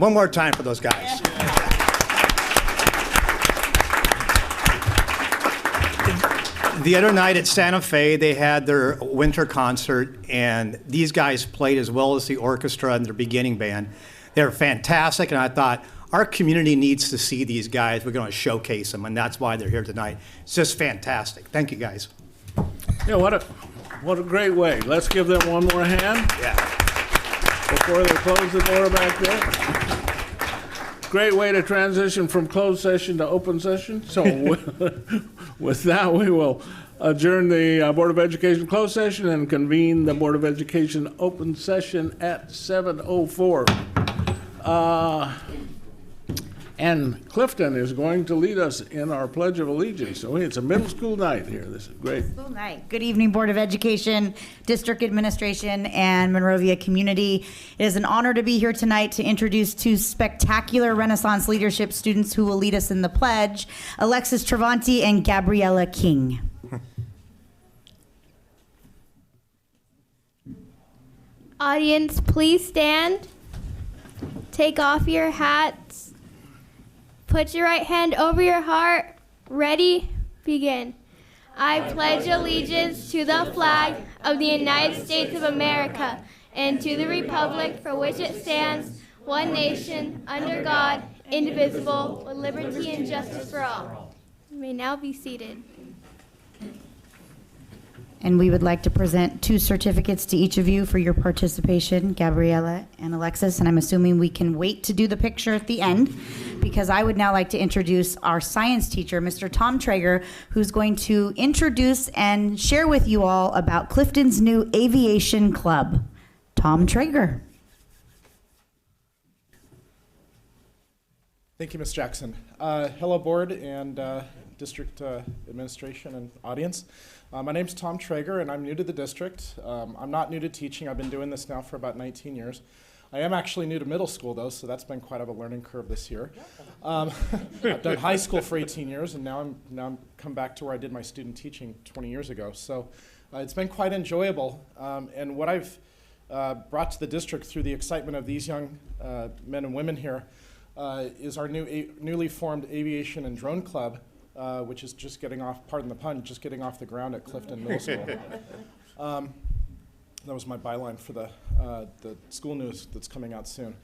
One more time for those guys. The other night at Santa Fe, they had their winter concert, and these guys played as well as the orchestra and their beginning band. They're fantastic, and I thought, our community needs to see these guys. We're going to showcase them, and that's why they're here tonight. It's just fantastic. Thank you, guys. Yeah, what a great way. Let's give them one more hand. Yeah. Before they close the door back there. Great way to transition from closed session to open session. So with that, we will adjourn the Board of Education closed session and convene the Board of Education open session at 7:04. And Clifton is going to lead us in our Pledge of Allegiance. So it's a middle school night here. This is great. School night. Good evening, Board of Education, District Administration, and Monrovia community. It is an honor to be here tonight to introduce two spectacular Renaissance leadership students who will lead us in the pledge, Alexis Travanti and Gabriella King. Audience, please stand. Take off your hats. Put your right hand over your heart. Ready? Begin. I pledge allegiance to the flag of the United States of America and to the republic for which it stands, one nation, under God, indivisible, with liberty and justice for all. You may now be seated. And we would like to present two certificates to each of you for your participation, Gabriella and Alexis. And I'm assuming we can wait to do the picture at the end, because I would now like to introduce our science teacher, Mr. Tom Traeger, who's going to introduce and share with you all about Clifton's new aviation club. Tom Traeger. Thank you, Ms. Jackson. Hello, board and district administration and audience. My name's Tom Traeger, and I'm new to the district. I'm not new to teaching. I've been doing this now for about 19 years. I am actually new to middle school, though, so that's been quite of a learning curve this year. I've done high school for 18 years, and now I'm come back to where I did my student teaching 20 years ago. So it's been quite enjoyable. And what I've brought to the district through the excitement of these young men and women here is our newly formed Aviation and Drone Club, which is just getting off, pardon the pun, just getting off the ground at Clifton Middle School. That was my byline for the school news that's coming out soon.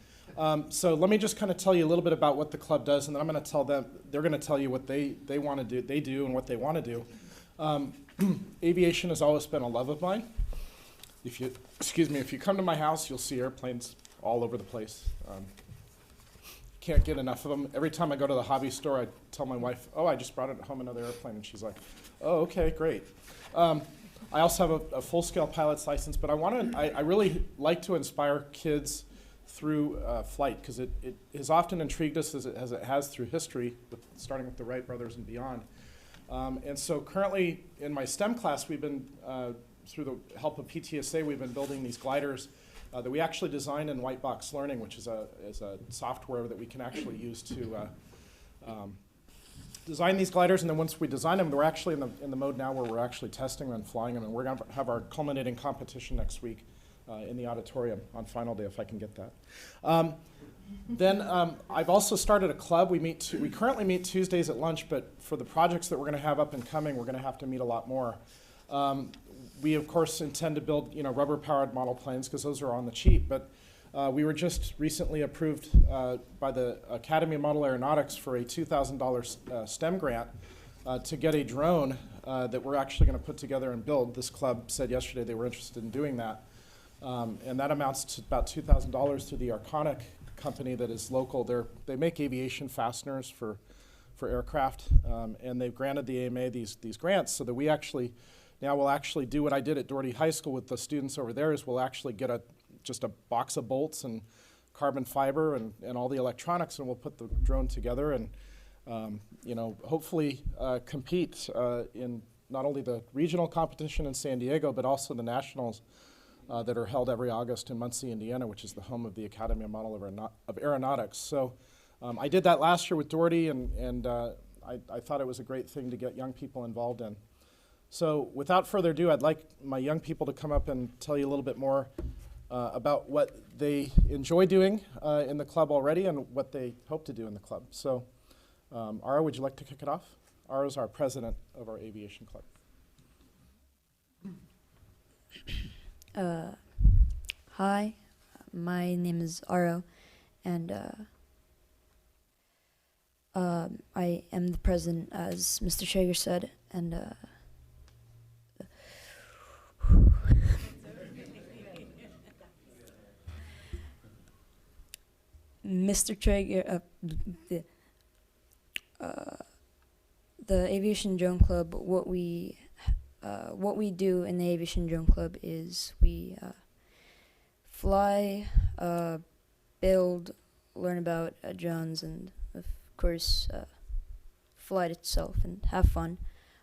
So let me just kind of tell you a little bit about what the club does, and then I'm going to tell them, they're going to tell you what they want to do, and what they want to do. Aviation has always been a love of mine. If you come to my house, you'll see airplanes all over the place. Can't get enough of them. Every time I go to the hobby store, I tell my wife, oh, I just brought it home another airplane, and she's like, oh, okay, great. I also have a full-scale pilot's license, but I really like to inspire kids through flight, because it has often intrigued us as it has through history, starting with the Wright brothers and beyond. And so currently in my STEM class, we've been, through the help of PTSA, we've been building these gliders that we actually designed in white box learning, which is a software that we can actually use to design these gliders. And then once we design them, we're actually in the mode now where we're actually testing them and flying them. And we're going to have our culminating competition next week in the auditorium on final day, if I can get that. Then I've also started a club. We currently meet Tuesdays at lunch, but for the projects that we're going to have up and coming, we're going to have to meet a lot more. We, of course, intend to build rubber-powered model planes, because those are on the cheap. But we were just recently approved by the Academy of Model Aeronautics for a $2,000 STEM grant to get a drone that we're actually going to put together and build. This club said yesterday they were interested in doing that. And that amounts to about $2,000 through the Arconic company that is local. They make aviation fasteners for aircraft, and they've granted the AMA these grants so that we actually now will actually do what I did at Doherty High School with the students over there, is we'll actually get just a box of bolts and carbon fiber and all the electronics, and we'll put the drone together and hopefully compete in not only the regional competition in San Diego, but also the nationals that are held every August in Muncie, Indiana, which is the home of the Academy of Model of Aeronautics. So I did that last year with Doherty, and I thought it was a great thing to get young people involved in. So without further ado, I'd like my young people to come up and tell you a little bit more about what they enjoy doing in the club already and what they hope to do in the club. So, Ara, would you like to kick it off? Ara is our president of our aviation club. Hi, my name is Aro, and I am the president, as Mr. Traeger said, and Mr. Traeger, the Aviation Drone Club, what we do in the Aviation Drone Club is we fly, build, learn about drones, and of course flight itself and have fun.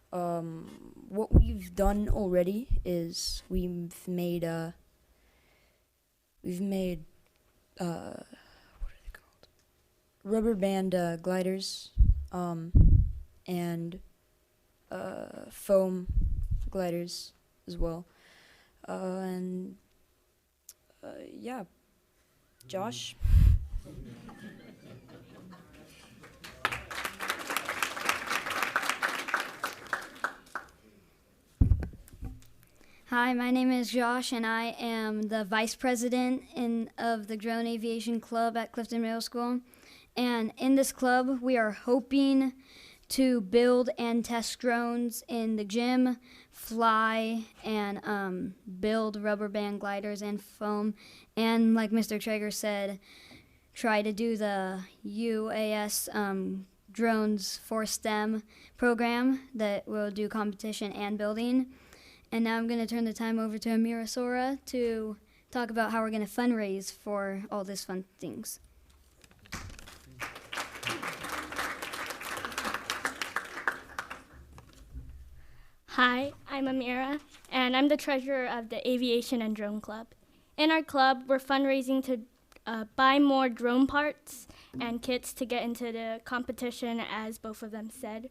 What we've done already is we've made what are they called? Rubber band gliders, and foam gliders as well. And yeah, Josh. Hi, my name is Josh, and I am the vice president of the Drone Aviation Club at Clifton Middle School. And in this club, we are hoping to build and test drones in the gym, fly, and build rubber band gliders and foam. And like Mr. Traeger said, try to do the UAS Drones for STEM program that will do competition and building. And now I'm going to turn the time over to Amira Sora to talk about how we're going to fundraise for all these fun things. Hi, I'm Amira, and I'm the treasurer of the Aviation and Drone Club. In our club, we're fundraising to buy more drone parts and kits to get into the competition, as both of them said.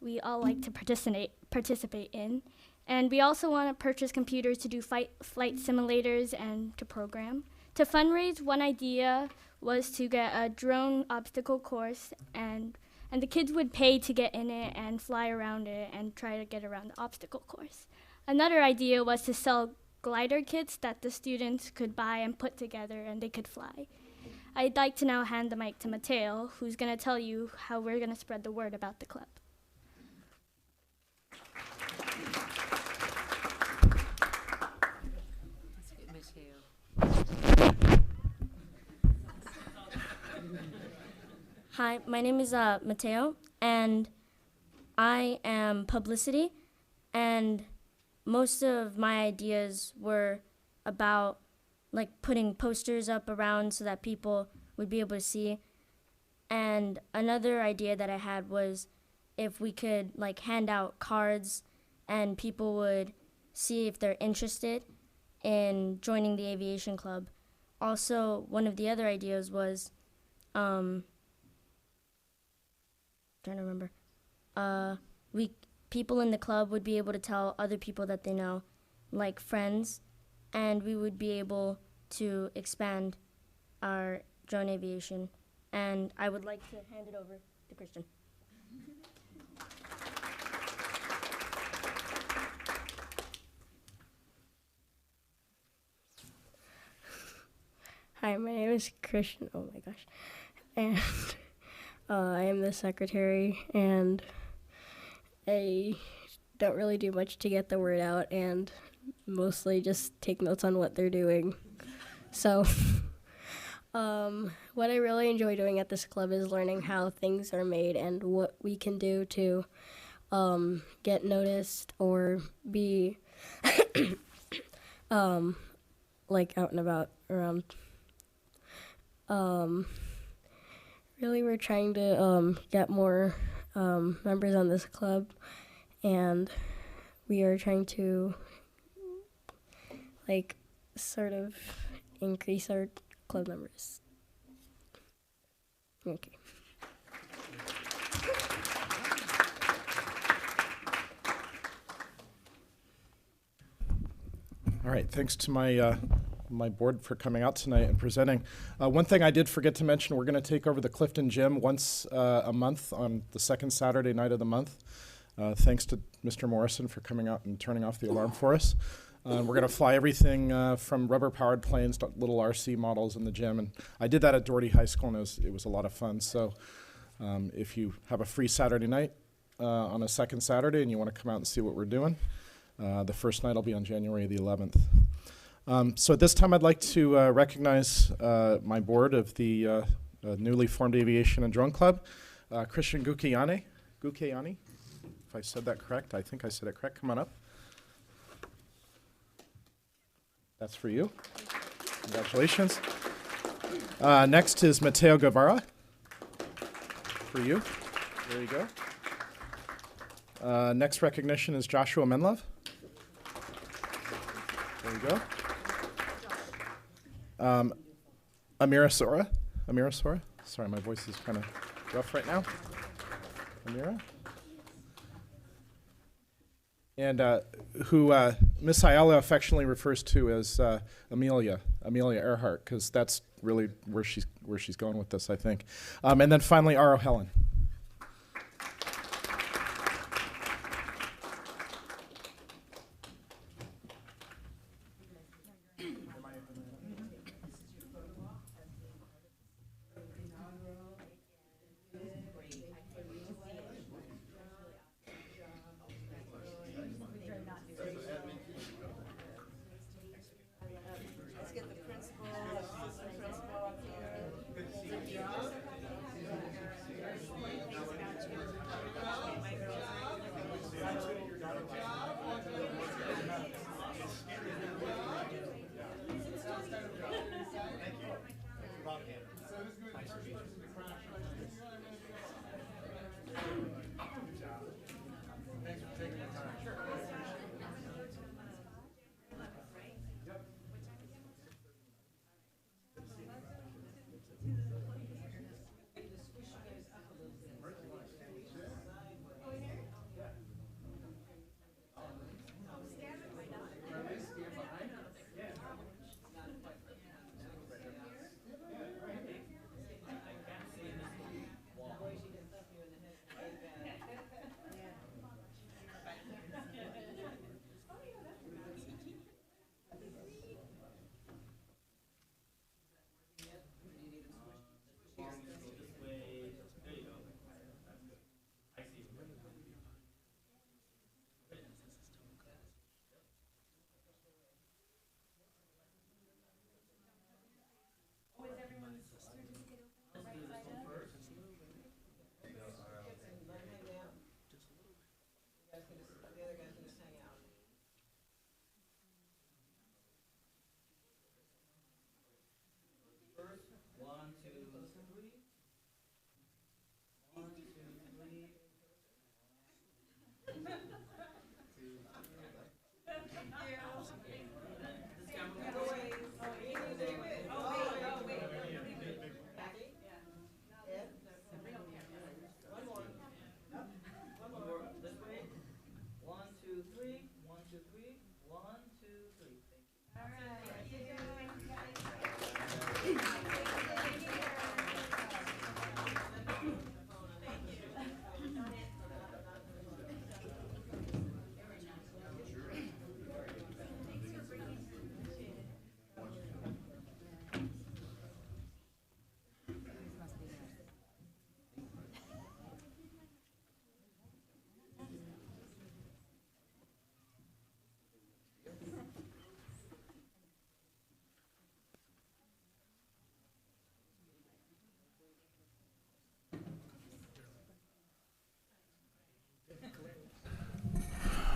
We all like to participate in. And we also want to purchase computers to do flight simulators and to program. To fundraise, one idea was to get a drone obstacle course, and the kids would pay to get in it and fly around it and try to get around the obstacle course. Another idea was to sell glider kits that the students could buy and put together and they could fly. I'd like to now hand the mic to Mateo, who's going to tell you how we're going to spread the word about the club. Hi, my name is Mateo, and I am publicity, and most of my ideas were about like putting posters up around so that people would be able to see. And another idea that I had was if we could like hand out cards and people would see if they're interested in joining the aviation club. Also, one of the other ideas was trying to remember. People in the club would be able to tell other people that they know, like friends, and we would be able to expand our drone aviation. And I would like to hand it over to Christian. Hi, my name is Christian. Oh my gosh. And I am the secretary, and I don't really do much to get the word out, and mostly just take notes on what they're doing. So what I really enjoy doing at this club is learning how things are made and what we can do to get noticed or be like out and about around. Really, we're trying to get more members on this club, and we are trying to like sort of increase our club numbers. Okay. All right, thanks to my my board for coming out tonight and presenting. One thing I did forget to mention, we're going to take over the Clifton Gym once a month on the second Saturday night of the month. Thanks to Mr. Morrison for coming out and turning off the alarm for us. We're going to fly everything from rubber-powered planes to little RC models in the gym. And I did that at Doherty High School, and it was a lot of fun. So if you have a free Saturday night on a second Saturday and you want to come out and see what we're doing, the first night will be on January the 11th. So at this time, I'd like to recognize my board of the newly formed Aviation and Drone Club. Christian Gukeyane, if I said that correct. I think I said it correct. Come on up. That's for you. Congratulations. Next is Mateo Guevara. For you. There you go. Next recognition is Joshua Menlove. There you go. Amira Sora. Sorry, my voice is kind of rough right now. Amira. And who Miss Ayala affectionately refers to as Amelia Earhart, because that's really where she's going with this, I think. And then finally, Aro Helen.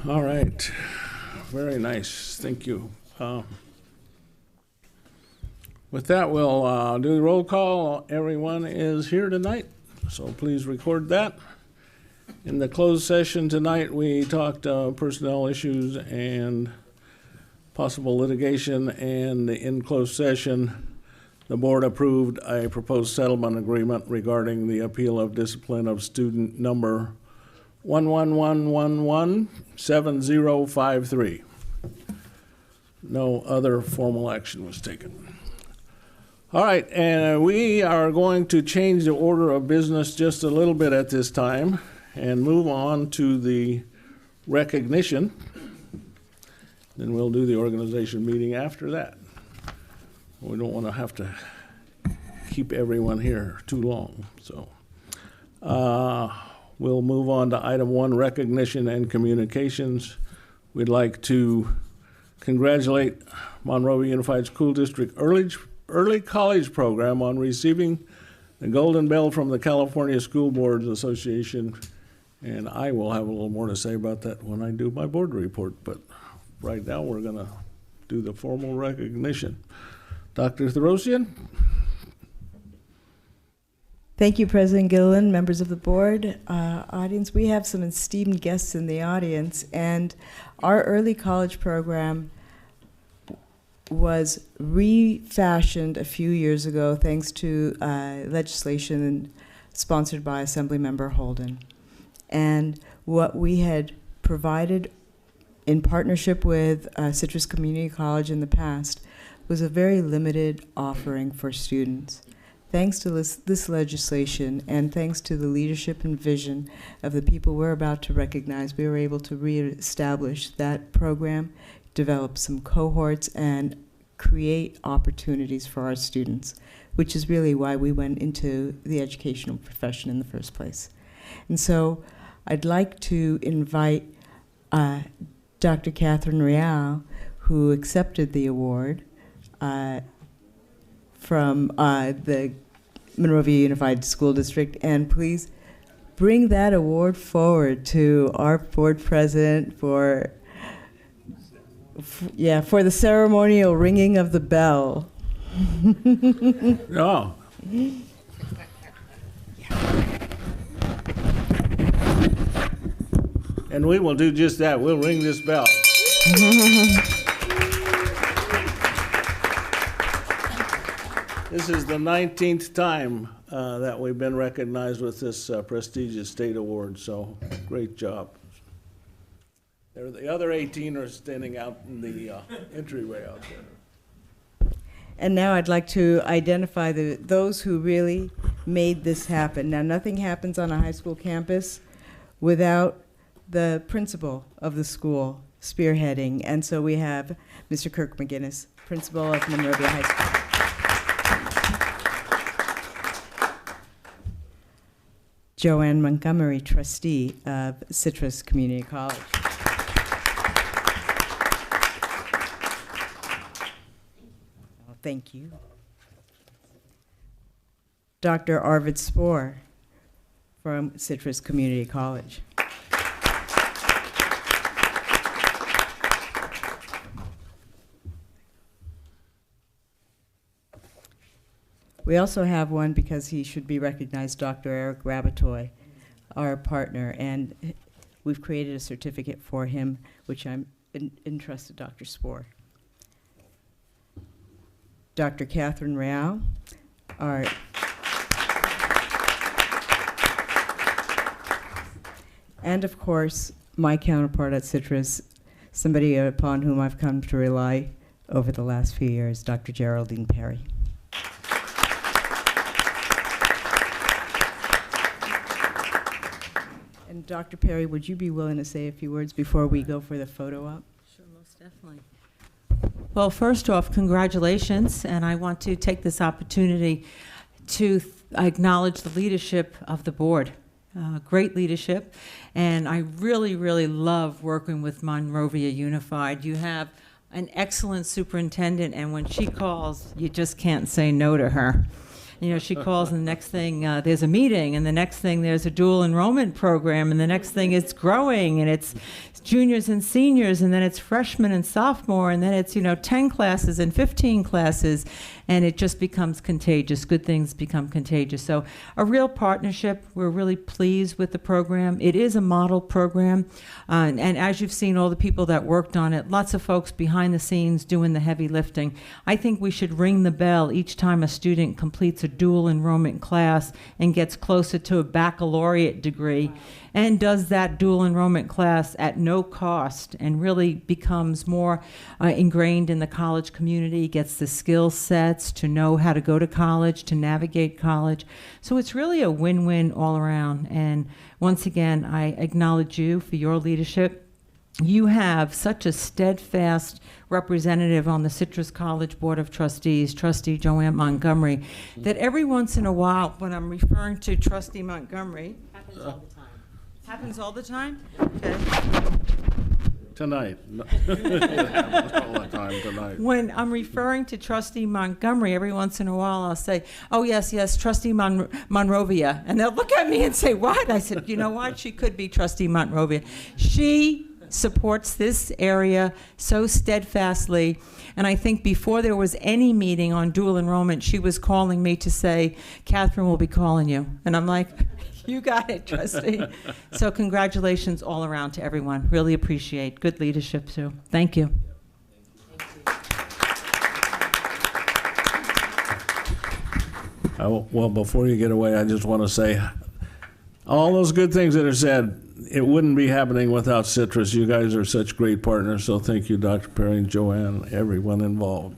All right. Very nice. Thank you. With that, we'll do the roll call. Everyone is here tonight, so please record that. In the closed session tonight, we talked personnel issues and possible litigation, and in closed session, the board approved a proposed settlement agreement regarding the appeal of discipline of student number 111117053. No other formal action was taken. All right, and we are going to change the order of business just a little bit at this time and move on to the recognition. Then we'll do the organization meeting after that. We don't want to have to keep everyone here too long, so. We'll move on to item 1, recognition and communications. We'd like to congratulate Monrovia Unified School District Early College Program on receiving the Golden Bell from the California School Boards Association. And I will have a little more to say about that when I do my board report. But right now, we're going to do the formal recognition. Dr. Therosian? Thank you, President Gilliland, members of the board, audience. We have some esteemed guests in the audience, and our early college program was refashioned a few years ago thanks to legislation sponsored by Assemblymember Holden. And what we had provided in partnership with Citrus Community College in the past was a very limited offering for students. Thanks to this legislation and thanks to the leadership and vision of the people we're about to recognize, we were able to reestablish that program, develop some cohorts, and create opportunities for our students, which is really why we went into the educational profession in the first place. And so I'd like to invite Dr. Catherine Real, who accepted the award, from the Monrovia Unified School District, and please bring that award forward to our board president for the ceremonial ringing of the bell. Oh. And we will do just that. We'll ring this bell. This is the 19th time that we've been recognized with this prestigious state award, so great job. The other 18 are standing out in the entryway out there. And now I'd like to identify those who really made this happen. Now, nothing happens on a high school campus without the principal of the school spearheading, and so we have Mr. Kirk McGinnis, principal of Monrovia High School. Joanne Montgomery, trustee of Citrus Community College. Oh, thank you. Dr. Arvid Spoor from Citrus Community College. We also have one, because he should be recognized, Dr. Eric Rabatoy, our partner, and we've created a certificate for him, which I'm entrusted Dr. Spoor. Dr. Catherine Real, our and of course, my counterpart at Citrus, somebody upon whom I've come to rely over the last few years, Dr. Geraldine Perry. And Dr. Perry, would you be willing to say a few words before we go for the photo op? Sure, most definitely. Well, first off, congratulations, and I want to take this opportunity to acknowledge the leadership of the board. Great leadership, and I really, really love working with Monrovia Unified. You have an excellent superintendent, and when she calls, you just can't say no to her. You know, she calls, and the next thing there's a meeting, and the next thing there's a dual enrollment program, and the next thing it's growing, and it's juniors and seniors, and then it's freshmen and sophomore, and then it's, 10 classes and 15 classes. and it just becomes contagious. Good things become contagious. So a real partnership. We're really pleased with the program. It is a model program, and as you've seen, all the people that worked on it, lots of folks behind the scenes doing the heavy lifting. I think we should ring the bell each time a student completes a dual enrollment class and gets closer to a baccalaureate degree and does that dual enrollment class at no cost and really becomes more ingrained in the college community, gets the skill sets to know how to go to college, to navigate college. So it's really a win-win all around. And once again, I acknowledge you for your leadership. You have such a steadfast representative on the Citrus College Board of Trustees, Trustee Joanne Montgomery, that every once in a while, when I'm referring to Trustee Montgomery, happens all the time. Happens all the time? Okay. Tonight. All the time tonight. When I'm referring to Trustee Montgomery, every once in a while I'll say, oh, yes, Trustee Monrovia. And they'll look at me and say, what? I said, you know what? She could be Trustee Monrovia. She supports this area so steadfastly. And I think before there was any meeting on dual enrollment, she was calling me to say, Catherine will be calling you. And I'm like, you got it, Trustee. So congratulations all around to everyone. Really appreciate good leadership, too. Thank you. Well, before you get away, I just want to say all those good things that are said, it wouldn't be happening without Citrus. You guys are such great partners, so thank you, Dr. Perry and Joanne, everyone involved.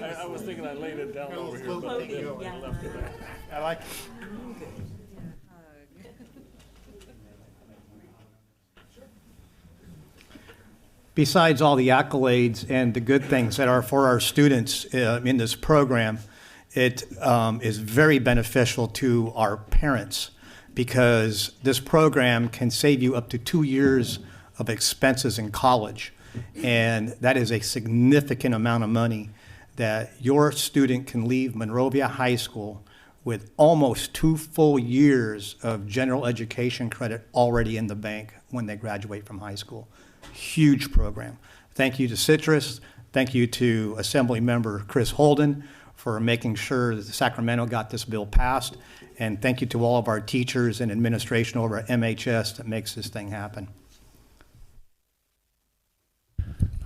I was thinking I laid it down over here, but I left it there. I like Besides all the accolades and the good things that are for our students in this program, it is very beneficial to our parents because this program can save you up to 2 years of expenses in college. And that is a significant amount of money that your student can leave Monrovia High School with almost 2 full years of general education credit already in the bank when they graduate from high school. Huge program. Thank you to Citrus. Thank you to Assembly Member Chris Holden for making sure that Sacramento got this bill passed. And thank you to all of our teachers and administration over at MHS that makes this thing happen.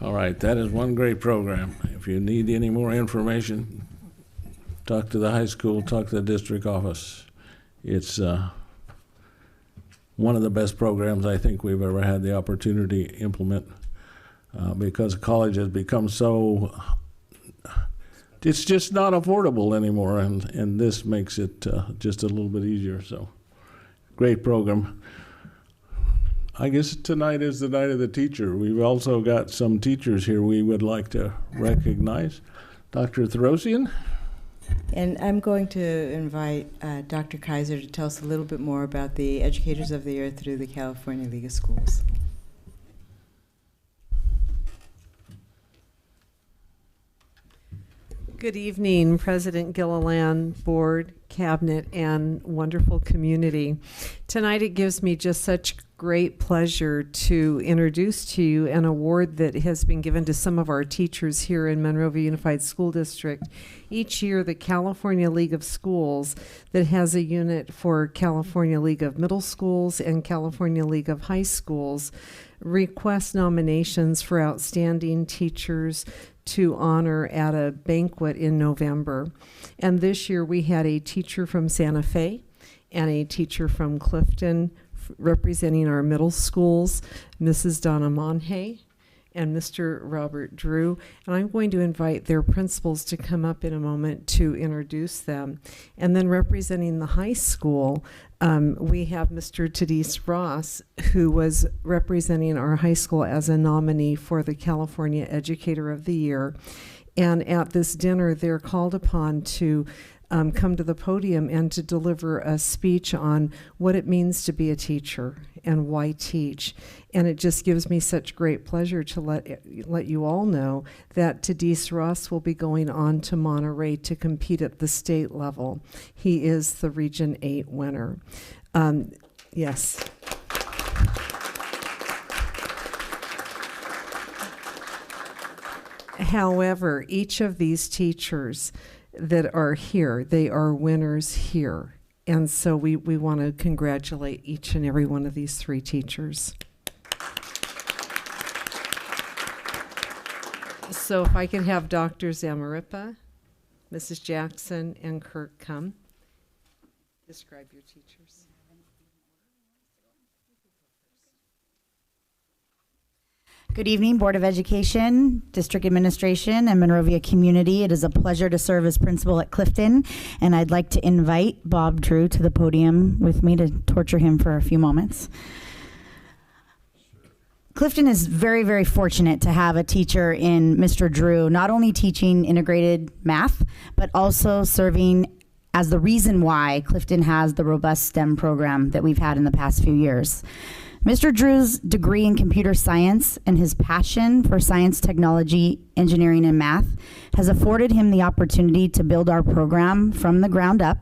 All right, that is one great program. If you need any more information, talk to the high school, talk to the district office. It's one of the best programs I think we've ever had the opportunity to implement because college has become so, it's just not affordable anymore, and this makes it just a little bit easier. So, great program. I guess tonight is the night of the teacher. We've also got some teachers here we would like to recognize. Dr. Throsian. And I'm going to invite Dr. Kaiser to tell us a little bit more about the Educators of the Year through the California League of Schools. Good evening, President Gilliland, Board, Cabinet, and wonderful community. Tonight it gives me just such great pleasure to introduce to you an award that has been given to some of our teachers here in Monrovia Unified School District. Each year, the California League of Schools, that has a unit for California League of Middle Schools and California League of High Schools, requests nominations for outstanding teachers to honor at a banquet in November. And this year we had a teacher from Santa Fe and a teacher from Clifton representing our middle schools, Mrs. Donna Monhay and Mr. Robert Drew. And I'm going to invite their principals to come up in a moment to introduce them. And then representing the high school, we have Mr. Tadis Ross, who was representing our high school as a nominee for the California Educator of the Year. And at this dinner, they're called upon to come to the podium and to deliver a speech on what it means to be a teacher and why teach. And it just gives me such great pleasure to let you all know that Tadis Ross will be going on to Monterey to compete at the state level. He is the Region 8 winner. Yes. However, each of these teachers that are here, they are winners here. And so we want to congratulate each and every one of these three teachers. So if I could have Dr. Zamaripa, Mrs. Jackson, and Kirk come. Describe your teachers. Good evening, Board of Education, District Administration, and Monrovia community. It is a pleasure to serve as principal at Clifton, and I'd like to invite Bob Drew to the podium with me to torture him for a few moments. Clifton is very, very fortunate to have a teacher in Mr. Drew, not only teaching integrated math, but also serving as the reason why Clifton has the robust STEM program that we've had in the past few years. Mr. Drew's degree in computer science and his passion for science, technology, engineering, and math has afforded him the opportunity to build our program from the ground up,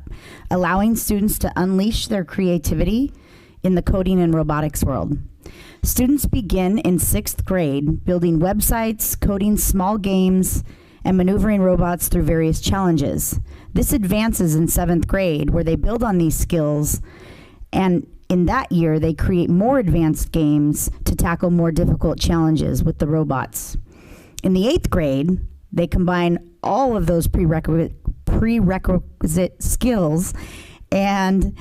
allowing students to unleash their creativity in the coding and robotics world. Students begin in 6th grade building websites, coding small games, and maneuvering robots through various challenges. This advances in 7th grade, where they build on these skills, and in that year, they create more advanced games to tackle more difficult challenges with the robots. In the 8th grade, they combine all of those prerequisite skills, and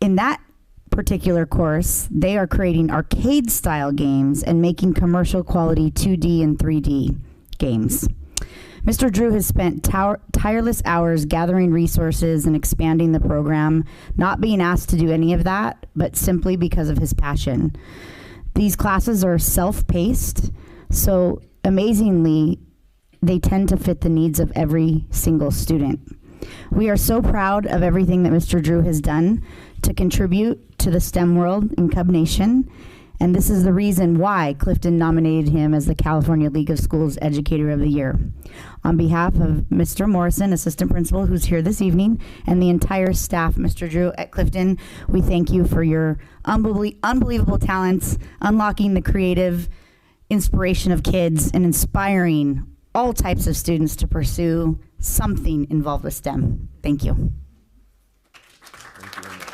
in that particular course, they are creating arcade-style games and making commercial quality 2D and 3D games. Mr. Drew has spent tireless hours gathering resources and expanding the program, not being asked to do any of that, but simply because of his passion. These classes are self-paced, so amazingly, they tend to fit the needs of every single student. We are so proud of everything that Mr. Drew has done to contribute to the STEM world in Cub Nation, and this is the reason why Clifton nominated him as the California League of Schools Educator of the Year. On behalf of Mr. Morrison, Assistant Principal, who's here this evening, and the entire staff, Mr. Drew at Clifton, we thank you for your unbelievable talents, unlocking the creative inspiration of kids, and inspiring all types of students to pursue something involved with STEM. Thank you. Thank you very much.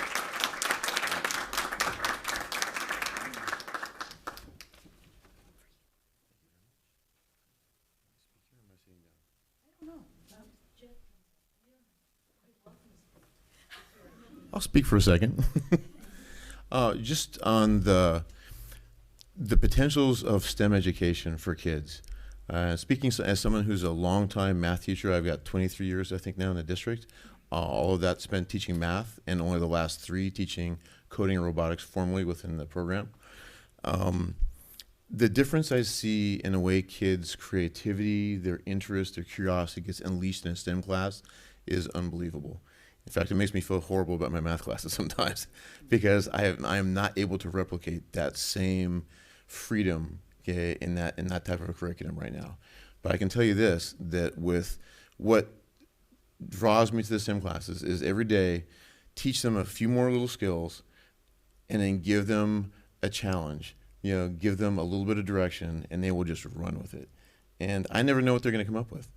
I'll speak for a second. Just on the potentials of STEM education for kids. Speaking as someone who's a longtime math teacher, I've got 23 years, I think, now in the district. All of that spent teaching math, and only the last 3 teaching coding and robotics formally within the program. The difference I see in the way kids' creativity, their interest, their curiosity gets unleashed in a STEM class is unbelievable. In fact, it makes me feel horrible about my math classes sometimes because I am not able to replicate that same freedom, okay, in that type of a curriculum right now. But I can tell you this, that with what draws me to the STEM classes is every day teach them a few more little skills and then give them a challenge, give them a little bit of direction, and they will just run with it. And I never know what they're going to come up with,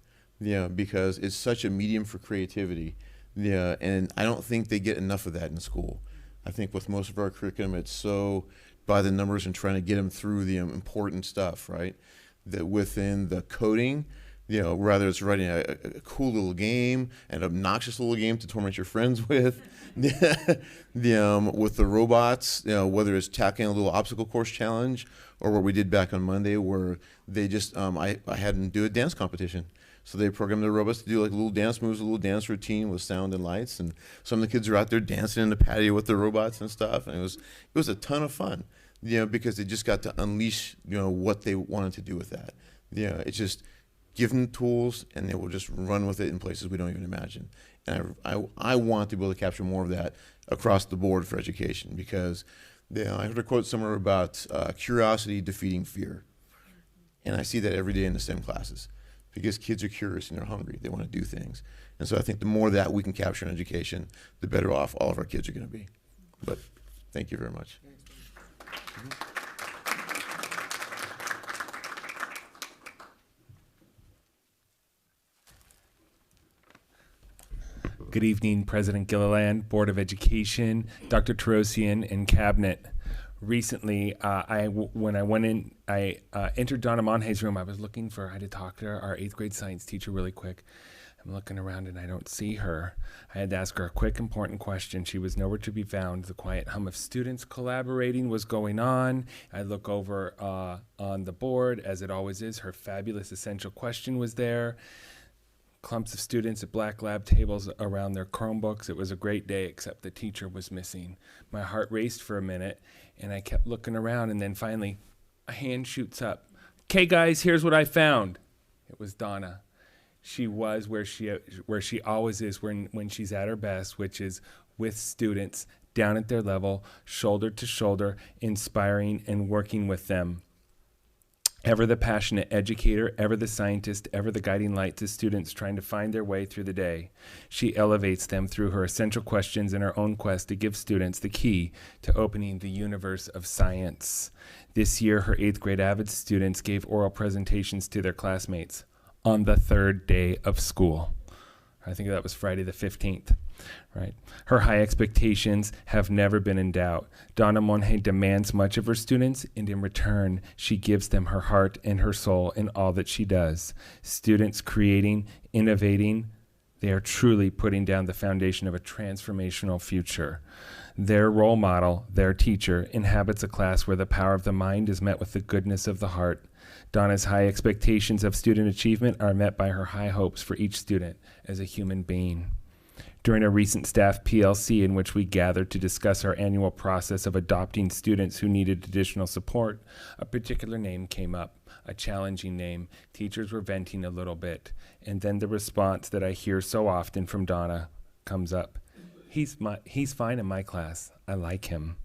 because it's such a medium for creativity. And I don't think they get enough of that in school. I think with most of our curriculum, it's so by the numbers and trying to get them through the important stuff, right? That within the coding, whether it's writing a cool little game, an obnoxious little game to torment your friends with, with the robots, whether it's tackling a little obstacle course challenge, or what we did back on Monday where they just, I had them do a dance competition. So they programmed the robots to do like little dance moves, a little dance routine with sound and lights, and some of the kids are out there dancing in the patio with the robots and stuff, and it was a ton of fun, because they just got to unleash, what they wanted to do with that. It's just give them tools, and they will just run with it in places we don't even imagine. And I want to be able to capture more of that across the board for education, because I heard a quote somewhere about curiosity defeating fear, and I see that every day in the STEM classes. Because kids are curious and they're hungry. They want to do things. And so I think the more that we can capture in education, the better off all of our kids are going to be. But thank you very much. Good evening, President Gilliland, Board of Education, Dr. Tarosian, and Cabinet. Recently, when I went in, I entered Donna Monhe's room. I had to talk to our 8th grade science teacher really quick. I'm looking around and I don't see her. I had to ask her a quick, important question. She was nowhere to be found. The quiet hum of students collaborating was going on. I look over on the board, as it always is. Her fabulous essential question was there. Clumps of students at black lab tables around their Chromebooks. It was a great day, except the teacher was missing. My heart raced for a minute, and I kept looking around, and then finally, a hand shoots up. Okay, guys, here's what I found. It was Donna. She was where she always is when she's at her best, which is with students down at their level, shoulder to shoulder, inspiring and working with them. Ever the passionate educator, ever the scientist, ever the guiding light to students trying to find their way through the day. She elevates them through her essential questions in her own quest to give students the key to opening the universe of science. This year, her 8th grade AVID students gave oral presentations to their classmates on the 3rd day of school. I think that was Friday the 15th, right? Her high expectations have never been in doubt. Donna Monhe demands much of her students, and in return, she gives them her heart and her soul in all that she does. Students creating, innovating, they are truly putting down the foundation of a transformational future. Their role model, their teacher, inhabits a class where the power of the mind is met with the goodness of the heart. Donna's high expectations of student achievement are met by her high hopes for each student as a human being. During a recent staff PLC in which we gathered to discuss our annual process of adopting students who needed additional support, a particular name came up, a challenging name. Teachers were venting a little bit, and then the response that I hear so often from Donna comes up. He's fine in my class. I like him.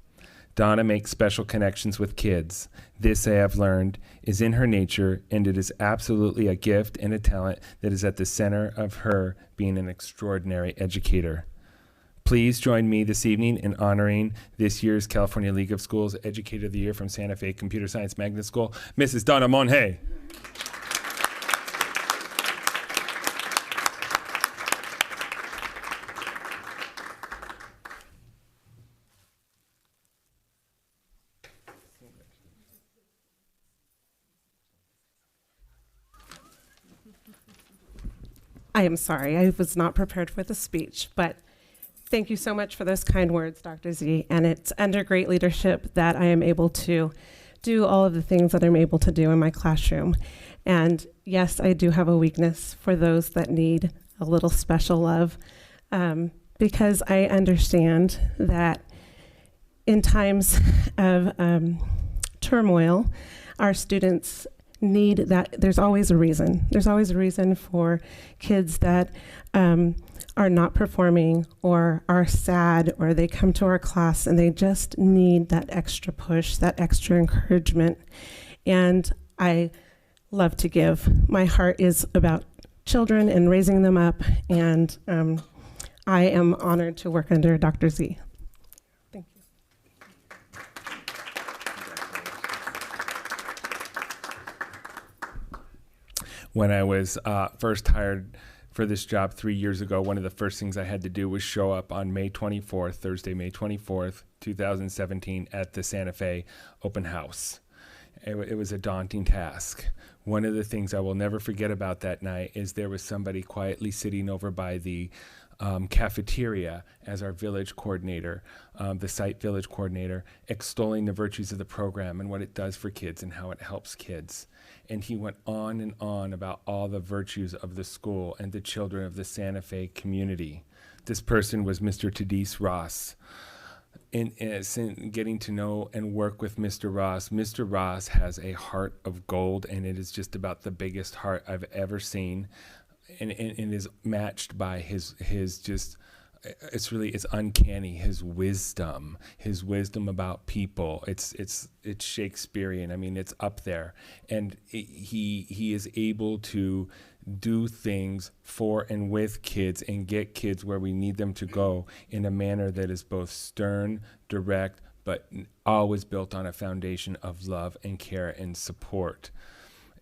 Donna makes special connections with kids. This, I have learned, is in her nature, and it is absolutely a gift and a talent that is at the center of her being an extraordinary educator. Please join me this evening in honoring this year's California League of Schools Educator of the Year from Santa Fe Computer Science Magnet School, Mrs. Donna Monhe. I am sorry, I was not prepared for the speech, but thank you so much for those kind words, Dr. Z. And it's under great leadership that I am able to do all of the things that I'm able to do in my classroom. And yes, I do have a weakness for those that need a little special love, because I understand that in times of turmoil, our students need that. There's always a reason. There's always a reason for kids that are not performing or are sad, or they come to our class and they just need that extra push, that extra encouragement. And I love to give. My heart is about children and raising them up, and I am honored to work under Dr. Z. Thank you. When I was first hired for this job 3 years ago, one of the first things I had to do was show up on May 24th, Thursday, May 24th, 2017, at the Santa Fe open house. It was a daunting task. One of the things I will never forget about that night is there was somebody quietly sitting over by the cafeteria as our village coordinator, the site village coordinator, extolling the virtues of the program and what it does for kids and how it helps kids. And he went on and on about all the virtues of the school and the children of the Santa Fe community. This person was Mr. Tadis Ross. In getting to know and work with Mr. Ross has a heart of gold, and it is just about the biggest heart I've ever seen, and is matched by his just, it's uncanny, his wisdom about people. It's Shakespearean. I mean, it's up there, and he is able to do things for and with kids and get kids where we need them to go in a manner that is both stern, direct, but always built on a foundation of love and care and support.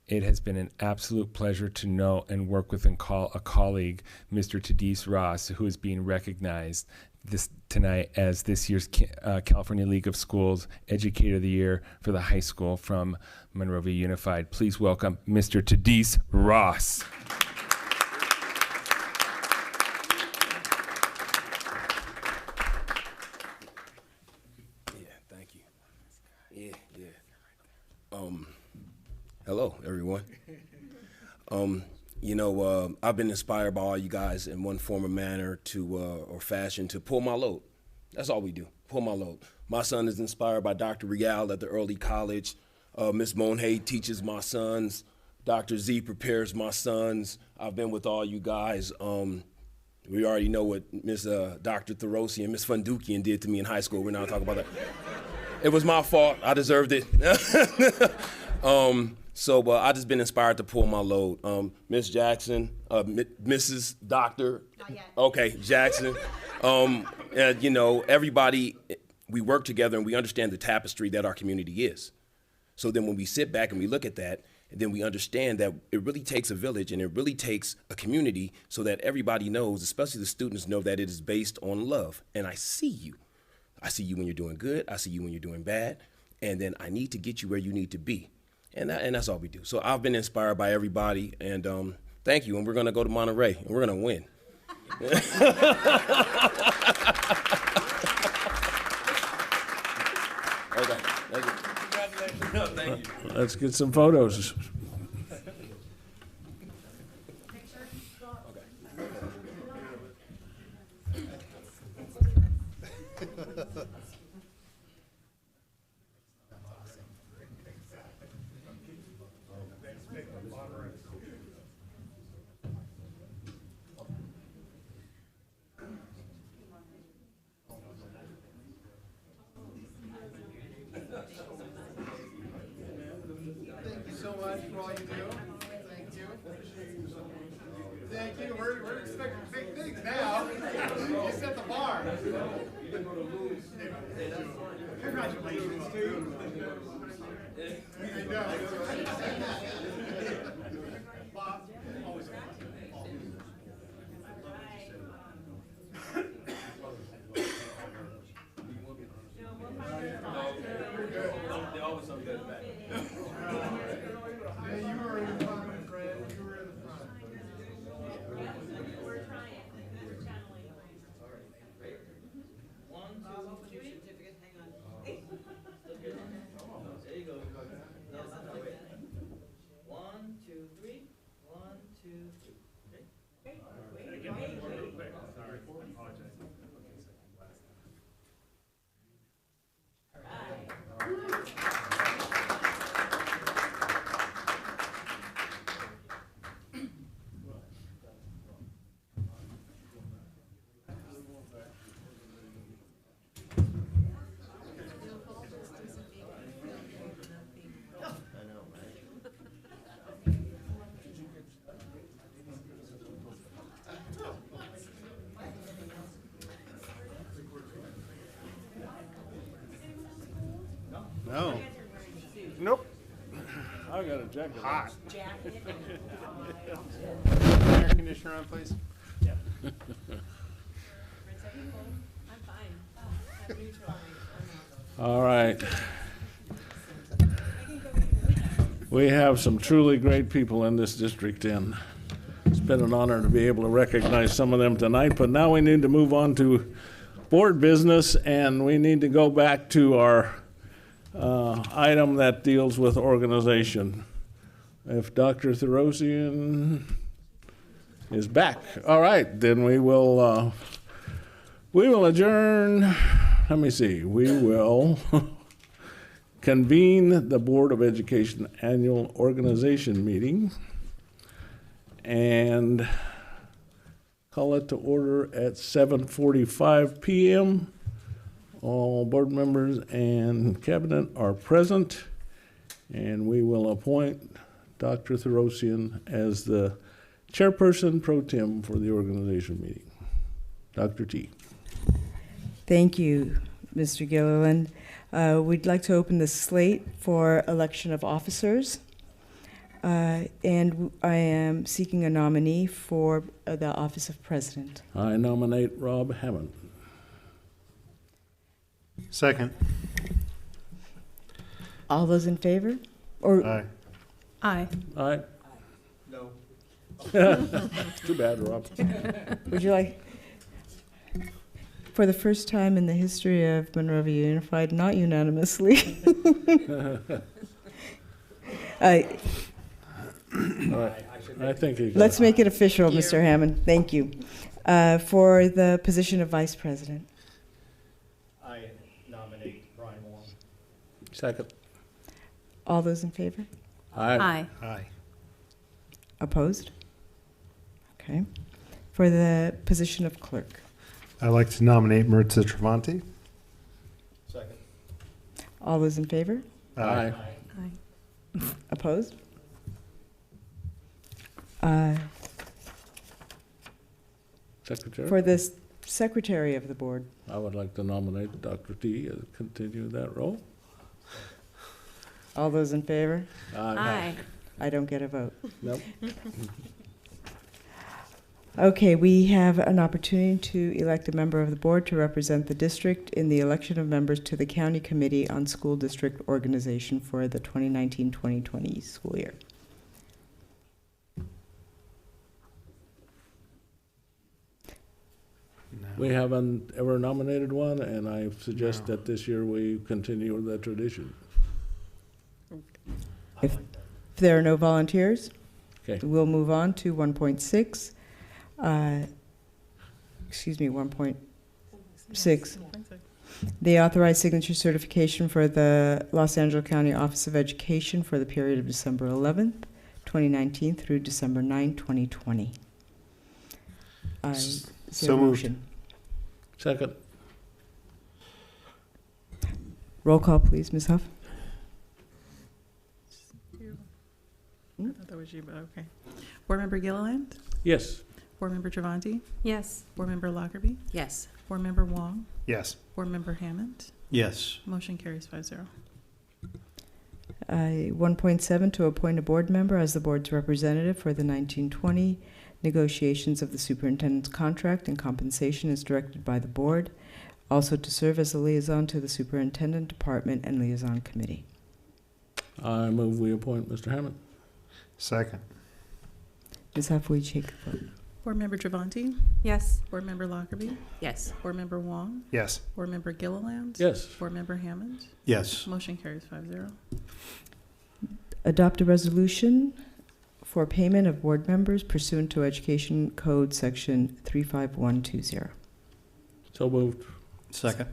It has been an absolute pleasure to know and work with and call a colleague, Mr. Tadis Ross, who is being recognized tonight as this year's California League of Schools Educator of the Year for the high school from Monrovia Unified. Please welcome Mr. Tadis Ross. Yeah, thank you. Yeah. Hello, everyone. I've been inspired by all you guys in one form or manner or fashion to pull my load. That's all we do, pull my load. My son is inspired by Dr. Rial at the early college. Ms. Monhay teaches my sons. Dr. Z prepares my sons. I've been with all you guys. We already know what Dr. Throsian, Ms. Fundukian did to me in high school. We're not talking about that. It was my fault. I deserved it. So I just been inspired to pull my load. Miss Jackson, Mrs. Doctor, okay, Jackson. Everybody, we work together and we understand the tapestry that our community is. So then when we sit back and we look at that, and then we understand that it really takes a village and it really takes a community so that everybody knows, especially the students know, that it is based on love. And I see you. I see you when you're doing good. I see you when you're doing bad. And then I need to get you where you need to be. And that's all we do. So I've been inspired by everybody, and thank you. And we're going to go to Monterey, and we're going to win. Okay, thank you. Congratulations. Thank you. Let's get some photos. Thank you. We're expecting big things now. You set the bar. Congratulations, too. I know. Bob, always a They always something good back. Yeah, you were in the front, my friend. You were in the front. No. Nope. I got a jacket. Hot. Air conditioner on, please. Yeah. All right. We have some truly great people in this district, and it's been an honor to be able to recognize some of them tonight. But now we need to move on to board business, and we need to go back to our item that deals with organization. If Dr. Therosian is back, all right, then we will adjourn. Let me see. We will convene the Board of Education annual organization meeting and call it to order at 7:45 p.m. All board members and cabinet are present, and we will appoint Dr. Therosian as the chairperson pro tem for the organization meeting. Dr. T. Thank you, Mr. Gilliland. We'd like to open the slate for election of officers. And I am seeking a nominee for the office of president. I nominate Rob Hammond. Second. All those in favor? Or Aye. Aye. Aye. No. Too bad, Rob. Would you like, for the first time in the history of Monrovia Unified, not unanimously. I think he Let's make it official, Mr. Hammond. Thank you. For the position of vice president. I nominate Brian Wong. Second. All those in favor? Aye. Aye. Opposed? Okay. For the position of clerk. I'd like to nominate Maritza Travanti. Second. All those in favor? Aye. Opposed? Secretary? For the secretary of the board. I would like to nominate Dr. T to continue that role. All those in favor? Aye. I don't get a vote. Nope. Okay, we have an opportunity to elect a member of the board to represent the district in the election of members to the County Committee on School District Organization for the 2019-2020 school year. We haven't ever nominated one, and I suggest that this year we continue the tradition. If there are no volunteers, Okay. we'll move on to 1.6. Excuse me, 1.6. The authorized signature certification for the Los Angeles County Office of Education for the period of December 11th, 2019 through December 9, 2020. Is there a motion? Second. Roll call, please, Ms. Huff. I thought that was you, but okay. Board Member Gilliland? Yes. Board Member Travanti? Yes. Board Member Lockerbie? Yes. Board Member Wong? Yes. Board Member Hammond? Yes. Motion carries 5-0. 1.7, to appoint a board member as the board's representative for the 1920 negotiations of the superintendent's contract and compensation is directed by the board. Also to serve as a liaison to the superintendent department and liaison committee. I move we appoint Mr. Hammond. Second. Ms. Huff, will you take the vote? Board Member Travanti? Yes. Board Member Lockerbie? Yes. Board Member Wong? Yes. Board Member Gilliland? Yes. Board Member Hammond? Yes. Motion carries 5-0. Adopt a resolution for payment of board members pursuant to Education Code Section 35120. So moved. Second.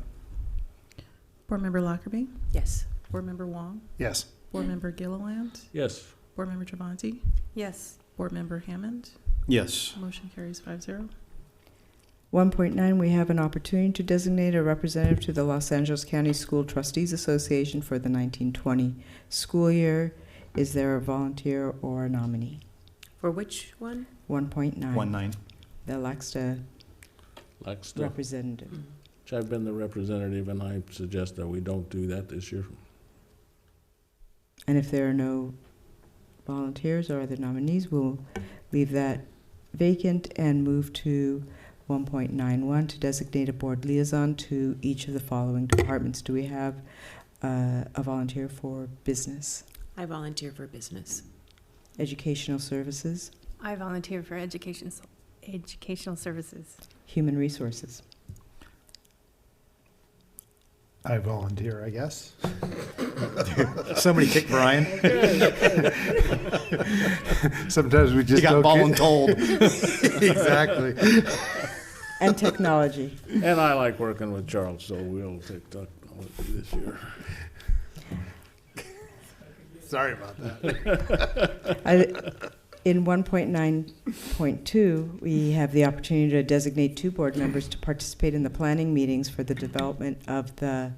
Board Member Lockerbie? Yes. Board Member Wong? Yes. Board Member Gilliland? Yes. Board Member Travanti? Yes. Board Member Hammond? Yes. Motion carries 5-0. 1.9, we have an opportunity to designate a representative to the Los Angeles County School Trustees Association for the 1920 school year. Is there a volunteer or a nominee? For which one? 1.9. 1.9. The LAXTA representative. I've been the representative, and I suggest that we don't do that this year. And if there are no volunteers or other nominees, we'll leave that vacant and move to 1.91 to designate a board liaison to each of the following departments. Do we have a volunteer for business? I volunteer for business. Educational services? I volunteer for educational services. Human resources? I volunteer, I guess. Somebody kick Brian. Sometimes we just got don't voluntold. Exactly. And technology. And I like working with Charles, so we'll take technology this year. Sorry about that. In 1.9.2, we have the opportunity to designate 2 board members to participate in the planning meetings for the development of the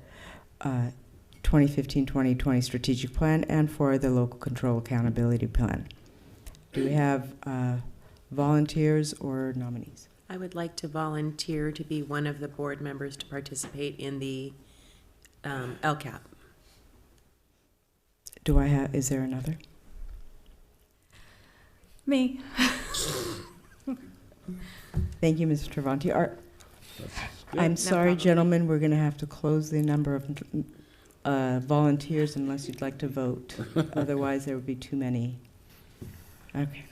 2015-2020 strategic plan and for the local control accountability plan. Do we have volunteers or nominees? I would like to volunteer to be one of the board members to participate in the LCAP. Is there another? Me. Thank you, Mr. Travanti. I'm No sorry, problem. gentlemen, we're going to have to close the number of volunteers unless you'd like to vote. Otherwise, there would be too many. Okay.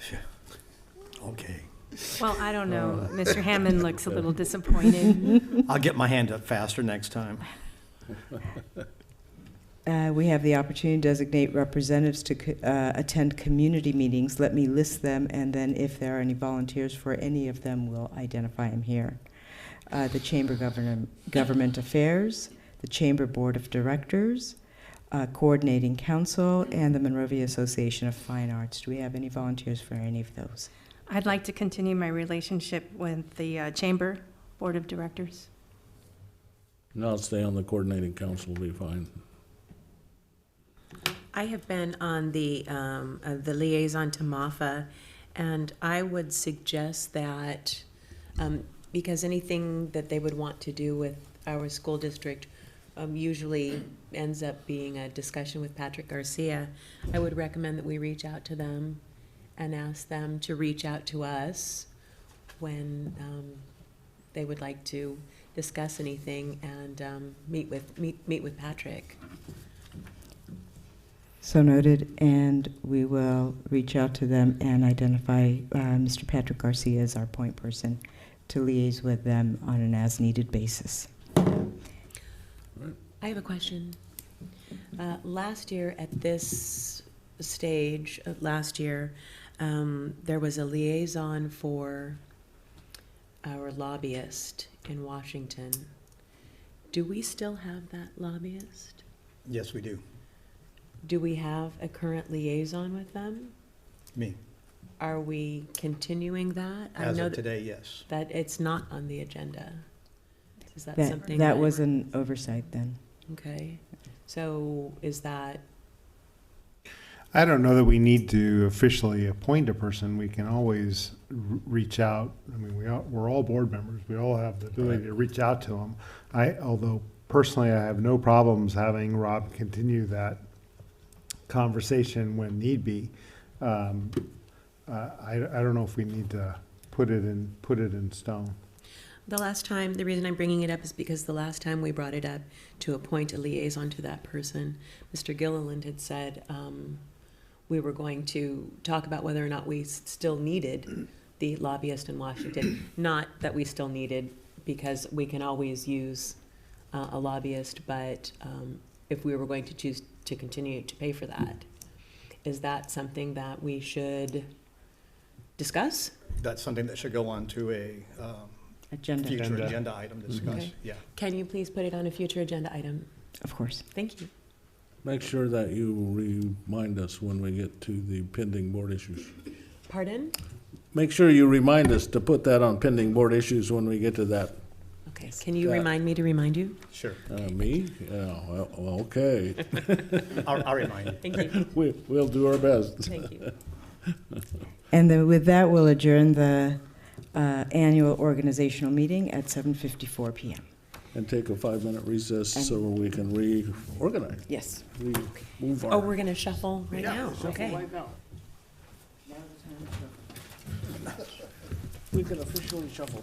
Okay. Well, I don't know. Mr. Hammond looks a little disappointed. I'll get my hand up faster next time. We have the opportunity to designate representatives to attend community meetings. Let me list them, and then if there are any volunteers for any of them, we'll identify them here. The Chamber Government Affairs, the Chamber Board of Directors, Coordinating Council, and the Monrovia Association of Fine Arts. Do we have any volunteers for any of those? I'd like to continue my relationship with the Chamber Board of Directors. And I'll stay on the coordinating council, will be fine. I have been on the liaison to MAFA, and I would suggest that because anything that they would want to do with our school district usually ends up being a discussion with Patrick Garcia, I would recommend that we reach out to them and ask them to reach out to us when they would like to discuss anything and meet with Patrick. So noted, and we will reach out to them and identify Mr. Patrick Garcia as our point person to liaise with them on an as-needed basis. I have a question. Last year at this stage, there was a liaison for our lobbyist in Washington. Do we still have that lobbyist? Yes, we do. Do we have a current liaison with them? Me. Are we continuing that? As of today, yes. That it's not on the agenda. Is that That, something that was an oversight then. Okay. So is that, I don't know that we need to officially appoint a person. We can always reach out. I mean, we're all board members. We all have the ability to reach out to them. Although personally, I have no problems having Rob continue that conversation when need be. I don't know if we need to put it in stone. the reason I'm bringing it up is because the last time we brought it up to appoint a liaison to that person, Mr. Gilliland had said we were going to talk about whether or not we still needed the lobbyist in Washington. Not that we still needed, because we can always use a lobbyist, but if we were going to choose to continue to pay for that, is that something that we should discuss? That's something that should go on to a future agenda item to discuss. Okay. Yeah. Can you please put it on a future agenda item? Of course. Thank you. Make sure that you remind us when we get to the pending board issues. Pardon? Make sure you remind us to put that on pending board issues when we get to that. Okay, can you remind me to remind you? Sure. Me? Yeah, well, okay. I'll remind you. Thank you. We'll do our best. Thank you. And then with that, we'll adjourn the annual organizational meeting at 7:54 p.m. and take a 5-minute recess so we can reorganize. Yes. Move Oh, we're going to shuffle right Yeah, now. shuffle Okay. right now. We can officially shuffle.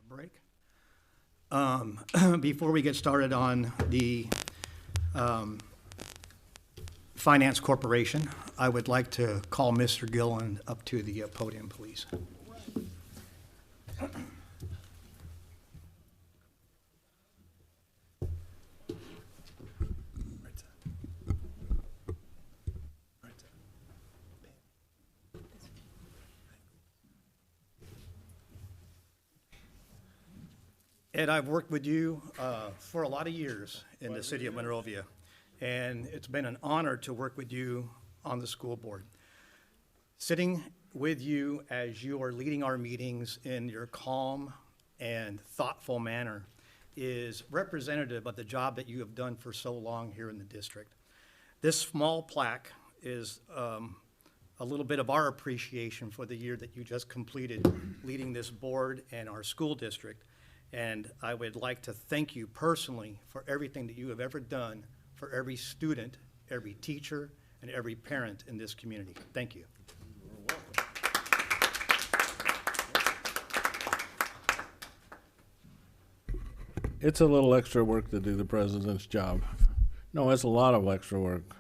break. Before we get started on the Finance Corporation, I would like to call Mr. Gillen up to the podium, please. Ed, I've worked with you for a lot of years in the city of Monrovia, and it's been an honor to work with you on the school board. Sitting with you as you are leading our meetings in your calm and thoughtful manner is representative of the job that you have done for so long here in the district. This small plaque is a little bit of our appreciation for the year that you just completed leading this board and our school district. And I would like to thank you personally for everything that you have ever done for every student, every teacher, and every parent in this community. Thank you. It's a little extra work to do the president's job. No, it's a lot of extra work.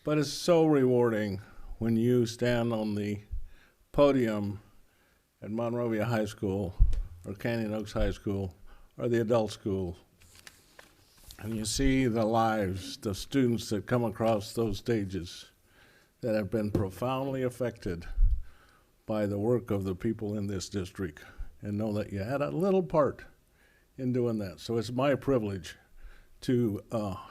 But it's so rewarding when you stand on the podium at Monrovia High School or Canyon Oaks High School or the adult school, and you see the lives, the students that come across those stages that have been profoundly affected by the work of the people in this district, and know that you had a little part in doing that. So it's my privilege to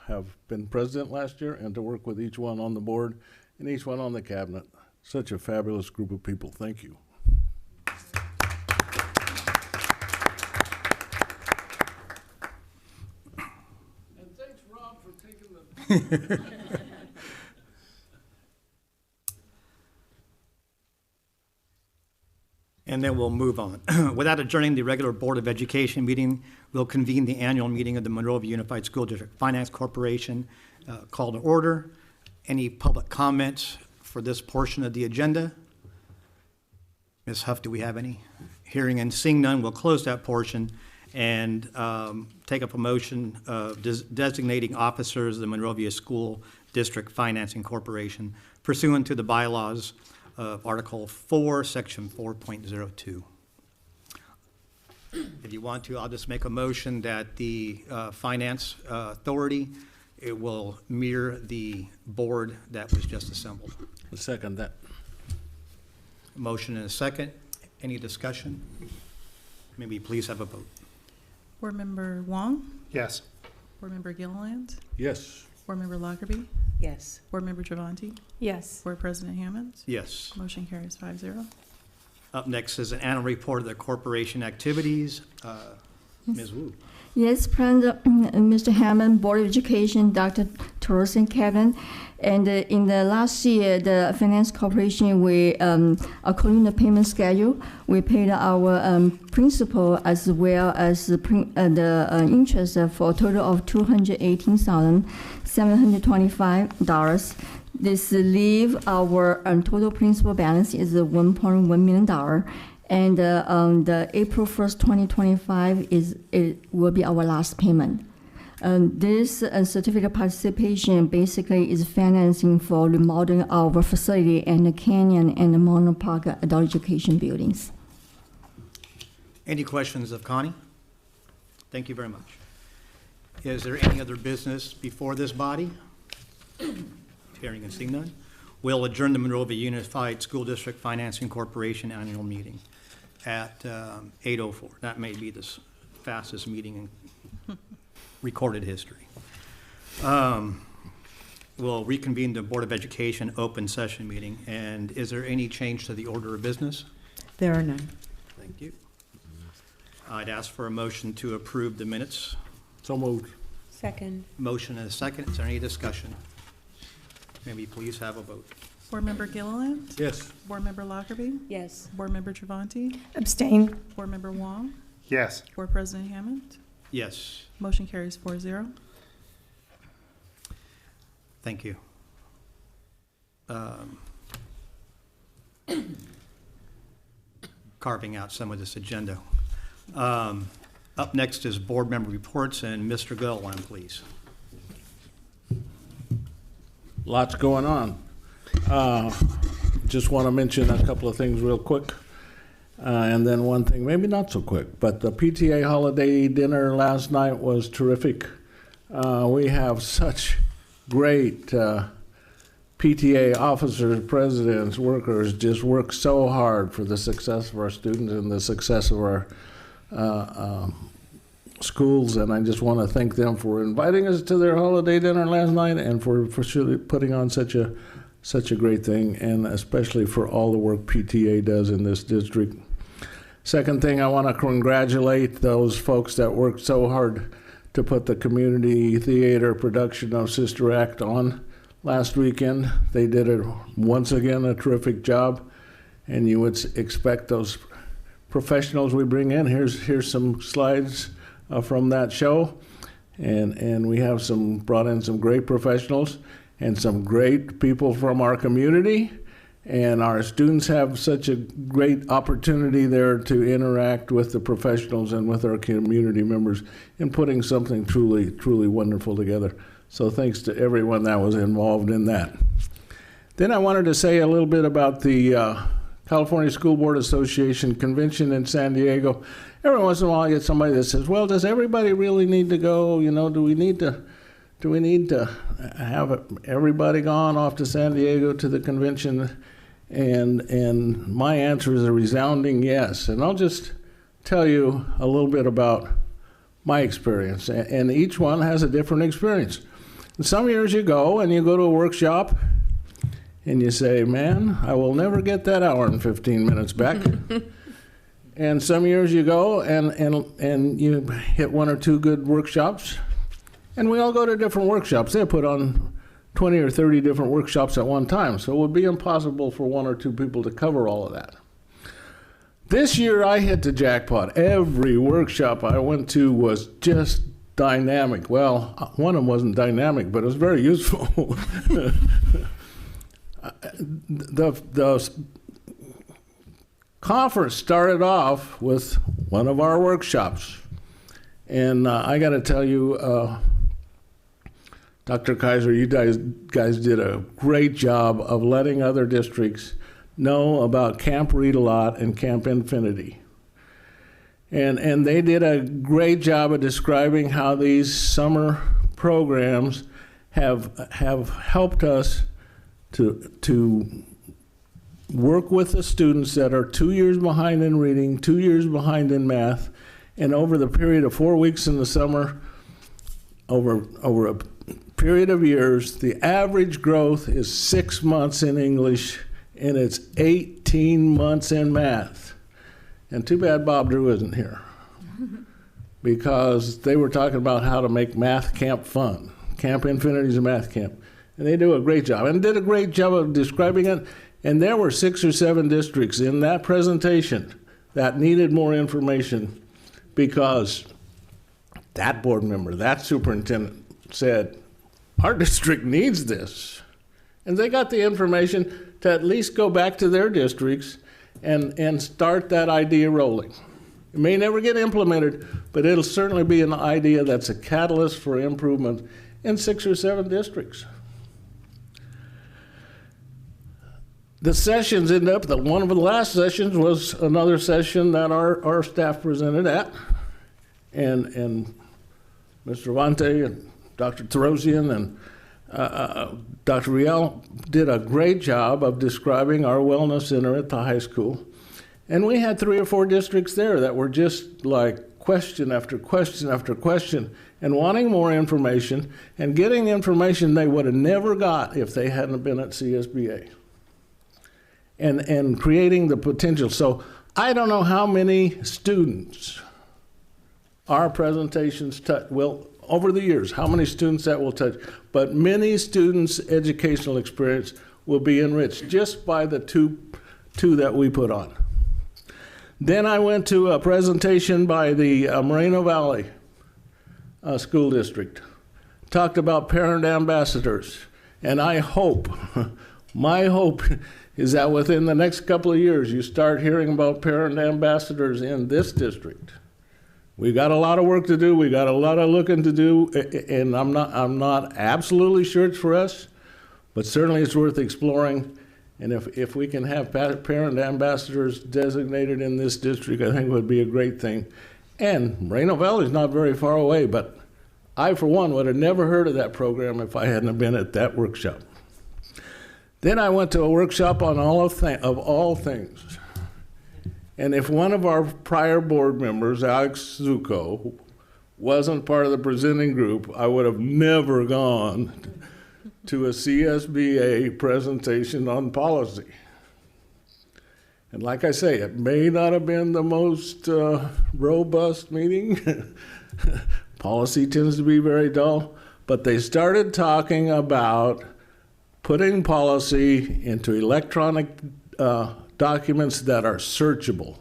have been president last year and to work with each one on the board and each one on the cabinet. Such a fabulous group of people. Thank you. And thanks, Rob, for taking the... And then we'll move on. Without adjourning the regular Board of Education meeting, we'll convene the annual meeting of the Monrovia Unified School District Finance Corporation. Call to order. Any public comments for this portion of the agenda? Ms. Huff, do we have any? Hearing and seeing none, we'll close that portion and take up a motion of designating officers of the Monrovia School District Financing Corporation pursuant to the bylaws of Article 4, Section 4.02. If you want to, I'll just make a motion that the Finance Authority, it will mirror the board that was just assembled. I'll second that. Motion and a second. Any discussion? Maybe please have a vote. Board Member Wong? Yes. Board Member Gilliland? Yes. Board Member Lockerbie? Yes. Board Member Travanti? Yes. Board President Hammond? Yes. Motion carries 5-0. Up next is an annual report of the corporation activities. Ms. Wu. Yes, President, Mr. Hammond, Board of Education, Dr. Torosian, Kevin, and in the last year, the Finance Corporation, we, according to the payment schedule, we paid our principal as well as the interest for a total of $218,725. This leave our total principal balance is $1.1 million. And the April 1st, 2025 will be our last payment. This certificate of participation basically is financing for remodeling our facility and the Canyon and the Mono Park adult education buildings. Any questions of Connie? Thank you very much. Is there any other business before this body? Hearing and seeing none. We'll adjourn the Monrovia Unified School District Financing Corporation annual meeting at 8:04. That may be the fastest meeting in recorded history. We'll reconvene the Board of Education open session meeting. And is there any change to the order of business? There are none. Thank you. I'd ask for a motion to approve the minutes. So moved. Second. Motion and a second. Is there any discussion? Maybe please have a vote. Board Member Gilliland? Yes. Board Member Lockerbie? Yes. Board Member Travanti? Abstain. Board Member Wong? Yes. Board President Hammond? Yes. Motion carries 4-0. Thank you. Carving out some of this agenda. Up next is board member reports, and Mr. Gilliland, please. Lots going on. Just want to mention a couple of things real quick. And then one thing, maybe not so quick, but the PTA holiday dinner last night was terrific. We have such great PTA officers, presidents, workers, just work so hard for the success of our students and the success of our schools, and I just want to thank them for inviting us to their holiday dinner last night and for putting on such a great thing, and especially for all the work PTA does in this district. Second thing, I want to congratulate those folks that worked so hard to put the community theater production of Sister Act on last weekend. They did it once again a terrific job, and you would expect those professionals we bring in. Here's some slides from that show, and we have brought in some great professionals and some great people from our community, and our students have such a great opportunity there to interact with the professionals and with our community members in putting something truly, truly wonderful together. So thanks to everyone that was involved in that. Then I wanted to say a little bit about the California School Board Association convention in San Diego. Every once in a while I get somebody that says, well, does everybody really need to go? You know, do we need to have everybody gone off to San Diego to the convention? And my answer is a resounding yes. And I'll just tell you a little bit about my experience. And each one has a different experience. And some years you go and you go to a workshop and you say, man, I will never get that hour and 15 minutes back. And some years you go and you hit one or two good workshops. And we all go to different workshops. They put on 20 or 30 different workshops at one time. So it would be impossible for one or two people to cover all of that. This year I hit the jackpot. Every workshop I went to was just dynamic. Well, one of them wasn't dynamic, but it was very useful. The conference started off with one of our workshops. And I got to tell you, Dr. Kaiser, you guys did a great job of letting other districts know about Camp Read-A-Lot and Camp Infinity. And they did a great job of describing how these summer programs have helped us to work with the students that are 2 years behind in reading, 2 years behind in math, and over the period of 4 weeks in the summer, over a period of years, the average growth is 6 months in English, and it's 18 months in math. And too bad Bob Drew isn't here, because they were talking about how to make math camp fun. Camp Infinity is a math camp. And they do a great job, and did a great job of describing it. And there were 6 or 7 districts in that presentation that needed more information, because that board member, that superintendent said, our district needs this. And they got the information to at least go back to their districts and start that idea rolling. It may never get implemented, but it'll certainly be an idea that's a catalyst for improvement in 6 or 7 districts. The sessions end up, one of the last sessions was another session that our staff presented at. And Mr. Vante and Dr. Therosian and Dr. Riel did a great job of describing our wellness center at the high school. And we had 3 or 4 districts there that were just like question after question after question, and wanting more information and getting information they would have never got if they hadn't been at CSBA. And creating the potential. So I don't know how many students our presentations touch, well, over the years, how many students that will touch, but many students' educational experience will be enriched just by the two that we put on. Then I went to a presentation by the Moreno Valley School District. Talked about parent ambassadors. And I hope, my hope is that within the next couple of years, you start hearing about parent ambassadors in this district. We got a lot of work to do. We got a lot of looking to do, and I'm not absolutely sure it's for us, but certainly it's worth exploring. And if we can have parent ambassadors designated in this district, I think it would be a great thing. And Moreno Valley is not very far away, but I, for one, would have never heard of that program if I hadn't been at that workshop. Then I went to a workshop on all things. And if one of our prior board members, Alex Zuko, wasn't part of the presenting group, I would have never gone to a CSBA presentation on policy. And like I say, it may not have been the most robust meeting. Policy tends to be very dull, but they started talking about putting policy into electronic documents that are searchable,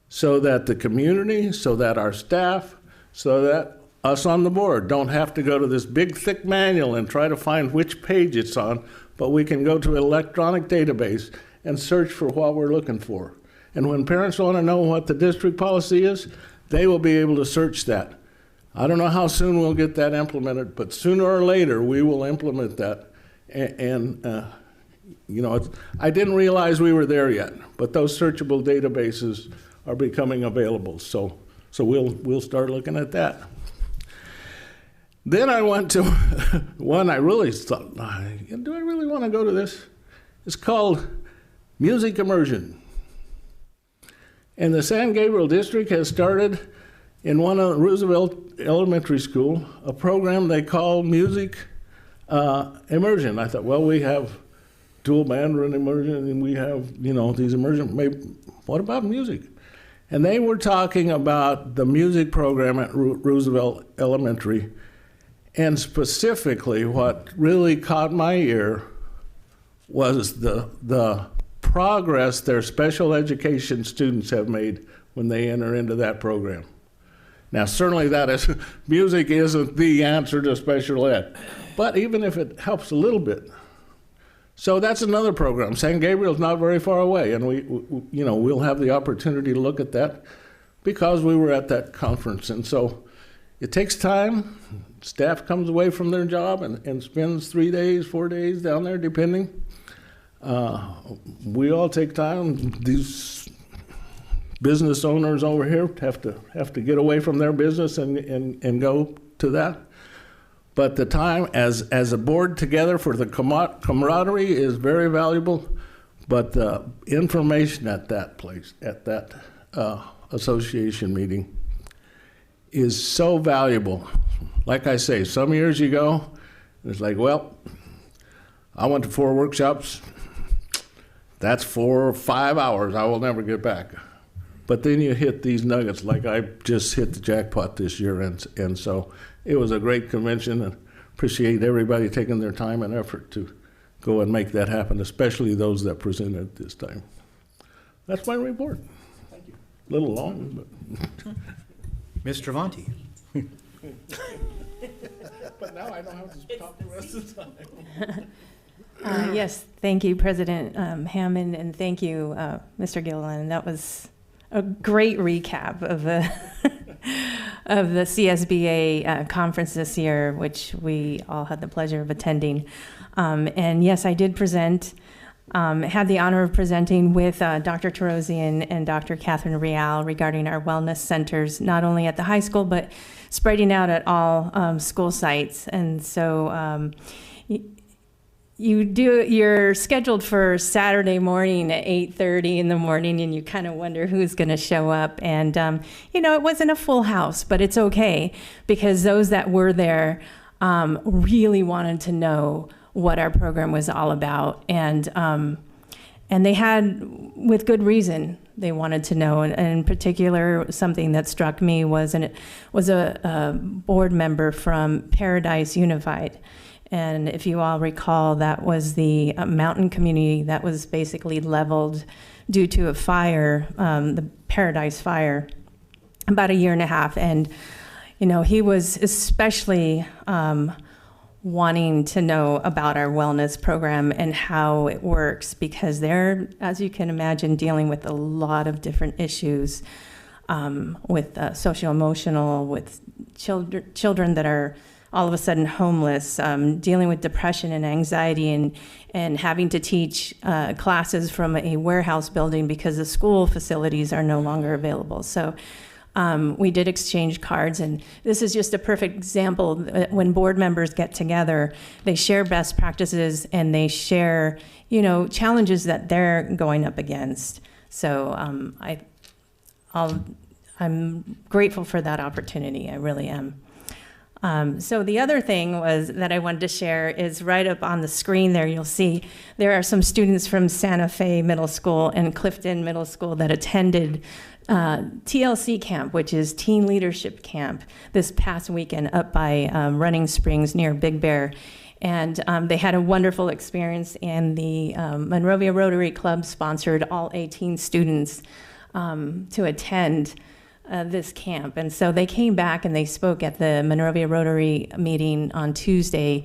so that the community, so that our staff, so that us on the board don't have to go to this big thick manual and try to find which page it's on, but we can go to an electronic database and search for what we're looking for. And when parents want to know what the district policy is, they will be able to search that. I don't know how soon we'll get that implemented, but sooner or later we will implement that. You know, I didn't realize we were there yet, but those searchable databases are becoming available. So we'll start looking at that. Then I went to one I really thought, do I really want to go to this? It's called Music Immersion. And the San Gabriel District has started in one of Roosevelt Elementary School a program they call Music Immersion. I thought, well, we have dual Mandarin immersion and we have, you know, these immersion, maybe, what about music? And they were talking about the music program at Roosevelt Elementary. And specifically, what really caught my ear was the progress their special education students have made when they enter into that program. Now, certainly music isn't the answer to special ed, but even if it helps a little bit. So that's another program. San Gabriel's not very far away, and we'll have the opportunity to look at that because we were at that conference. And so it takes time. Staff comes away from their job and spends 3 days, 4 days down there, depending. We all take time. These business owners over here have to get away from their business and go to that. But the time as a board together for the camaraderie is very valuable. But the information at that place, at that association meeting, is so valuable. Like I say, some years you go, it's like, well, I went to 4 workshops. That's 4 or 5 hours I will never get back. But then you hit these nuggets, like I just hit the jackpot this year, and so it was a great convention, and appreciate everybody taking their time and effort to go and make that happen, especially those that presented this time. That's my report. Thank you. A little long, but. Ms. Travanti. But now I know how to talk the rest of the time. Yes, thank you, President Hammond, and thank you, Mr. Gilliland. That was a great recap of the of the CSBA conference this year, which we all had the pleasure of attending. And yes, I did present, had the honor of presenting with Dr. Tarosian and Dr. Catherine Real regarding our wellness centers, not only at the high school, but spreading out at all school sites. And so you're scheduled for Saturday morning at 8:30 in the morning, and you kind of wonder who's going to show up. And, it wasn't a full house, but it's okay, because those that were there really wanted to know what our program was all about. And they had, with good reason, they wanted to know. And in particular, something that struck me was a board member from Paradise Unified. And if you all recall, that was the mountain community that was basically leveled due to a fire, the Paradise Fire, about 1.5 years. And, he was especially wanting to know about our wellness program and how it works, because they're, as you can imagine, dealing with a lot of different issues with socio-emotional, with children that are all of a sudden homeless, dealing with depression and anxiety, and having to teach classes from a warehouse building because the school facilities are no longer available. So we did exchange cards, and this is just a perfect example. When board members get together, they share best practices and they share, challenges that they're going up against. So I'm grateful for that opportunity. I really am. So the other thing that I wanted to share is right up on the screen there, you'll see there are some students from Santa Fe Middle School and Clifton Middle School that attended TLC camp, which is Teen Leadership Camp, this past weekend up by Running Springs near Big Bear. And they had a wonderful experience, and the Monrovia Rotary Club sponsored all 18 students to attend this camp. And so they came back and they spoke at the Monrovia Rotary meeting on Tuesday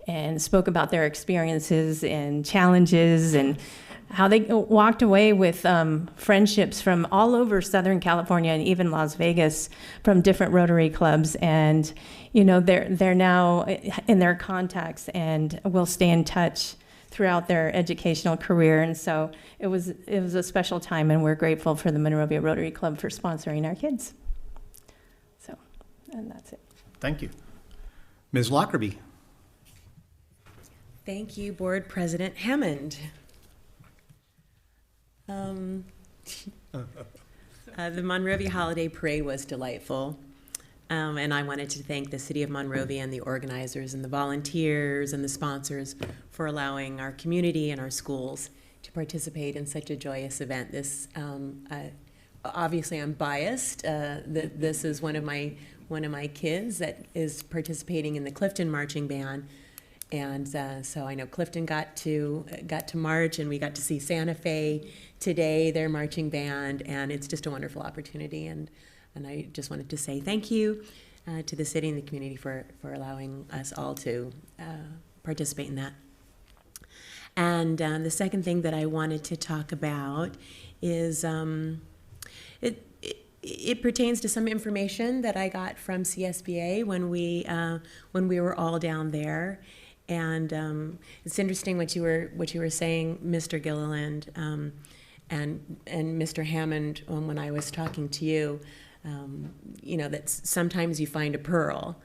and spoke about their experiences and challenges and how they walked away with friendships from all over Southern California and even Las Vegas from different Rotary clubs. And, they're now in their contacts and will stay in touch throughout their educational career. And so it was a special time, and we're grateful for the Monrovia Rotary Club for sponsoring our kids. So, and that's it. Thank you. Ms. Lockerbie. Thank you, Board President Hammond. The Monrovia Holiday Parade was delightful. And I wanted to thank the City of Monrovia and the organizers and the volunteers and the sponsors for allowing our community and our schools to participate in such a joyous event. This, obviously I'm biased. This is one of my kids that is participating in the Clifton Marching Band. And so I know Clifton got to march, and we got to see Santa Fe today, their marching band, and it's just a wonderful opportunity. And I just wanted to say thank you to the city and the community for allowing us all to participate in that. And the second thing that I wanted to talk about is it pertains to some information that I got from CSBA when we were all down there. And it's interesting what you were saying, Mr. Gilliland, and Mr. Hammond, when I was talking to you. That sometimes you find a pearl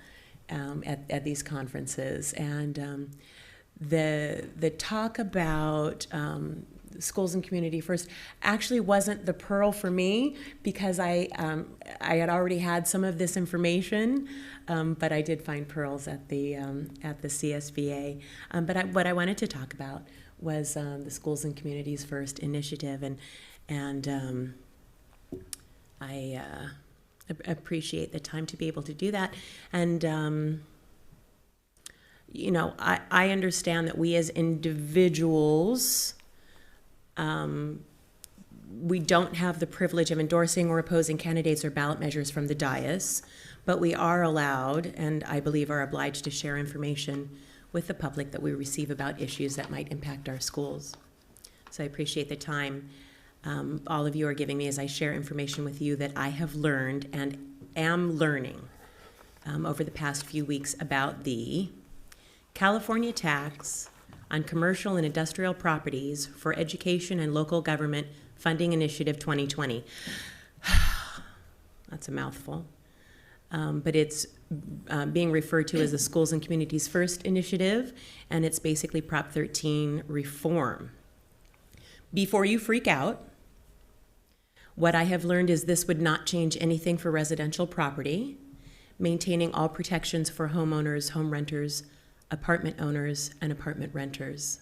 at these conferences, and the talk about schools and community first actually wasn't the pearl for me, because I had already had some of this information, but I did find pearls at the CSBA. But what I wanted to talk about was the Schools and Communities First initiative, and I appreciate the time to be able to do that. And I understand that we as individuals, we don't have the privilege of endorsing or opposing candidates or ballot measures from the dais, but we are allowed, and I believe are obliged, to share information with the public that we receive about issues that might impact our schools. So I appreciate the time all of you are giving me as I share information with you that I have learned and am learning over the past few weeks about the California tax on commercial and industrial properties for education and local government funding initiative 2020. That's a mouthful. But it's being referred to as the Schools and Communities First initiative, and it's basically Prop 13 reform. Before you freak out, what I have learned is this would not change anything for residential property, maintaining all protections for homeowners, home renters, apartment owners, and apartment renters.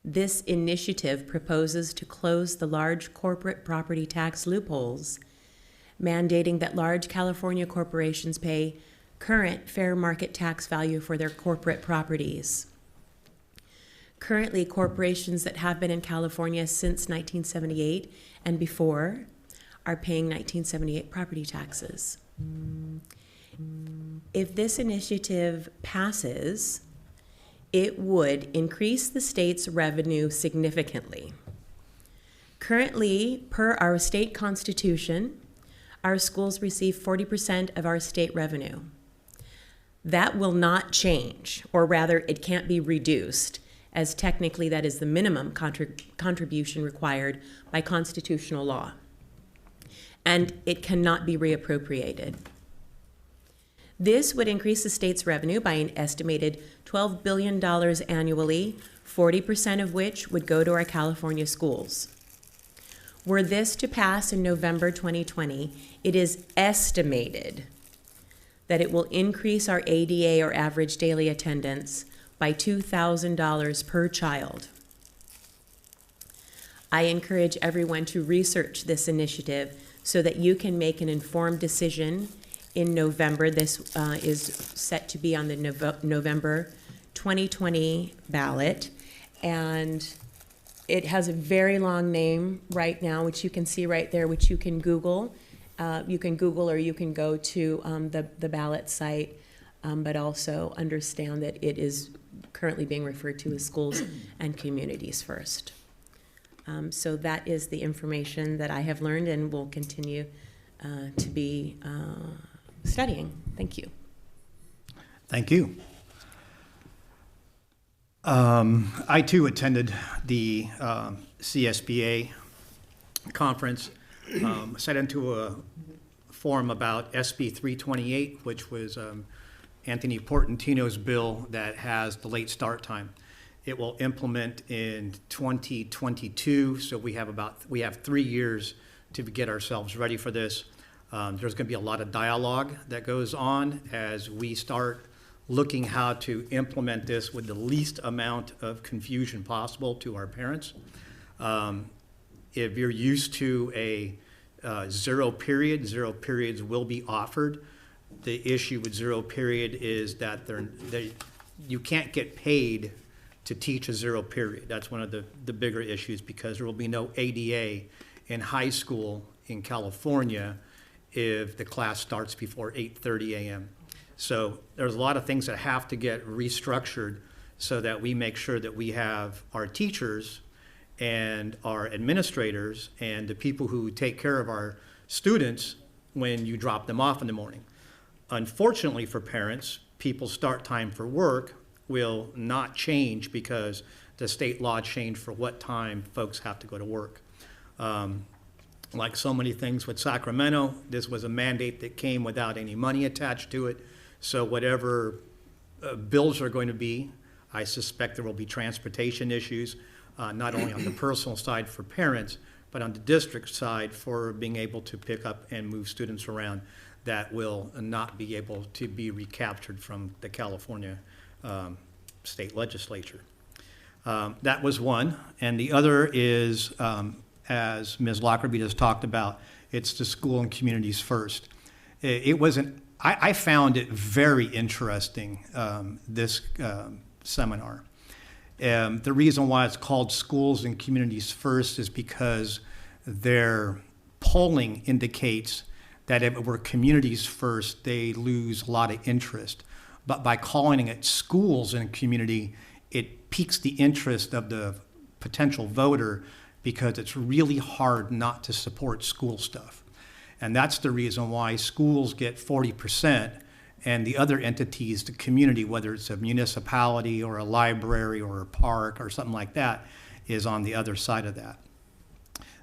This initiative proposes to close the large corporate property tax loopholes, mandating that large California corporations pay current fair market tax value for their corporate properties. Currently, corporations that have been in California since 1978 and before are paying 1978 property taxes. If this initiative passes, it would increase the state's revenue significantly. Currently, per our state constitution, Our schools receive 40% of our state revenue. That will not change, or rather, it can't be reduced, as technically that is the minimum contribution required by constitutional law. And it cannot be reappropriated. This would increase the state's revenue by an estimated $12 billion annually, 40% of which would go to our California schools. Were this to pass in November 2020, it is estimated that it will increase our ADA, or average daily attendance, by $2,000 per child. I encourage everyone to research this initiative so that you can make an informed decision in November. This is set to be on the November 2020 ballot, and it has a very long name right now, which you can see right there, which you can Google. You can Google, or you can go to the ballot site, but also understand that it is currently being referred to as Schools and Communities First. So that is the information that I have learned and will continue to be studying. Thank you. Thank you. I too attended the CSBA conference. Sat into a forum about SB 328, which was Anthony Portantino's bill that has the late start time. It will implement in 2022, so we have 3 years to get ourselves ready for this. There's going to be a lot of dialogue that goes on as we start looking how to implement this with the least amount of confusion possible to our parents. If you're used to a zero period, zero periods will be offered. The issue with zero period is that you can't get paid to teach a zero period. That's one of the bigger issues, because there will be no ADA in high school in California if the class starts before 8:30 a.m. So there's a lot of things that have to get restructured so that we make sure that we have our teachers and our administrators and the people who take care of our students when you drop them off in the morning. Unfortunately for parents, people's start time for work will not change because the state law changed for what time folks have to go to work. Like so many things with Sacramento, this was a mandate that came without any money attached to it. So whatever bills are going to be, I suspect there will be transportation issues, not only on the personal side for parents, but on the district side for being able to pick up and move students around that will not be able to be recaptured from the California state legislature. That was one. And the other is, as Ms. Lockerbie has talked about, it's the school and communities first. I found it very interesting, this seminar. The reason why it's called Schools and Communities First is because their polling indicates that if it were communities first, they lose a lot of interest. But by calling it schools and community, it piques the interest of the potential voter, because it's really hard not to support school stuff. And that's the reason why schools get 40% and the other entities, the community, whether it's a municipality or a library or a park or something like that, is on the other side of that.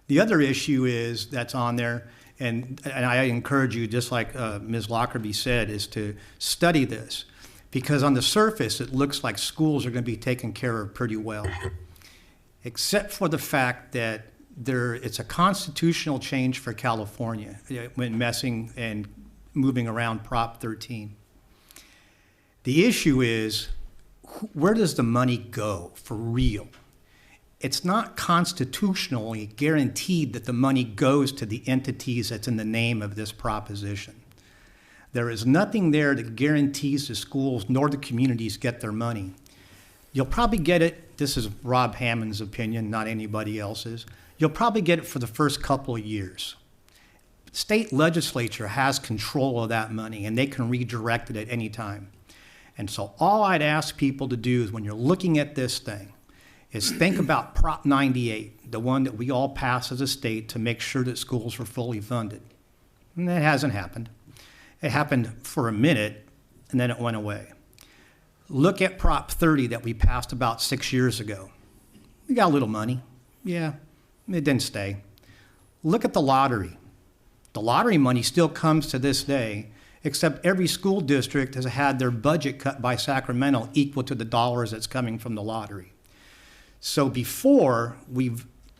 The other issue is that's on there, and I encourage you, just like Ms. Lockerbie said, is to study this, because on the surface it looks like schools are going to be taken care of pretty well, except for the fact that it's a constitutional change for California when messing and moving around Prop 13. The issue is, where does the money go for real? It's not constitutionally guaranteed that the money goes to the entities that's in the name of this proposition. There is nothing there that guarantees the schools nor the communities get their money. You'll probably get it, this is Rob Hammond's opinion, not anybody else's, you'll probably get it for the first couple of years. State legislature has control of that money, and they can redirect it at any time. And so all I'd ask people to do is, when you're looking at this thing, is think about Prop 98, the one that we all passed as a state to make sure that schools were fully funded. And that hasn't happened. It happened for a minute, and then it went away. Look at Prop 30 that we passed about 6 years ago. We got a little money. Yeah, it didn't stay. Look at the lottery. The lottery money still comes to this day, except every school district has had their budget cut by Sacramento equal to the dollars that's coming from the lottery. So before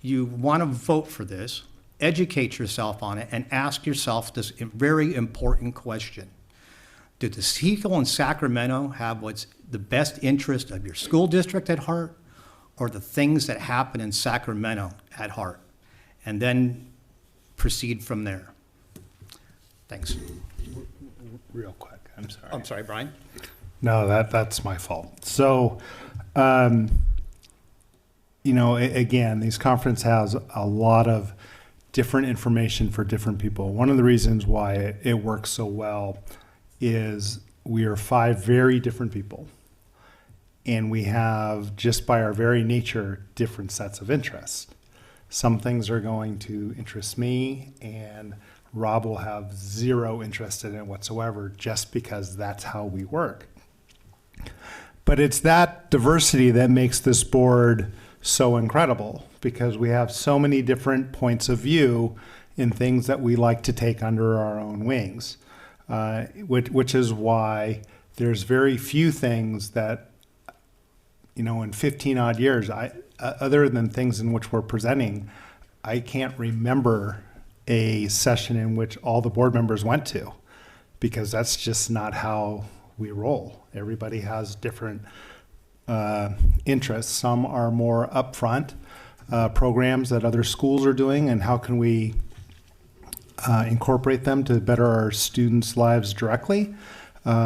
you want to vote for this, educate yourself on it and ask yourself this very important question. Do the people in Sacramento have what's the best interest of your school district at heart, or the things that happen in Sacramento at heart? And then proceed from there. Thanks. Real quick, I'm sorry. I'm sorry, Brian. No, that's my fault. So, again, these conference has a lot of different information for different people. One of the reasons why it works so well is we are 5 very different people, and we have, just by our very nature, different sets of interests. Some things are going to interest me, and Rob will have zero interest in it whatsoever, just because that's how we work. But it's that diversity that makes this board so incredible, because we have so many different points of view in things that we like to take under our own wings, which is why there's very few things that, in 15 odd years, other than things in which we're presenting, I can't remember a session in which all the board members went to, because that's just not how we roll. Everybody has different interests. Some are more upfront programs that other schools are doing, and how can we incorporate them to better our students' lives directly.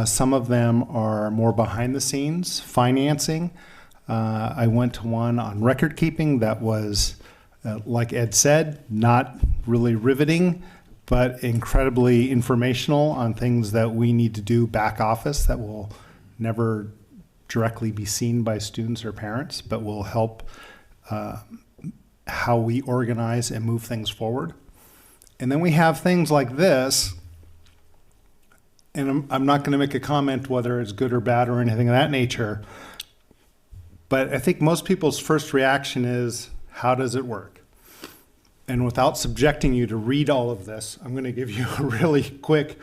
Some of them are more behind the scenes, financing. I went to one on record keeping that was, like Ed said, not really riveting, but incredibly informational on things that we need to do back office that will never directly be seen by students or parents, but will help how we organize and move things forward. And then we have things like this, and I'm not going to make a comment whether it's good or bad or anything of that nature, but I think most people's first reaction is, how does it work? And without subjecting you to read all of this, I'm going to give you a really quick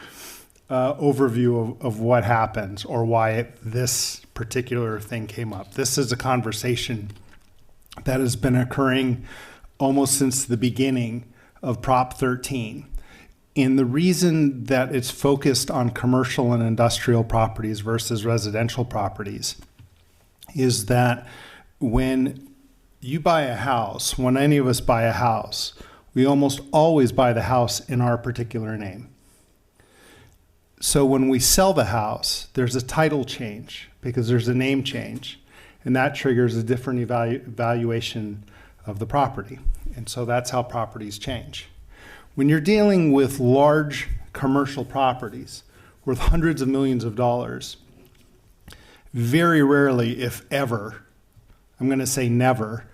overview of what happens, or why this particular thing came up. This is a conversation that has been occurring almost since the beginning of Prop 13. And the reason that it's focused on commercial and industrial properties versus residential properties is that when you buy a house, when any of us buy a house, we almost always buy the house in our particular name. So when we sell the house, there's a title change because there's a name change, and that triggers a different valuation of the property. And so that's how properties change. When you're dealing with large commercial properties worth hundreds of millions of dollars, very rarely, if ever, I'm going to say never,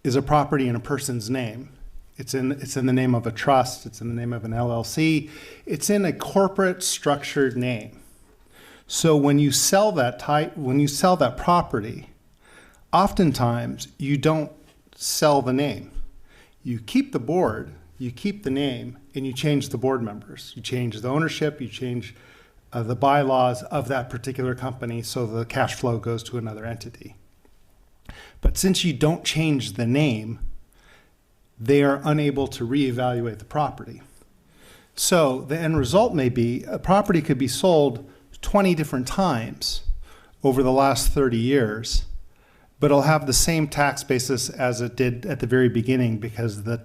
is a property in a person's name. It's in the name of a trust. It's in the name of an LLC. It's in a corporate structured name. So when you sell that property, oftentimes you don't sell the name. You keep the board, you keep the name, and you change the board members. You change the ownership, you change the bylaws of that particular company so the cash flow goes to another entity. But since you don't change the name, they are unable to reevaluate the property. So the end result may be a property could be sold 20 different times over the last 30 years, but it'll have the same tax basis as it did at the very beginning because the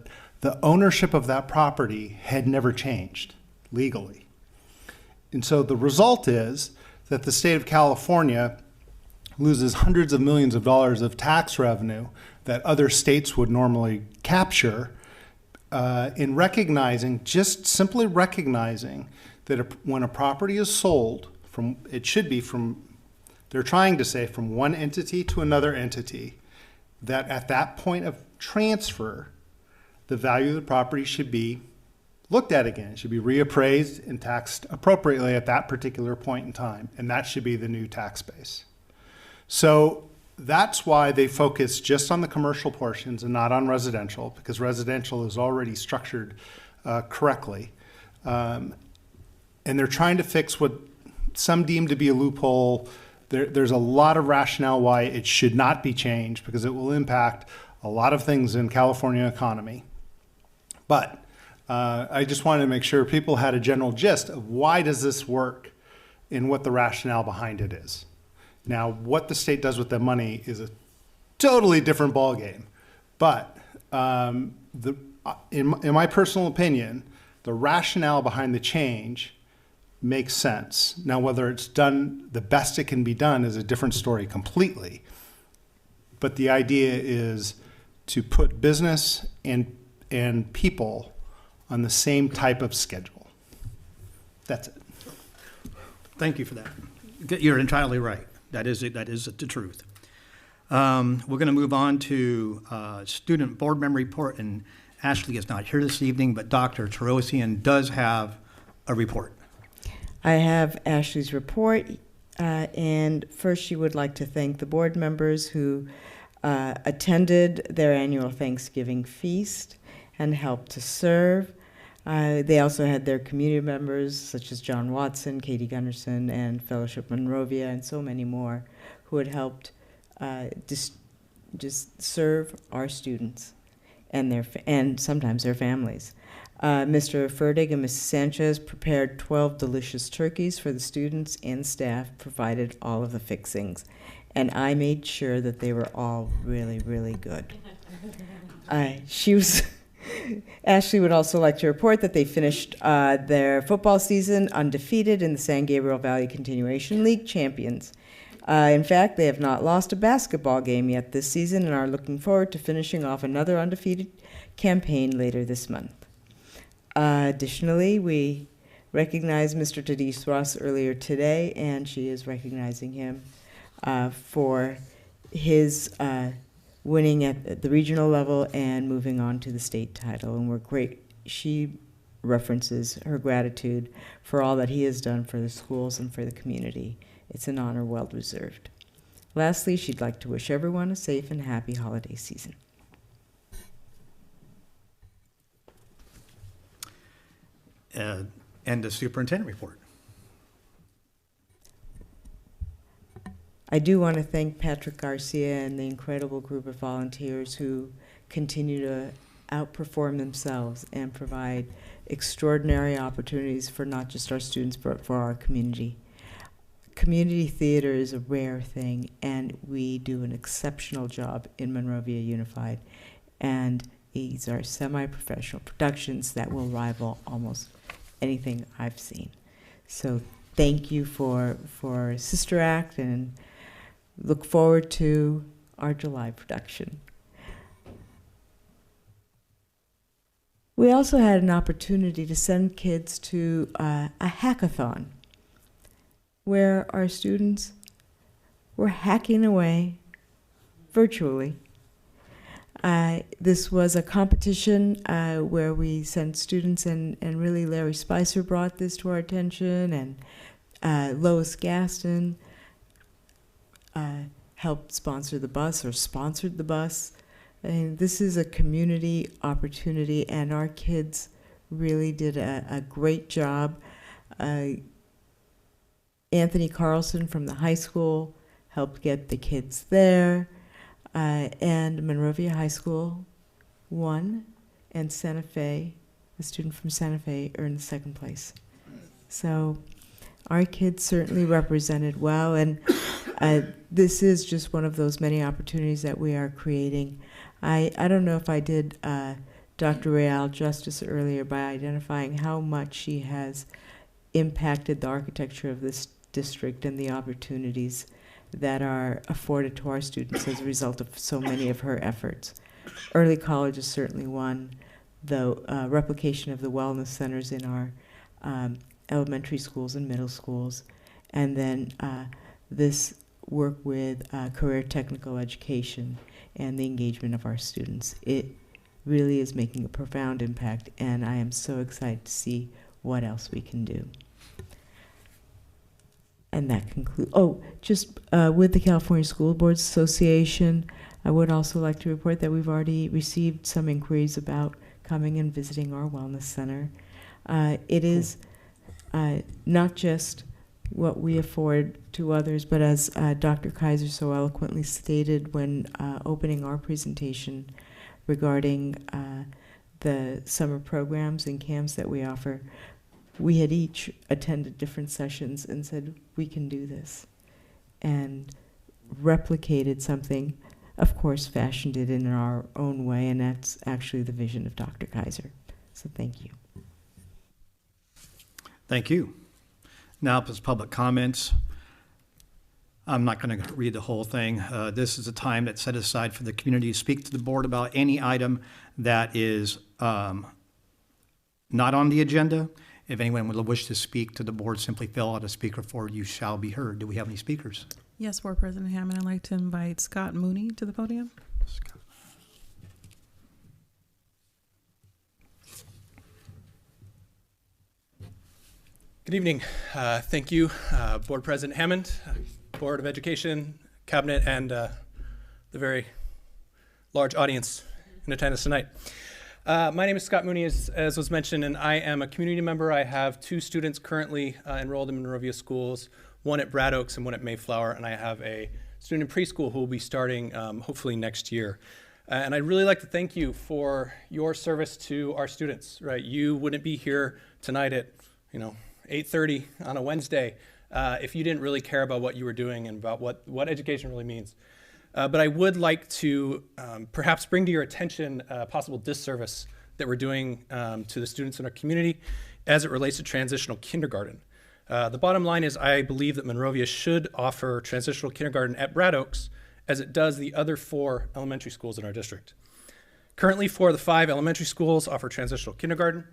ownership of that property had never changed legally. And so the result is that the state of California loses hundreds of millions of dollars of tax revenue that other states would normally capture in recognizing, just simply recognizing that when a property is sold, they're trying to say from one entity to another entity, that at that point of transfer, the value of the property should be looked at again. It should be reappraised and taxed appropriately at that particular point in time, and that should be the new tax base. So that's why they focus just on the commercial portions and not on residential, because residential is already structured correctly. And they're trying to fix what some deem to be a loophole. There's a lot of rationale why it should not be changed, because it will impact a lot of things in California economy. But I just wanted to make sure people had a general gist of why does this work and what the rationale behind it is. Now, what the state does with the money is a totally different ballgame. But in my personal opinion, the rationale behind the change makes sense. Now, whether it's done the best it can be done is a different story completely. But the idea is to put business and people on the same type of schedule. That's it. Thank you for that. You're entirely right. That is the truth. We're going to move on to student board member report, and Ashley is not here this evening, but Dr. Tarosian does have a report. I have Ashley's report, and first she would like to thank the board members who attended their annual Thanksgiving feast and helped to serve. They also had their community members, such as John Watson, Katie Gunderson, and Fellowship Monrovia, and so many more, who had helped just serve our students and sometimes their families. Mr. Ferdig and Mrs. Sanchez prepared 12 delicious turkeys for the students, and staff provided all of the fixings. And I made sure that they were all really, really good. Ashley would also like to report that they finished their football season undefeated in the San Gabriel Valley Continuation League champions. In fact, they have not lost a basketball game yet this season and are looking forward to finishing off another undefeated campaign later this month. Additionally, we recognized Mr. Tadis Ross earlier today, and she is recognizing him for his winning at the regional level and moving on to the state title. And we're great. She references her gratitude for all that he has done for the schools and for the community. It's an honor well deserved. Lastly, she'd like to wish everyone a safe and happy holiday season. And the superintendent report. I do want to thank Patrick Garcia and the incredible group of volunteers who continue to outperform themselves and provide extraordinary opportunities for not just our students, but for our community. Community theater is a rare thing, and we do an exceptional job in Monrovia Unified. And these are semi-professional productions that will rival almost anything I've seen. So thank you for Sister Act, and look forward to our July production. We also had an opportunity to send kids to a hackathon where our students were hacking away virtually. This was a competition where we sent students, and really Larry Spicer brought this to our attention, and Lois Gaston helped sponsor the bus, or sponsored the bus. And this is a community opportunity, and our kids really did a great job. Anthony Carlson from the high school helped get the kids there, and Monrovia High School won, and Santa Fe, a student from Santa Fe, earned second place. So our kids certainly represented well, and this is just one of those many opportunities that we are creating. I don't know if I did Dr. Real justice earlier by identifying how much she has impacted the architecture of this district and the opportunities that are afforded to our students as a result of so many of her efforts. Early college is certainly one. The replication of the wellness centers in our elementary schools and middle schools, and then this work with career technical education and the engagement of our students. It really is making a profound impact, and I am so excited to see what else we can do. And that concludes, with the California School Boards Association, I would also like to report that we've already received some inquiries about coming and visiting our wellness center. It is not just what we afford to others, but as Dr. Kaiser so eloquently stated when opening our presentation regarding the summer programs and camps that we offer, we had each attended different sessions and said, we can do this, and replicated something, of course, fashioned it in our own way, and that's actually the vision of Dr. Kaiser. So thank you. Thank you. Now, if it's public comments, I'm not going to read the whole thing. This is a time that's set aside for the community to speak to the board about any item that is not on the agenda. If anyone would wish to speak to the board, simply fill out a speaker form. You shall be heard. Do we have any speakers? Yes, Board President Hammond, I'd like to invite Scott Mooney to the podium. Good evening. Thank you, Board President Hammond, Board of Education, Cabinet, and the very large audience in attendance tonight. My name is Scott Mooney, as was mentioned, and I am a community member. I have 2 students currently enrolled in Monrovia schools, one at Brad Oaks and one at Mayflower, and I have a student in preschool who will be starting hopefully next year. And I'd really like to thank you for your service to our students, right? You wouldn't be here tonight at, 8:30 on a Wednesday if you didn't really care about what you were doing and about what education really means. But I would like to perhaps bring to your attention a possible disservice that we're doing to the students in our community as it relates to transitional kindergarten. The bottom line is I believe that Monrovia should offer transitional kindergarten at Brad Oaks as it does the other 4 elementary schools in our district. Currently, 4 of the 5 elementary schools offer transitional kindergarten,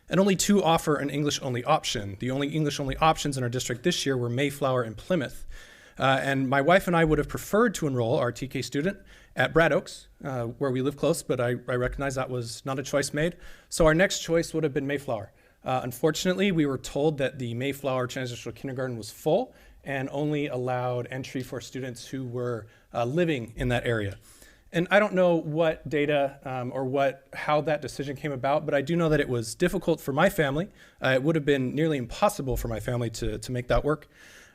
and only 2 offer an English-only option. The only English-only options in our district this year were Mayflower and Plymouth. And my wife and I would have preferred to enroll our TK student at Brad Oaks, where we live close, but I recognize that was not a choice made. So our next choice would have been Mayflower. Unfortunately, we were told that the Mayflower transitional kindergarten was full and only allowed entry for students who were living in that area. And I don't know what data or how that decision came about, but I do know that it was difficult for my family. It would have been nearly impossible for my family to make that work.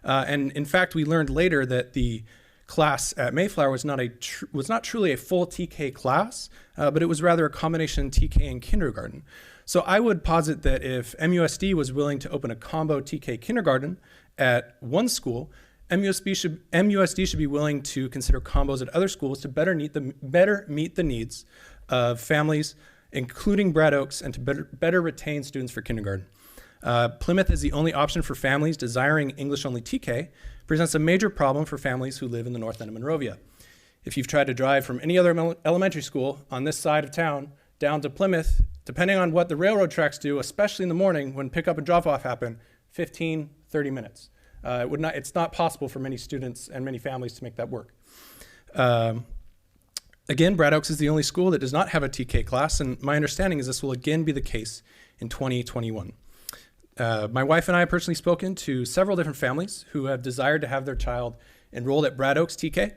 And in fact, we learned later that the class at Mayflower was not truly a full TK class, but it was rather a combination TK and kindergarten. So I would posit that if MUSD was willing to open a combo TK kindergarten at one school, MUSD should be willing to consider combos at other schools to better meet the needs of families, including Brad Oaks, and to better retain students for kindergarten. Plymouth is the only option for families desiring English-only TK, presents a major problem for families who live in the north end of Monrovia. If you've tried to drive from any other elementary school on this side of town down to Plymouth, depending on what the railroad tracks do, especially in the morning when pickup and drop-off happen, 15, 30 minutes. It's not possible for many students and many families to make that work. Again, Brad Oaks is the only school that does not have a TK class, and my understanding is this will again be the case in 2021. My wife and I have personally spoken to several different families who have desired to have their child enrolled at Brad Oaks TK,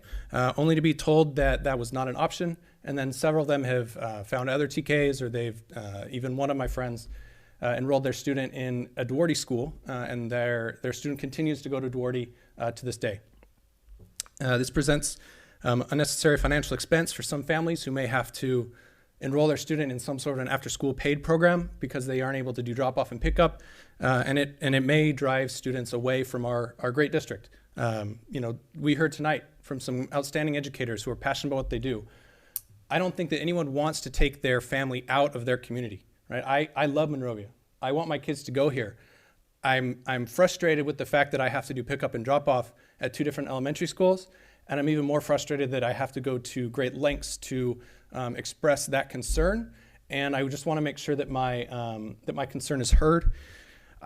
only to be told that that was not an option, and then several of them have found other TKs, or they've, even one of my friends enrolled their student in a Duarte school, and their student continues to go to Duarte to this day. This presents unnecessary financial expense for some families who may have to enroll their student in some sort of an after-school paid program because they aren't able to do drop-off and pickup, and it may drive students away from our great district. We heard tonight from some outstanding educators who are passionate about what they do. I don't think that anyone wants to take their family out of their community. Right? I love Monrovia. I want my kids to go here. I'm frustrated with the fact that I have to do pickup and drop off at 2 different elementary schools, and I'm even more frustrated that I have to go to great lengths to express that concern. And I just want to make sure that my concern is heard.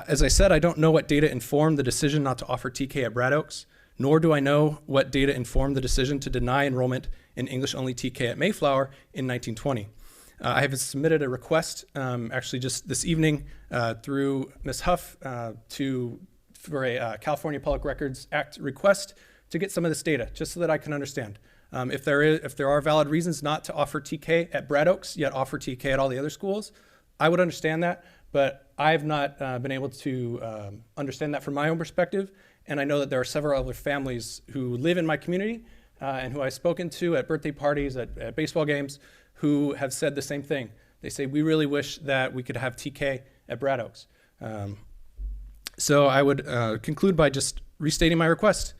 As I said, I don't know what data informed the decision not to offer TK at Brad Oaks, nor do I know what data informed the decision to deny enrollment in English-only TK at Mayflower in 1920. I have submitted a request, actually just this evening, through Ms. Huff for a California Public Records Act request to get some of this data, just so that I can understand. If there are valid reasons not to offer TK at Brad Oaks, yet offer TK at all the other schools, I would understand that, but I've not been able to understand that from my own perspective, and I know that there are several other families who live in my community and who I've spoken to at birthday parties, at baseball games, who have said the same thing. They say, we really wish that we could have TK at Brad Oaks. So I would conclude by just restating my request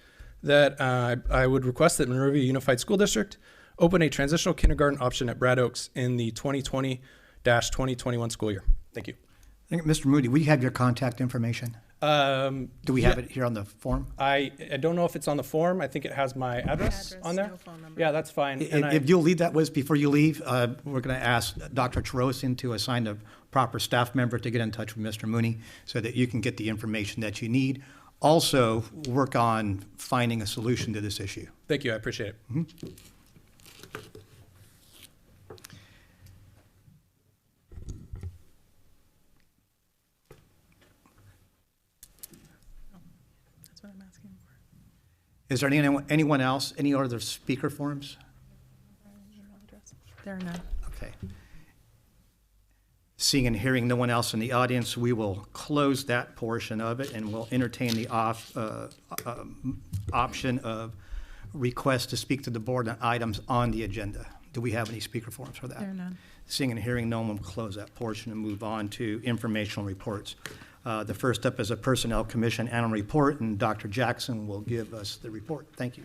that I would request that Monrovia Unified School District open a transitional kindergarten option at Brad Oaks in the 2020-2021 school year. Thank you. Mr. Moody, we have your contact information. Do we have it here on the form? I don't know if it's on the form. I think it has my address on there. No phone number. Yeah, that's fine. If you'll leave that with us before you leave, we're going to ask Dr. Tarosian to assign a proper staff member to get in touch with Mr. Mooney so that you can get the information that you need. Also, work on finding a solution to this issue. Thank you. I appreciate it. Mm-hmm. That's what I'm asking for. Is there anyone else, any other speaker forms? There are none. Okay. Seeing and hearing no one else in the audience, we will close that portion of it and we'll entertain the option of request to speak to the board on items on the agenda. Do we have any speaker forms for that? There are none. Seeing and hearing no one, will close that portion and move on to informational reports. The first up is a Personnel Commission annual report, and Dr. Jackson will give us the report. Thank you.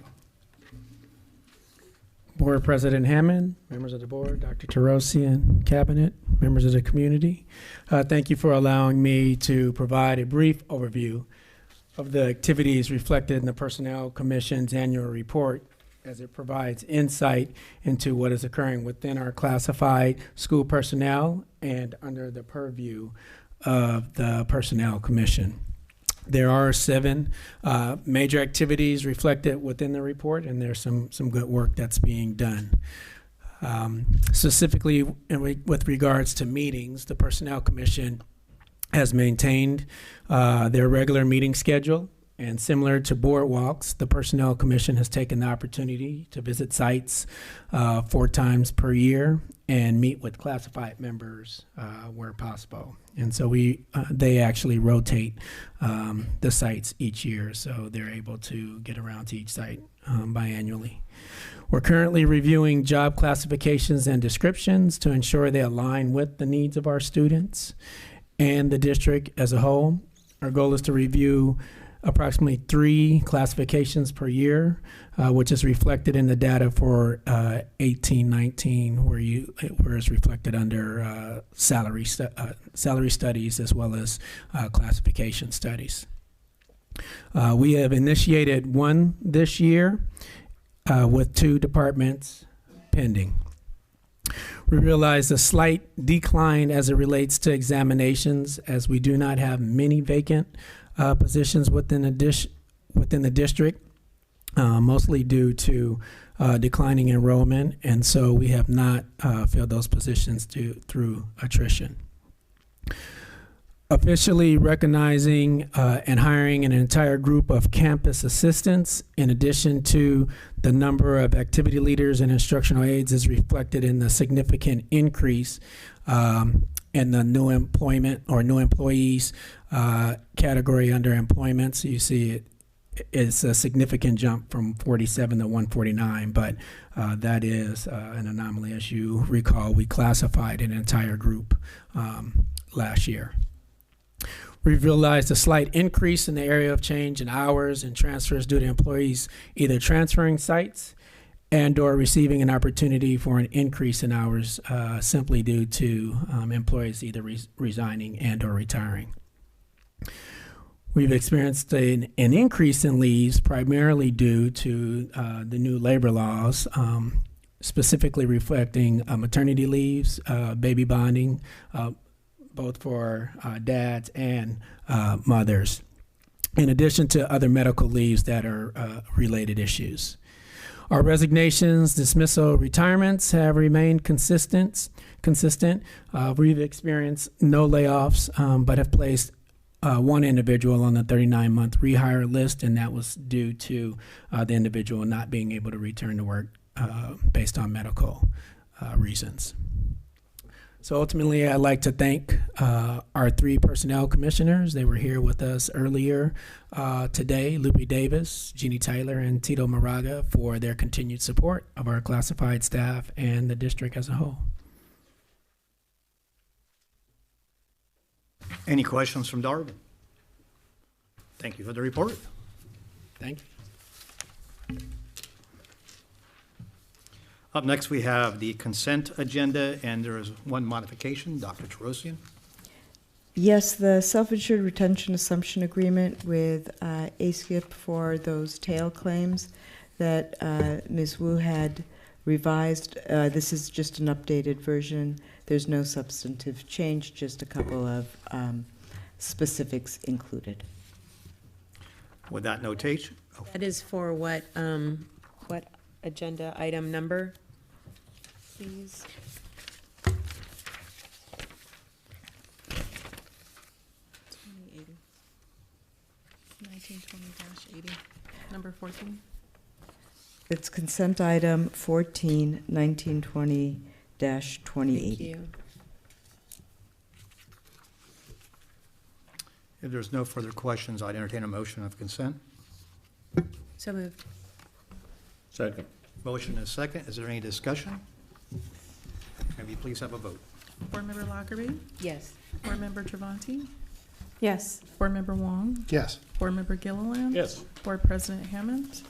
Board President Hammond, members of the board, Dr. Tarosian, cabinet, members of the community. Thank you for allowing me to provide a brief overview of the activities reflected in the Personnel Commission's annual report, as it provides insight into what is occurring within our classified school personnel and under the purview of the Personnel Commission. There are 7 major activities reflected within the report, and there's some good work that's being done. Specifically, with regards to meetings, the Personnel Commission has maintained their regular meeting schedule, and similar to boardwalks, the Personnel Commission has taken the opportunity to visit sites 4 times per year and meet with classified members where possible. And so they actually rotate the sites each year, so they're able to get around to each site biannually. We're currently reviewing job classifications and descriptions to ensure they align with the needs of our students and the district as a whole. Our goal is to review approximately 3 classifications per year, which is reflected in the data for 18-19, where it's reflected under salary studies as well as classification studies. We have initiated 1 this year with 2 departments pending. We realize a slight decline as it relates to examinations, as we do not have many vacant positions within the district, mostly due to declining enrollment, and so we have not filled those positions through attrition. Officially recognizing and hiring an entire group of campus assistants, in addition to the number of activity leaders and instructional aides, is reflected in the significant increase in the new employment or new employees category under employment. So you see it's a significant jump from 47 to 149, but that is an anomaly. As you recall, we classified an entire group last year. We've realized a slight increase in the area of change in hours and transfers due to employees either transferring sites and or receiving an opportunity for an increase in hours simply due to employees either resigning and or retiring. We've experienced an increase in leaves primarily due to the new labor laws, specifically reflecting maternity leaves, baby bonding, both for dads and mothers, in addition to other medical leaves that are related issues. Our resignations, dismissal, retirements have remained consistent. We've experienced no layoffs, but have placed one individual on the 39-month rehire list, and that was due to the individual not being able to return to work based on medical reasons. So ultimately, I'd like to thank our 3 personnel commissioners. They were here with us earlier today, Lupe Davis, Jeannie Taylor, and Tito Moraga, for their continued support of our classified staff and the district as a whole. Any questions from Darwin? Thank you for the report. Thank you. Up next, we have the consent agenda, and there is one modification. Dr. Terosian. Yes, the self-insured retention assumption agreement with ASCIP for those tail claims that Ms. Wu had revised. This is just an updated version. There's no substantive change, just a couple of specifics included. With that notation. Oh. That is for what agenda item number, please? Number 14. It's consent item 14, 1920-2080. Thank you. If there's no further questions, I'd entertain a motion of consent. So moved. Second. Motion is second. Is there any discussion? Maybe please have a vote. Board Member Lockerbie? Yes. Board Member Travanti? Yes. Board Member Wong? Yes. Board Member Gilliland? Yes. Board President Hammond?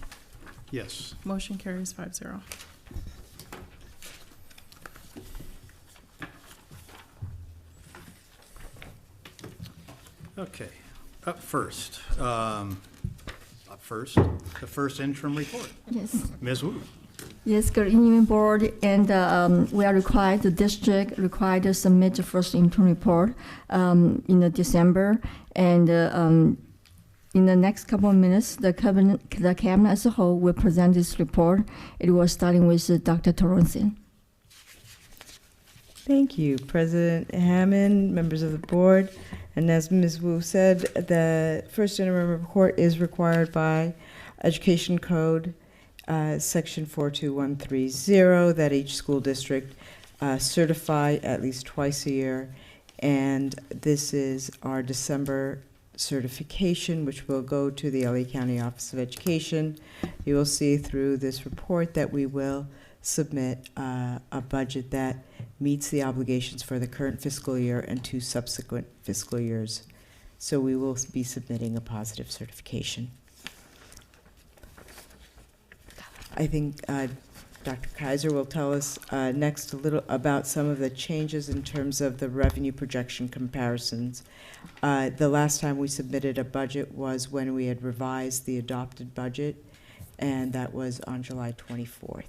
Yes. Motion carries 5-0. Okay. Up first, the first interim report. Yes. Ms. Wu. Yes, good evening, board. And we are required, the district required to submit the first interim report in December. And in the next couple of minutes, the cabinet as a whole will present this report. It was starting with Dr. Terosian. Thank you, President Hammond, members of the board. And as Ms. Wu said, the first interim report is required by Education Code, Section 42130, that each school district certify at least twice a year. And this is our December certification, which will go to the LA County Office of Education. You will see through this report that we will submit a budget that meets the obligations for the current fiscal year and 2 subsequent fiscal years. So we will be submitting a positive certification. I think Dr. Kaiser will tell us next a little about some of the changes in terms of the revenue projection comparisons. The last time we submitted a budget was when we had revised the adopted budget, and that was on July 24th.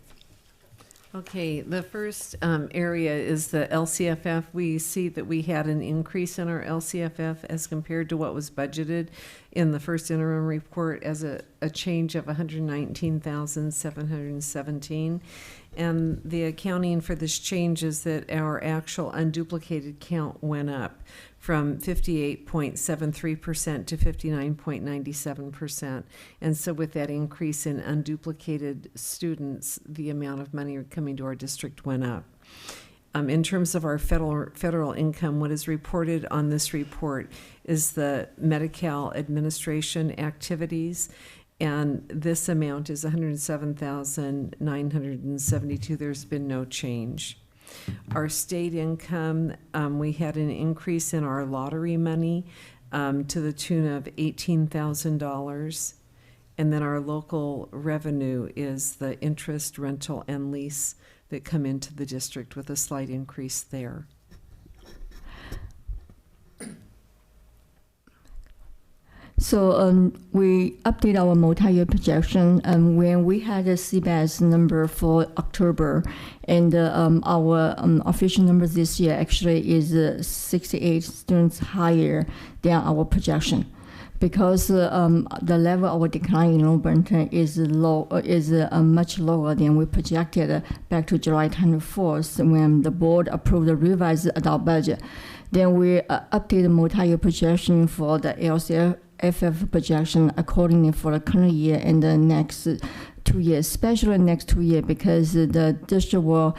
Okay, the first area is the LCFF. We see that we had an increase in our LCFF as compared to what was budgeted in the first interim report as a change of $119,717. And the accounting for this change is that our actual unduplicated count went up from 58.73% to 59.97%. And so with that increase in unduplicated students, the amount of money coming to our district went up. In terms of our federal income, what is reported on this report is the Medi-Cal administration activities, and this amount is $107,972. There's been no change. Our state income, we had an increase in our lottery money to the tune of $18,000. And then our local revenue is the interest, rental, and lease that come into the district with a slight increase there. So we update our multi-year projection when we had a CBAS number for October, and our official numbers this year actually is 68 students higher than our projection. because the level of decline in enrollment is much lower than we projected back to July 24th when the board approved the revised adult budget. Then we updated multi-year projection for the LCFF projection accordingly for the current year and the next 2 years, especially the next 2 years, because the district will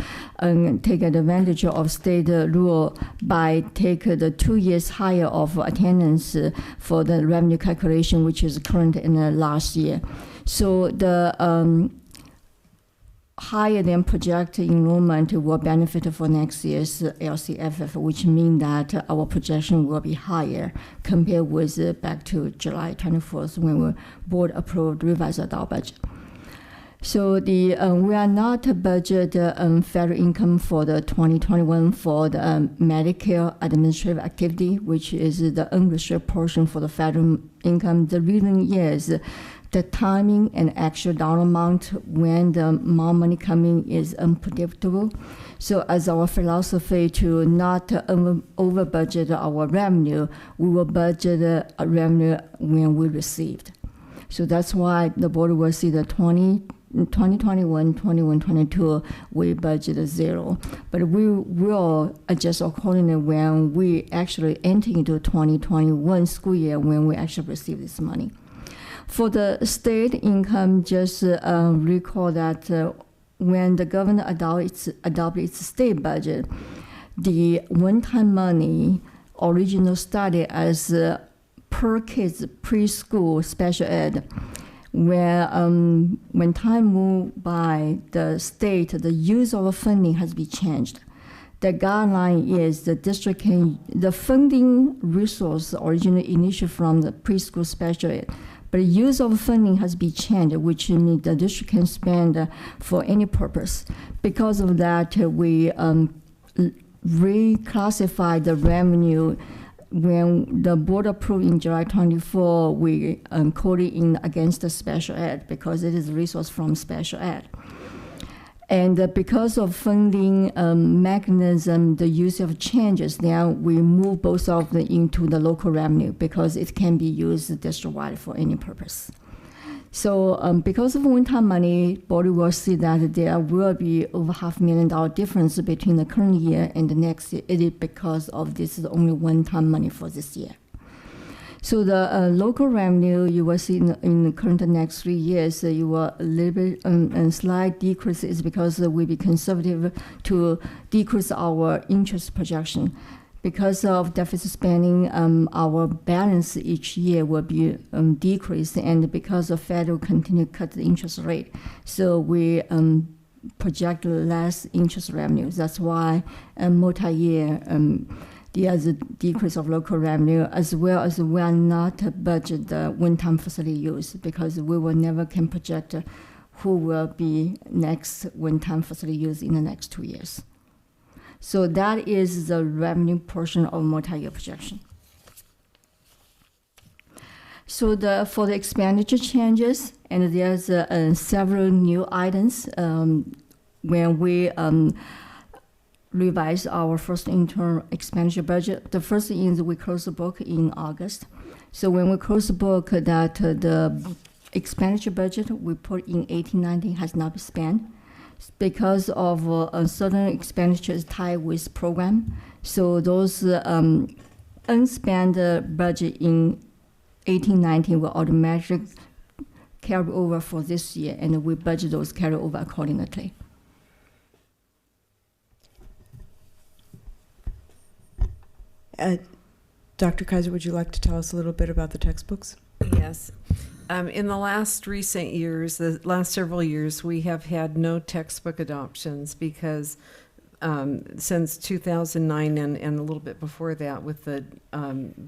take advantage of state rule by take the 2 years higher of attendance for the revenue calculation, which is current in the last year. So the higher than projected enrollment will benefit for next year's LCFF, which means that our projection will be higher compared with back to July 24th when the board approved revised adult budget. So we are not budget federal income for the 2021 for the Medicare administrative activity, which is the unrestricted portion for the federal income. The reason is the timing and actual dollar amount when the more money coming is unpredictable. So as our philosophy to not over budget our revenue, we will budget revenue when we received. So that's why the board will see the 2021, 21, 22, we budget 0. But we will adjust accordingly when we actually enter into 2021 school year when we actually receive this money. For the state income, just recall that when the governor adopted its state budget, the one-time money original started as per kids preschool special ed. Where when time moved by the state, the use of funding has been changed. The guideline is the district can, the funding resource originally initiated from the preschool special ed, but the use of funding has been changed, which means the district can spend for any purpose. Because of that, we reclassified the revenue. When the board approved in July 24, we coded in against the special ed because it is a resource from special ed. And because of funding mechanism, the use of changes, now we move both of them into the local revenue because it can be used district-wide for any purpose. So because of one-time money, board will see that there will be over $500,000 difference between the current year and the next year. It is because of this is only one-time money for this year. So the local revenue you will see in the current next 3 years, you will a little bit slight decrease is because we be conservative to decrease our interest projection. Because of deficit spending, our balance each year will be decreased, and because of federal continue to cut the interest rate, so we project less interest revenue. That's why multi-year there's a decrease of local revenue, as well as we are not budget the one-time facility use because we will never can project who will be next one-time facility use in the next 2 years. So that is the revenue portion of multi-year projection. So for the expenditure changes, and there's several new items when we revise our first interim expenditure budget. The first is we close the book in August. So when we close the book, that the expenditure budget we put in 18-19 has not been spent because of certain expenditures tied with program. So those unspent budget in 18-19 will automatically carry over for this year, and we budget those carry over accordingly. Dr. Kaiser, would you like to tell us a little bit about the textbooks? Yes. In the last recent years, the last several years, we have had no textbook adoptions because since 2009 and a little bit before that, with the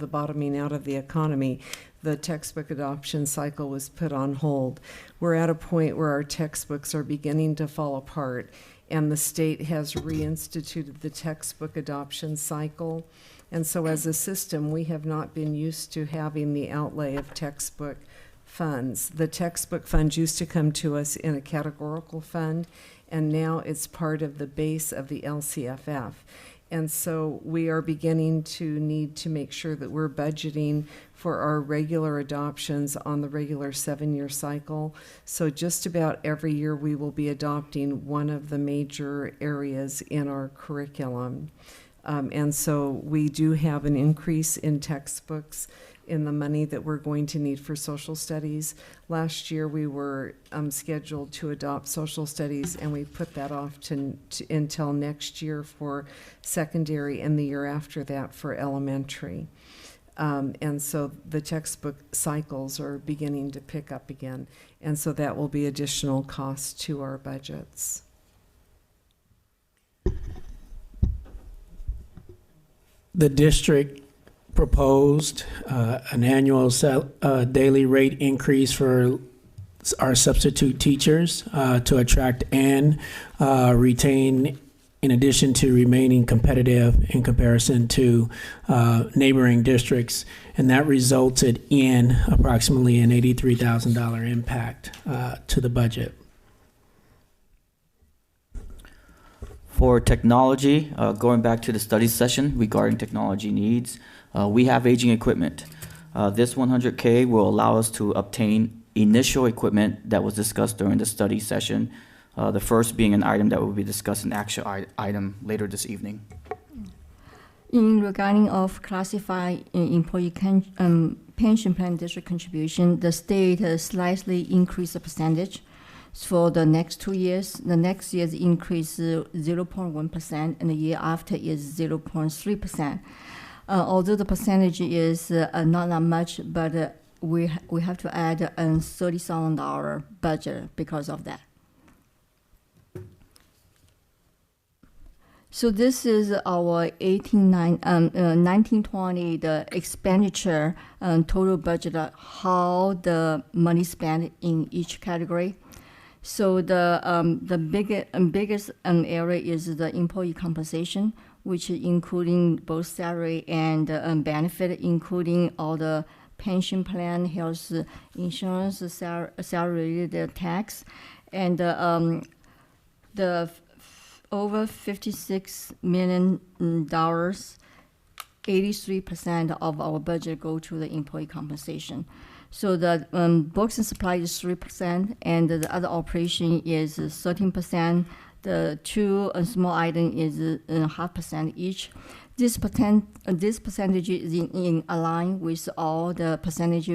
bottoming out of the economy, the textbook adoption cycle was put on hold. We're at a point where our textbooks are beginning to fall apart, and the state has reinstituted the textbook adoption cycle. And so as a system, we have not been used to having the outlay of textbook funds. The textbook funds used to come to us in a categorical fund, and now it's part of the base of the LCFF. And so we are beginning to need to make sure that we're budgeting for our regular adoptions on the regular 7-year cycle. So just about every year we will be adopting one of the major areas in our curriculum. And so we do have an increase in textbooks in the money that we're going to need for social studies. Last year we were scheduled to adopt social studies, and we put that off until next year for secondary, and the year after that for elementary. And so the textbook cycles are beginning to pick up again, and so that will be additional cost to our budgets. The district proposed an annual daily rate increase for our substitute teachers to attract and retain, in addition to remaining competitive in comparison to neighboring districts. And that resulted in approximately an $83,000 impact to the budget. For technology, going back to the study session regarding technology needs, we have aging equipment. This 100K will allow us to obtain initial equipment that was discussed during the study session, the first being an item that will be discussed, an actual item later this evening. In regarding of classified employee pension plan district contribution, the state has slightly increased the percentage. For the next 2 years, the next year's increase 0.1%, and the year after is 0.3%. Although the percentage is not that much, but we have to add a $30,000 budget because of that. So this is our 1920 the expenditure total budget, how the money spent in each category. So the biggest area is the employee compensation, which is including both salary and benefit, including all the pension plan, health insurance, salary-related tax, and the over $56 million, 83% of our budget go to the employee compensation. So the books and supplies is 3%, and the other operation is 13%. The two small item is 0.5% each. This percentage is in line with all the percentage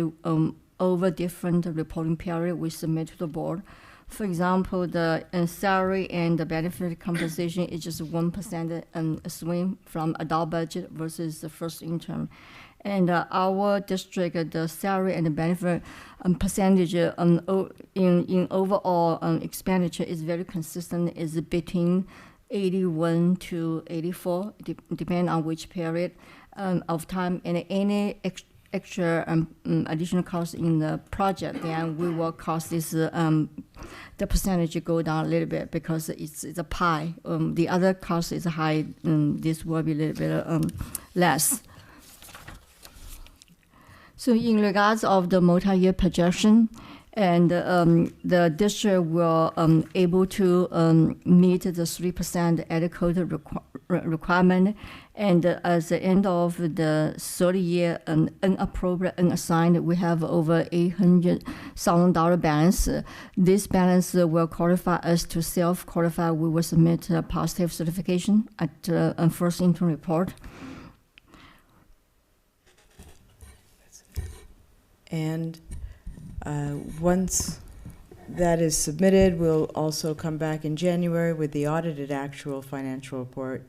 over different reporting period we submit to the board. For example, the salary and the benefit compensation is just 1% swing from adult budget versus the first interim. And our district, the salary and the benefit percentage in overall expenditure is very consistent, is between 81 to 84, depending on which period of time. And any extra additional cost in the project, then we will cost this the percentage go down a little bit because it's a pie. The other cost is high. This will be a little bit less. So in regards of the multi-year projection, and the district will able to meet the 3% adequate requirement, and at the end of the 30-year unappropriate unassigned, we have over $800,000 balance. This balance will qualify us to self-qualify. We will submit a positive certification at first interim report. And once that is submitted, we'll also come back in January with the audited actual financial report,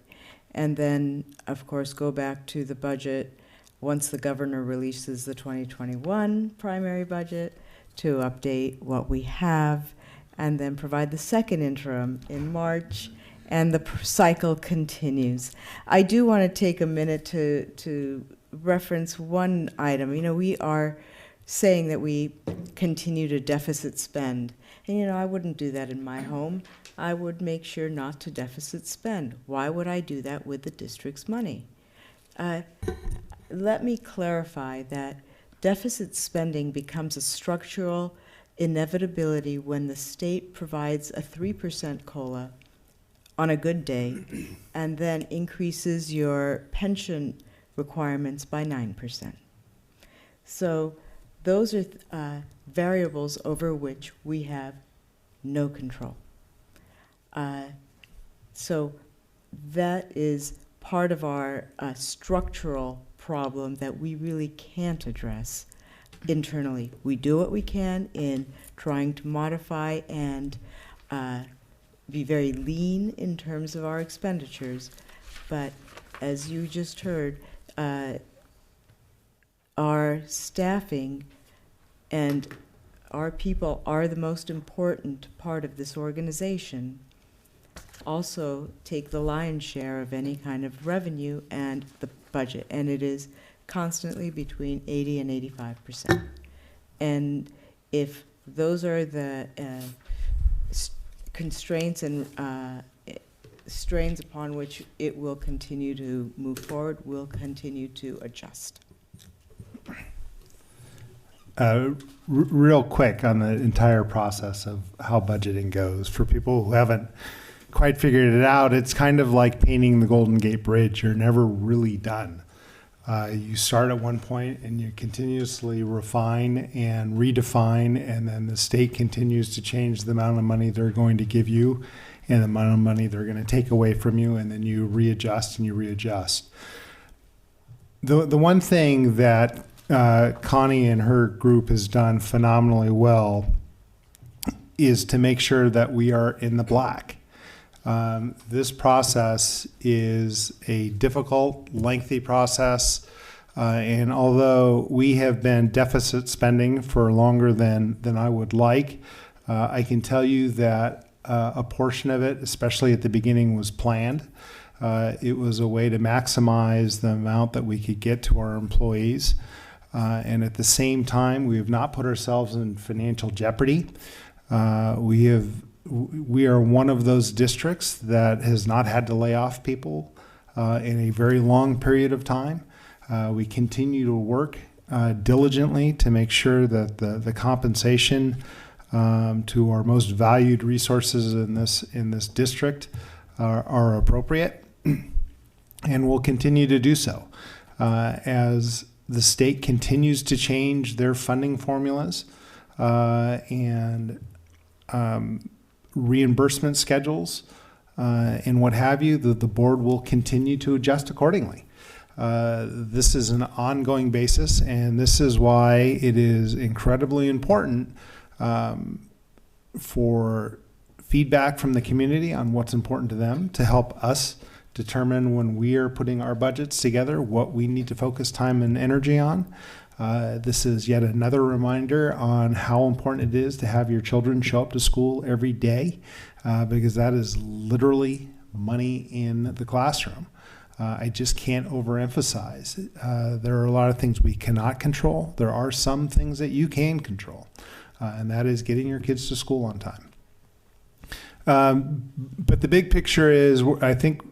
and then, of course, go back to the budget once the governor releases the 2021 primary budget to update what we have, and then provide the second interim in March, and the cycle continues. I do want to take a minute to reference one item. You know, we are saying that we continue to deficit spend. And you know, I wouldn't do that in my home. I would make sure not to deficit spend. Why would I do that with the district's money? Let me clarify that deficit spending becomes a structural inevitability when the state provides a 3% COLA on a good day, and then increases your pension requirements by 9%. So those are variables over which we have no control. So that is part of our structural problem that we really can't address internally. We do what we can in trying to modify and be very lean in terms of our expenditures, but as you just heard, our staffing and our people are the most important part of this organization, also take the lion's share of any kind of revenue and the budget, and it is constantly between 80 and 85%. And if those are the constraints and strains upon which it will continue to move forward, we'll continue to adjust. Real quick on the entire process of how budgeting goes, for people who haven't quite figured it out, it's kind of like painting the Golden Gate Bridge. You're never really done. You start at one point and you continuously refine and redefine, and then the state continues to change the amount of money they're going to give you and the amount of money they're going to take away from you, and then you readjust and you readjust. The one thing that Connie and her group has done phenomenally well is to make sure that we are in the black. This process is a difficult, lengthy process, and although we have been deficit spending for longer than I would like, I can tell you that a portion of it, especially at the beginning, was planned. It was a way to maximize the amount that we could get to our employees, and at the same time, we have not put ourselves in financial jeopardy. We are one of those districts that has not had to lay off people in a very long period of time. We continue to work diligently to make sure that the compensation to our most valued resources in this district are appropriate, and we'll continue to do so. As the state continues to change their funding formulas and reimbursement schedules and what have you, the board will continue to adjust accordingly. This is an ongoing basis, and this is why it is incredibly important for feedback from the community on what's important to them to help us determine when we are putting our budgets together what we need to focus time and energy on. This is yet another reminder on how important it is to have your children show up to school every day, because that is literally money in the classroom. I just can't overemphasize. There are a lot of things we cannot control. There are some things that you can control, and that is getting your kids to school on time. But the big picture is, I think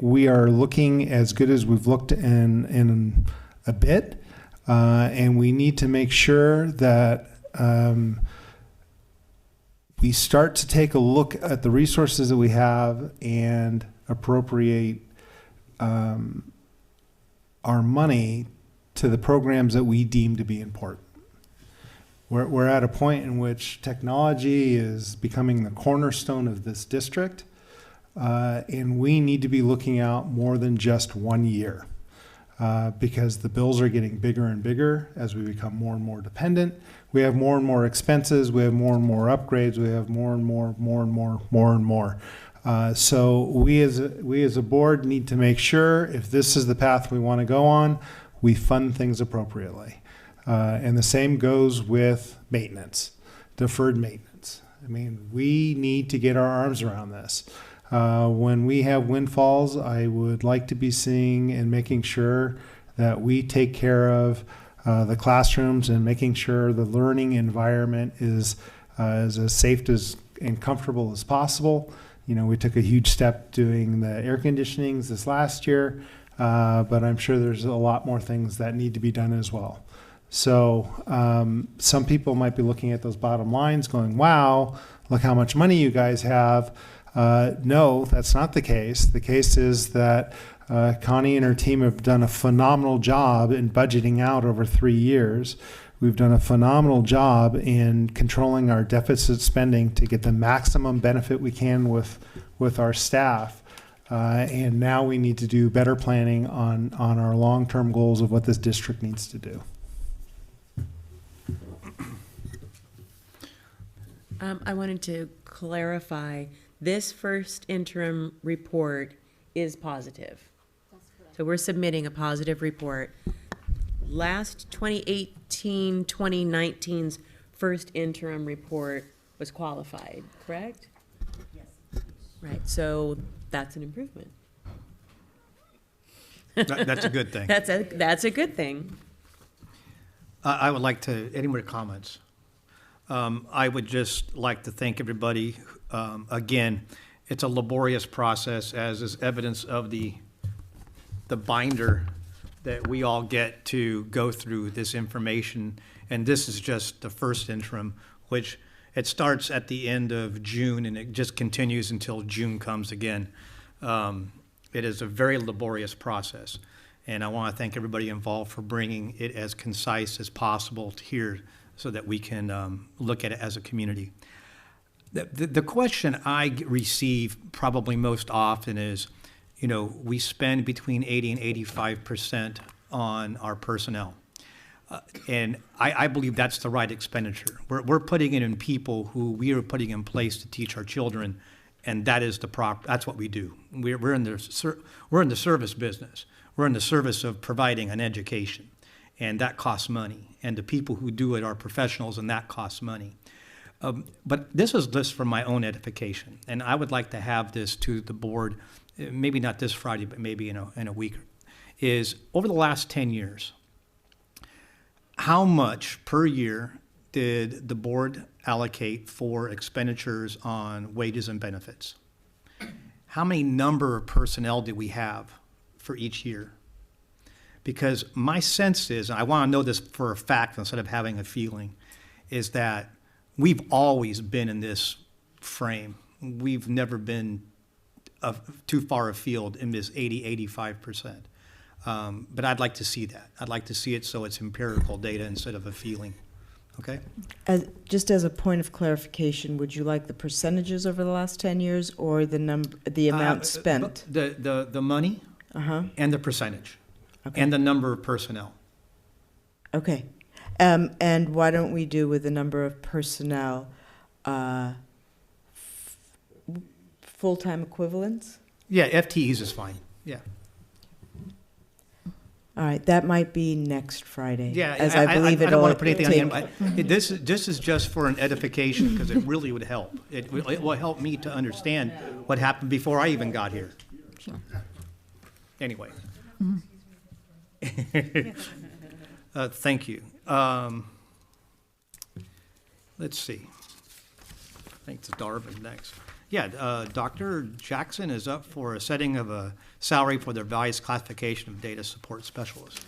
we are looking as good as we've looked in a bit. And we need to make sure that we start to take a look at the resources that we have and appropriate our money to the programs that we deem to be important. We're at a point in which technology is becoming the cornerstone of this district, and we need to be looking out more than just 1 year. Because the bills are getting bigger and bigger as we become more and more dependent. We have more and more expenses. We have more and more upgrades. We have more and more. So we as a board need to make sure, if this is the path we want to go on, we fund things appropriately. And the same goes with maintenance, deferred maintenance. I mean, we need to get our arms around this. When we have windfalls, I would like to be seeing and making sure that we take care of the classrooms and making sure the learning environment is as safe and comfortable as possible. You know, we took a huge step doing the air conditionings this last year, but I'm sure there's a lot more things that need to be done as well. So some people might be looking at those bottom lines going, wow, look how much money you guys have. No, that's not the case. The case is that Connie and her team have done a phenomenal job in budgeting out over 3 years. We've done a phenomenal job in controlling our deficit spending to get the maximum benefit we can with our staff. And now we need to do better planning on our long-term goals of what this district needs to do. I wanted to clarify, this first interim report is positive. So we're submitting a positive report. Last 2018-2019's first interim report was qualified, correct? Yes. Right, so that's an improvement. That's a good thing. That's a good thing. I would like to, any more comments? I would just like to thank everybody. Again, it's a laborious process, as is evidence of the binder that we all get to go through this information. And this is just the first interim, which it starts at the end of June and it just continues until June comes again. It is a very laborious process. And I want to thank everybody involved for bringing it as concise as possible to here so that we can look at it as a community. The question I receive probably most often is, you know, we spend between 80 and 85% on our personnel. And I believe that's the right expenditure. We're putting it in people who we are putting in place to teach our children, and that is that's what we do. We're in the service business. We're in the service of providing an education, and that costs money. And the people who do it are professionals, and that costs money. But this is just for my own edification, and I would like to have this to the board, maybe not this Friday, but maybe in a week, is over the last 10 years, how much per year did the board allocate for expenditures on wages and benefits? How many number of personnel did we have for each year? Because my sense is, and I want to know this for a fact instead of having a feeling, is that we've always been in this frame. We've never been too far afield in this 80, 85%. But I'd like to see that. I'd like to see it so it's empirical data instead of a feeling. Okay? Just as a point of clarification, would you like the percentages over the last 10 years or the amount spent? The money and the percentage and the number of personnel. Okay. And why don't we do with the number of personnel full-time equivalents? Yeah, FTEs is fine. Yeah. All right, that might be next Friday. Yeah, as I believe I don't want to put anything take. on the end. This is just for an edification because it really would help. It will help me to understand what happened before I even got here. Anyway. Thank you. Let's see. I think it's Darvin next. Yeah, Dr. Jackson is up for a setting of a salary for the revised classification of data support specialist.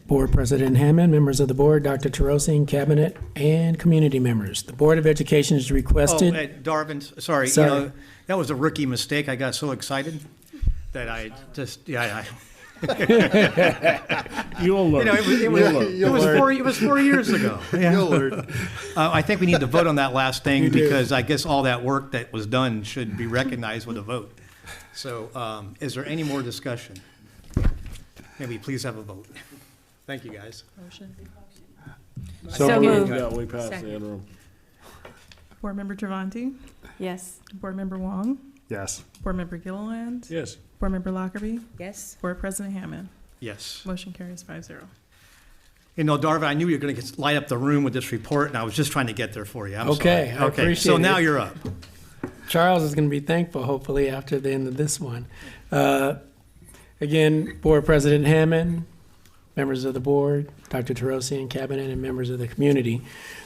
Board President Hammond, members of the board, Dr. Tarosian, cabinet, and community members. The Board of Education has requested. Oh, Darvin, sorry. Sorry. You know, that was a rookie mistake. I got so excited that I just, You'll learn. You know, it was 4 years ago. Yeah. You'll learn. I think we need to vote on that last thing because I guess all that work that was done should be recognized with a vote. So is there any more discussion? May we please have a vote? Thank you, guys. Motion. So moved. Yeah, we passed the interim. Board Member Travanti? Yes. Board Member Wong? Yes. Board Member Gilliland? Yes. Board Member Lockerbie? Yes. Board President Hammond? Yes. Motion carries 5-0. You know, Darvin, I knew you were going to light up the room with this report, and I was just trying to get there for you. I'm Okay, sorry. I appreciate so now it. you're up. Charles is going to be thankful, hopefully, after the end of this one. Again, Board President Hammond, members of the board, Dr. Tarosian, cabinet, and members of the community.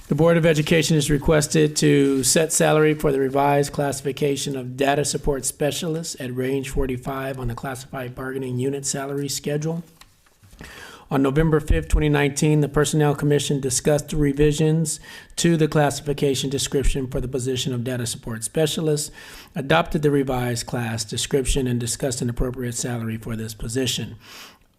The Board of Education has requested to set salary for the revised classification of data support specialists at range 45 on the classified bargaining unit salary schedule. On November 5th, 2019, the Personnel Commission discussed the revisions to the classification description for the position of Data Support Specialist, adopted the revised class description, and discussed an appropriate salary for this position.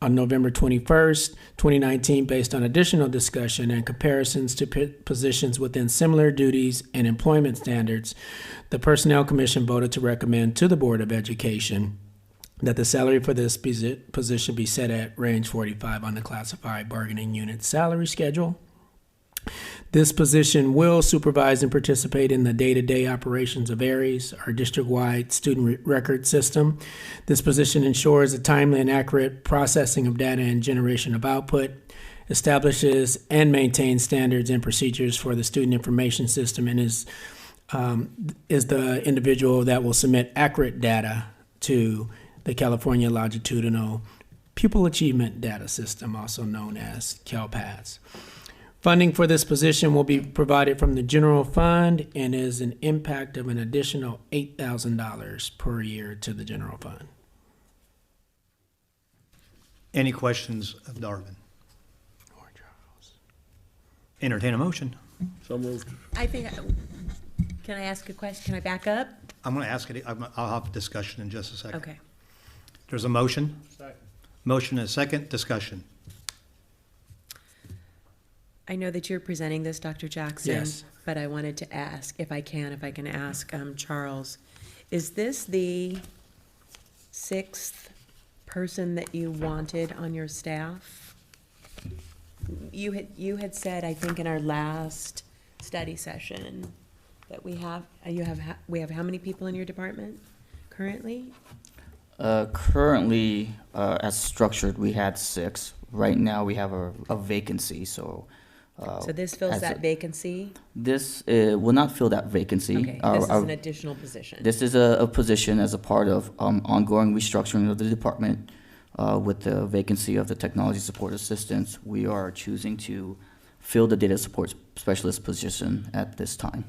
On November 21st, 2019, based on additional discussion and comparisons to positions within similar duties and employment standards, the Personnel Commission voted to recommend to the Board of Education that the salary for this position be set at range 45 on the classified bargaining unit salary schedule. This position will supervise and participate in the day-to-day operations of ARIES, our district-wide student record system. This position ensures a timely and accurate processing of data and generation of output, establishes and maintains standards and procedures for the student information system, and is the individual that will submit accurate data to the California Longitudinal Pupil Achievement Data System, also known as CALPADS. Funding for this position will be provided from the general fund and is an impact of an additional $8,000 per year to the general fund. Any questions of Darvin? Entertain a motion. So moved. I think, can I ask a question? Can I back up? I'm going to ask it. I'll have a discussion in just a second. Okay. There's a motion. Second. Motion and a second. Discussion. I know that you're presenting this, Dr. Jackson. Yes. But I wanted to ask, if I can ask Charles, is this the 6th person that you wanted on your staff? You had said, I think, in our last study session that we have how many people in your department currently? Currently, as structured, we had 6. Right now, we have a vacancy, so. So this fills that vacancy? This will not fill that vacancy. Okay, this is an additional position. This is a position as a part of ongoing restructuring of the department. With the vacancy of the technology support assistants, we are choosing to fill the data support specialist position at this time.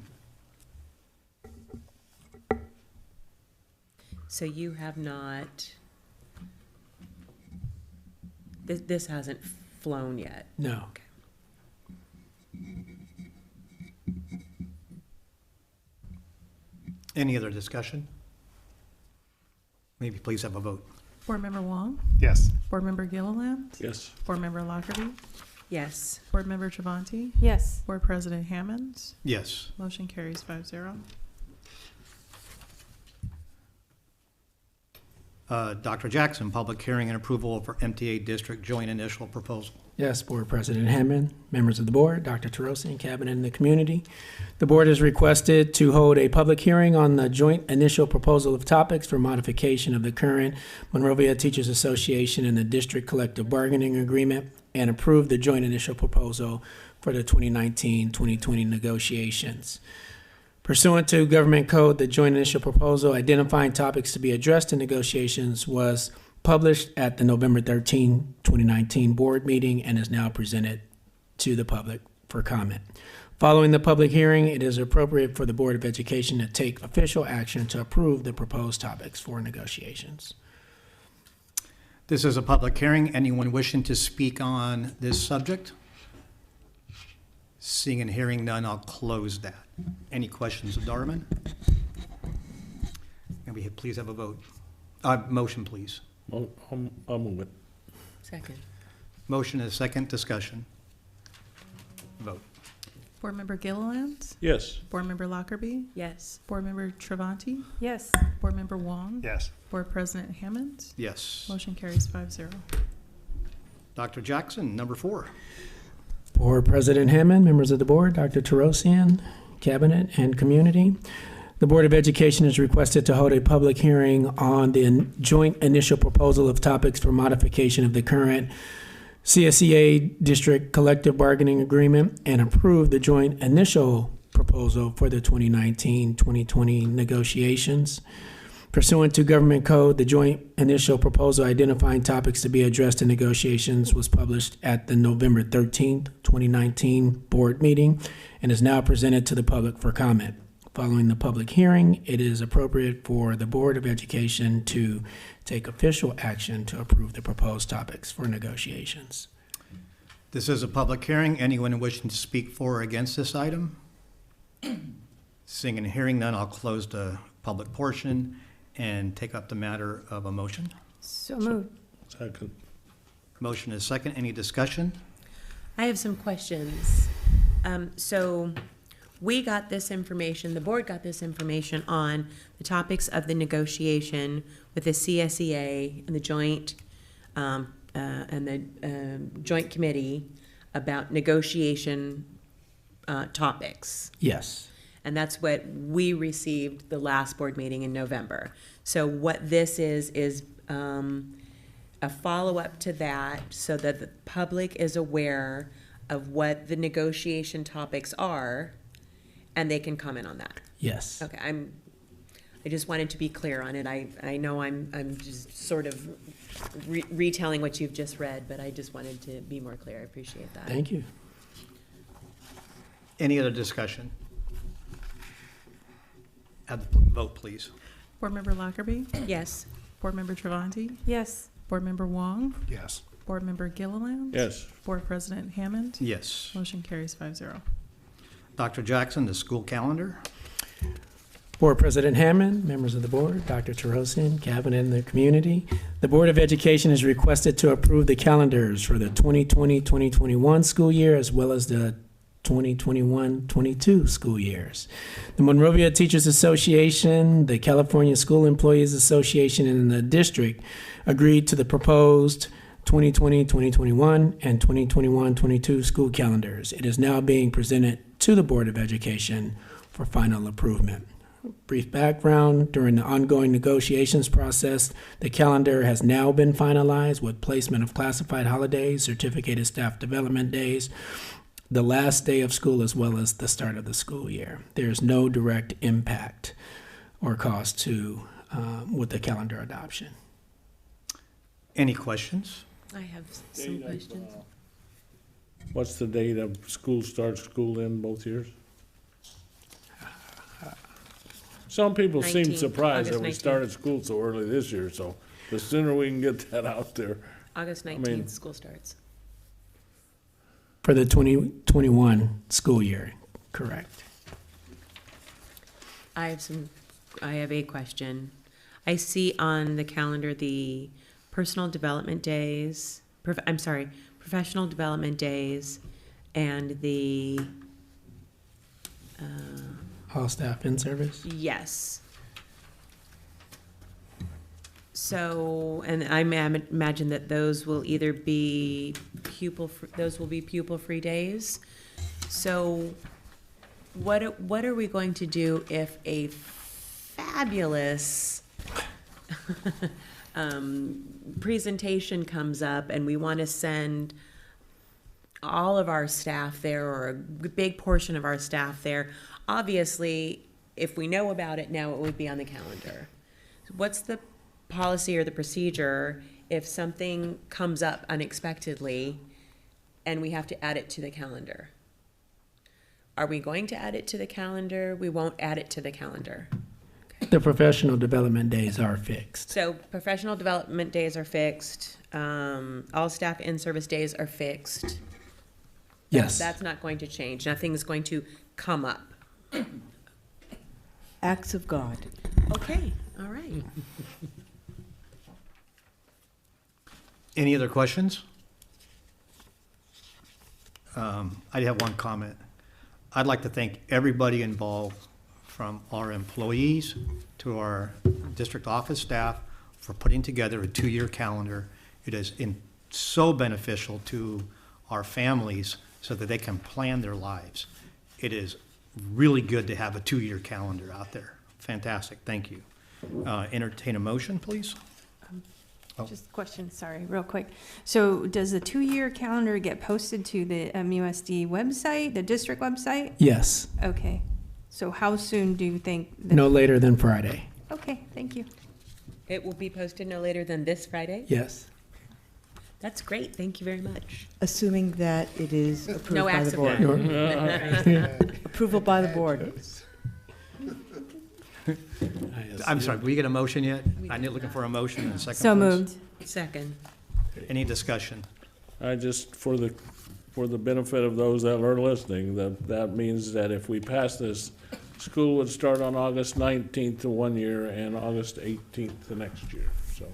So you have not, this hasn't flown yet? No. Okay. Any other discussion? Maybe please have a vote. Board Member Wong? Yes. Board Member Gilliland? Yes. Board Member Lockerbie? Yes. Board Member Travanti? Yes. Board President Hammond? Yes. Motion carries 5-0. Dr. Jackson, public hearing and approval for MTA District Joint Initial Proposal. Yes, Board President Hammond, members of the board, Dr. Terosian, cabinet, and the community. The board has requested to hold a public hearing on the joint initial proposal of topics for modification of the current Monrovia Teachers Association and the district collective bargaining agreement, and approve the joint initial proposal for the 2019-2020 negotiations. Pursuant to Government Code, the joint initial proposal identifying topics to be addressed in negotiations was published at the November 13, 2019 board meeting and is now presented to the public for comment. Following the public hearing, it is appropriate for the Board of Education to take official action to approve the proposed topics for negotiations. This is a public hearing. Anyone wishing to speak on this subject? Seeing and hearing none, I'll close that. Any questions of Darman? Can we please have a vote? Motion, please. I'll move it. Second. Motion is second. Discussion. Vote. Board Member Gilliland? Yes. Board Member Lockerbie? Yes. Board Member Travanti? Yes. Board Member Wong? Yes. Board President Hammond? Yes. Motion carries 5-0. Dr. Jackson, number 4. Board President Hammond, members of the board, Dr. Terosian, cabinet, and community. The Board of Education is requested to hold a public hearing on the joint initial proposal of topics for modification of the current CSEA District Collective Bargaining Agreement and approve the joint initial proposal for the 2019-2020 negotiations. Pursuant to Government Code, the joint initial proposal identifying topics to be addressed in negotiations was published at the November 13th, 2019 board meeting and is now presented to the public for comment. Following the public hearing, it is appropriate for the Board of Education to take official action to approve the proposed topics for negotiations. This is a public hearing. Anyone wishing to speak for or against this item? Seeing and hearing none, I'll close the public portion and take up the matter of a motion. So moved. Second. Motion is second. Any discussion? I have some questions. So we got this information, the board got this information on the topics of the negotiation with the CSEA and the joint joint committee about negotiation topics. Yes. And that's what we received the last board meeting in November. So what this is a follow-up to that so that the public is aware of what the negotiation topics are and they can comment on that. Yes. Okay, I just wanted to be clear on it. I know I'm just sort of retelling what you've just read, but I just wanted to be more clear. I appreciate that. Thank you. Any other discussion? Have the vote, please. Board Member Lockerbie? Yes. Board Member Travanti? Yes. Board Member Wong? Yes. Board Member Gilliland? Yes. Board President Hammond? Yes. Motion carries 5-0. Dr. Jackson, the school calendar. Board President Hammond, members of the board, Dr. Tarosian, cabinet, and the community. The Board of Education is requested to approve the calendars for the 2020-2021 school year as well as the 2021-22 school years. The Monrovia Teachers Association, the California School Employees Association, and the district agreed to the proposed 2020-2021 and 2021-22 school calendars. It is now being presented to the Board of Education for final approval. Brief background: during the ongoing negotiations process, the calendar has now been finalized with placement of classified holidays, certificated staff development days, the last day of school, as well as the start of the school year. There's no direct impact or cost to with the calendar adoption. Any questions? I have some questions. What's the date of school starts, school end both years? Some people seem 19th, surprised that August we 19th. started school so early this year, so the sooner we can get that out there. August 19th, mean- school starts. For the 2021 school year, correct. I have a question. I see on the calendar the personal development days, professional development days, and the, All staff in service? yes. So, and I imagine that those will either be pupil-free days. So what are we going to do if a fabulous presentation comes up and we want to send all of our staff there or a big portion of our staff there? Obviously, if we know about it now, it would be on the calendar. What's the policy or the procedure if something comes up unexpectedly and we have to add it to the calendar? Are we going to add it to the calendar? We won't add it to the calendar. The professional development days are fixed. So professional development days are fixed. All staff in-service days are fixed. Yes. That's not going to change. Nothing's going to come up. Acts of God. Okay, all right. Any other questions? I have one comment. I'd like to thank everybody involved, from our employees to our district office staff, for putting together a 2-year calendar. It is so beneficial to our families so that they can plan their lives. It is really good to have a 2-year calendar out there. Fantastic, thank you. Entertain a motion, please. Just a question, sorry, real quick. So does the 2-year calendar get posted to the MUSD website, the district website? Yes. Okay. So how soon do you think? No later than Friday. Okay, thank you. It will be posted no later than this Friday? Yes. That's great, thank you very much. Assuming that it is approved No by acts the of board. God. Approval by the board. I'm sorry, we get a motion yet? I'm looking for a motion in a second, So please. moved. Second. Any discussion? I just, for the for the benefit of those that are listening, that means that if we pass this, school would start on August 19th to 1 year and August 18th the next year, so.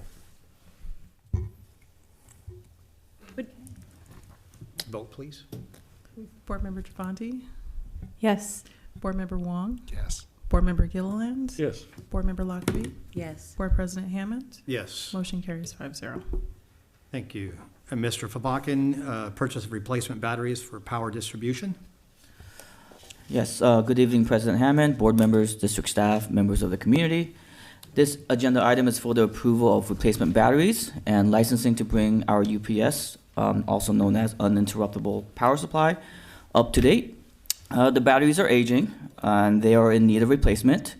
Vote, please. Board Member Travanti? Yes. Board Member Wong? Yes. Board Member Gilliland? Yes. Board Member Lockerbie? Yes. Board President Hammond? Yes. Motion carries 5-0. Thank you. And Mr. Fabakin, purchase of replacement batteries for power distribution. Yes, good evening, President Hammond, board members, district staff, members of the community. This agenda item is for the approval of replacement batteries and licensing to bring our UPS, also known as uninterruptible power supply, up to date. The batteries are aging and they are in need of replacement.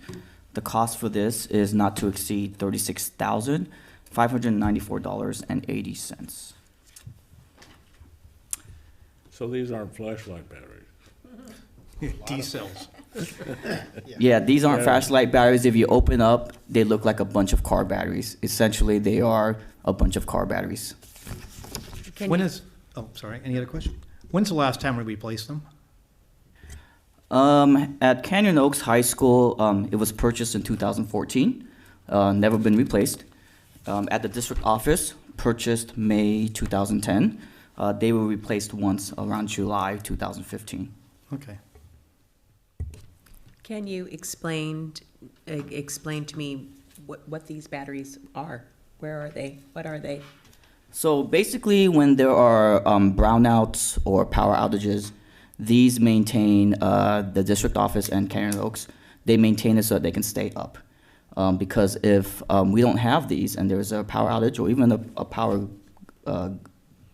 The cost for this is not to exceed $36,594.80. So these aren't flashlight batteries. D cells. Yeah, these aren't Yeah. flashlight batteries. If you open up, they look like a bunch of car batteries. Essentially, they are a bunch of car batteries. Oh, sorry, any other question? When's the last time we replaced them? At Canyon Oaks High School, it was purchased in 2014, never been replaced. At the district office, purchased May 2010. They were replaced once around July 2015. Okay. Can you explain to me what these batteries are? Where are they? What are they? So basically, when there are brownouts or power outages, these maintain the district office and Canyon Oaks. They maintain it so that they can stay up. Because if we don't have these and there's a power outage or even a power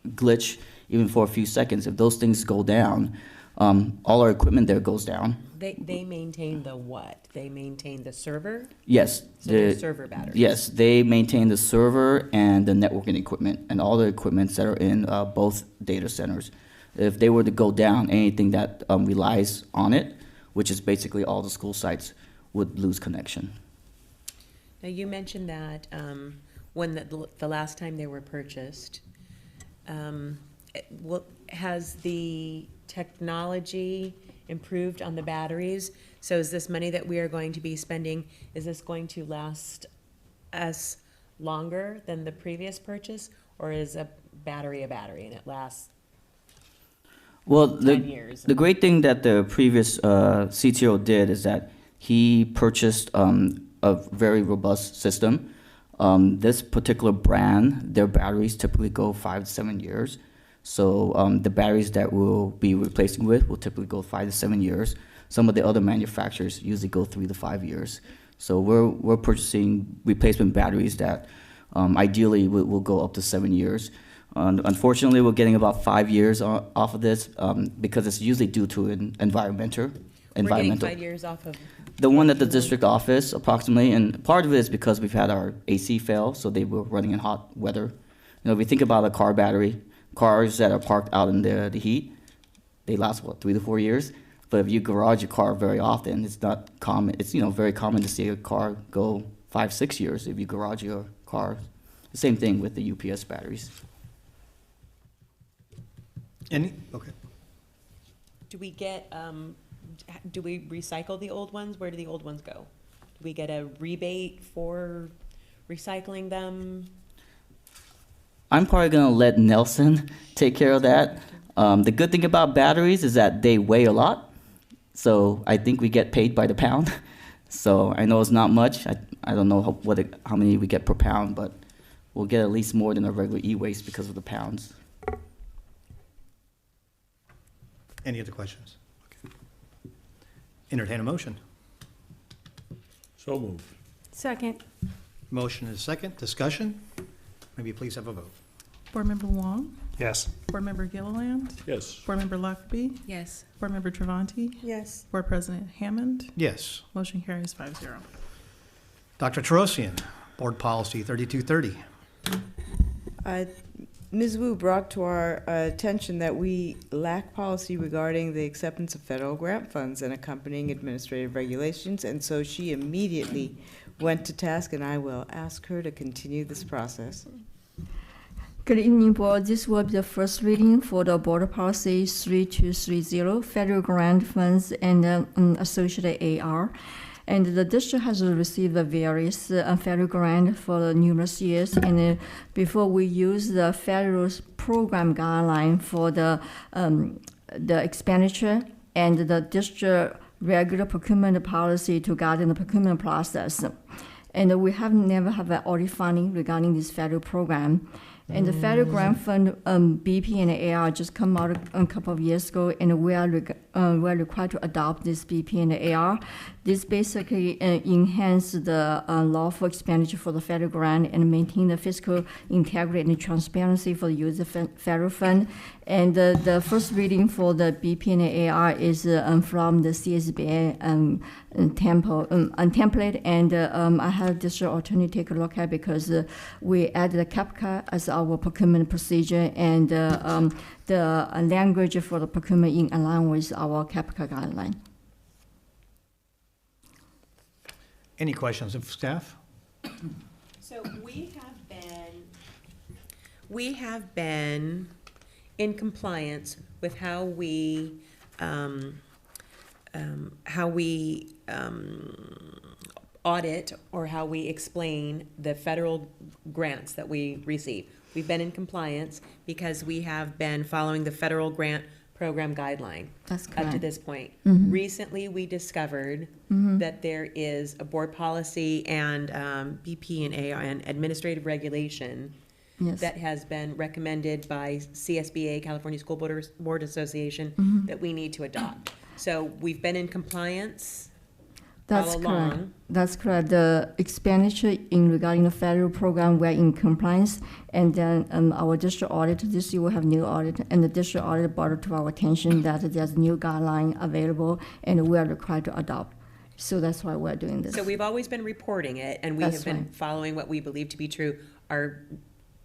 glitch, even for a few seconds, if those things go down, all our equipment there goes down. They maintain the what? They maintain the server? Yes. So they're server batteries? Yes, they maintain the server and the networking equipment and all the equipment that are in both data centers. If they were to go down, anything that relies on it, which is basically all the school sites, would lose connection. Now, you mentioned that when the last time they were purchased, has the technology improved on the batteries? So is this money that we are going to be spending, is this going to last us longer than the previous purchase? Or is a battery and it lasts Well, 10 years? the great thing that the previous CTO did is that he purchased a very robust system. This particular brand, their batteries typically go 5 to 7 years. So the batteries that we'll be replacing with will typically go 5 to 7 years. Some of the other manufacturers usually go 3 to 5 years. So we're purchasing replacement batteries that ideally will go up to 7 years. Unfortunately, we're getting about 5 years off of this because it's usually due to an environmental. We're getting 5 years off of? The one at the district office, approximately, and part of it is because we've had our AC fail, so they were running in hot weather. You know, if you think about a car battery, cars that are parked out in the heat, they last, 3 to 4 years? But if you garage your car very often, it's not common. It's, very common to see a car go 5, 6 years if you garage your car. The same thing with the UPS batteries. Okay. Do we get, do we recycle the old ones? Where do the old ones go? Do we get a rebate for recycling them? I'm probably gonna let Nelson take care of that. The good thing about batteries is that they weigh a lot. So I think we get paid by the pound. So I know it's not much. I don't know how many we get per pound, but we'll get at least more than a regular e-waste because of the pounds. Any other questions? Okay. Entertain a motion. So moved. Second. Motion is second. Discussion? Maybe please have a vote. Board Member Wong? Yes. Board Member Gilliland? Yes. Board Member Lockerbie? Yes. Board Member Travanti? Yes. Board President Hammond? Yes. Motion carries 5-0. Dr. Tarosian, Board Policy 3230. Ms. Wu brought to our attention that we lack policy regarding the acceptance of federal grant funds and accompanying administrative regulations, and so she immediately went to task, and I will ask her to continue this process. Good evening, Board. This will be the first reading for the Board Policy 3230, Federal Grant Funds and associated AR. And the district has received the various federal grant for numerous years. And before we use the federal program guideline for the expenditure and the district regular procurement policy to guide the procurement process. And we have never have an audit funding regarding this federal program. And the federal grant fund, BP and AR just come out a couple of years ago, and we are required to adopt this BP and AR. This basically enhance the lawful expenditure for the federal grant and maintain the fiscal integrity and transparency for the use of federal fund. And the first reading for the BP and AR is from the CSBA template, and I had district attorney take a look at because we added the CAPCA as our procurement procedure, and the language for the procurement in line with our CAPCA guideline. Any questions of staff? So we have been in compliance with how we audit or how we explain the federal grants that we receive. We've been in compliance because we have been following the federal grant program guideline. That's up to correct. this point. Mhm. Recently, we discovered that there is a board policy and BP and AR and administrative regulation Yes. that has been recommended by CSBA, California School Board Association, that we need to adopt. So we've been in compliance That's all correct. along. That's correct. The expenditure in regarding the federal program, we're in compliance, and then our district audit this year will have new audit, and the district audit brought it to our attention that there's new guideline available, and we are required to adopt. So that's why we're doing this. So we've always been reporting it, and we That's have been right. following what we believe to be true. Our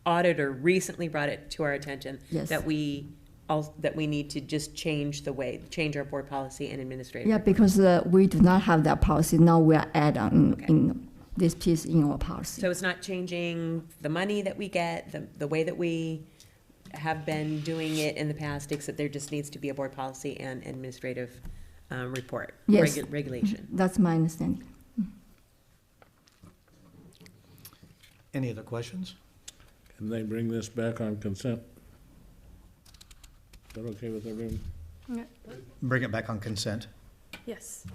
auditor recently brought it to our attention Yes. that we need to just change our board policy and administrative. Yeah, because we do not have that policy. Now we are adding in this piece in our policy. So it's not changing the money that we get, the way that we have been doing it in the past, except there just needs to be a board policy and administrative report, Yes. regulation. That's my understanding. Any other questions? Can they bring this back on consent? Is that okay with everyone? Bring it back on consent. Yes.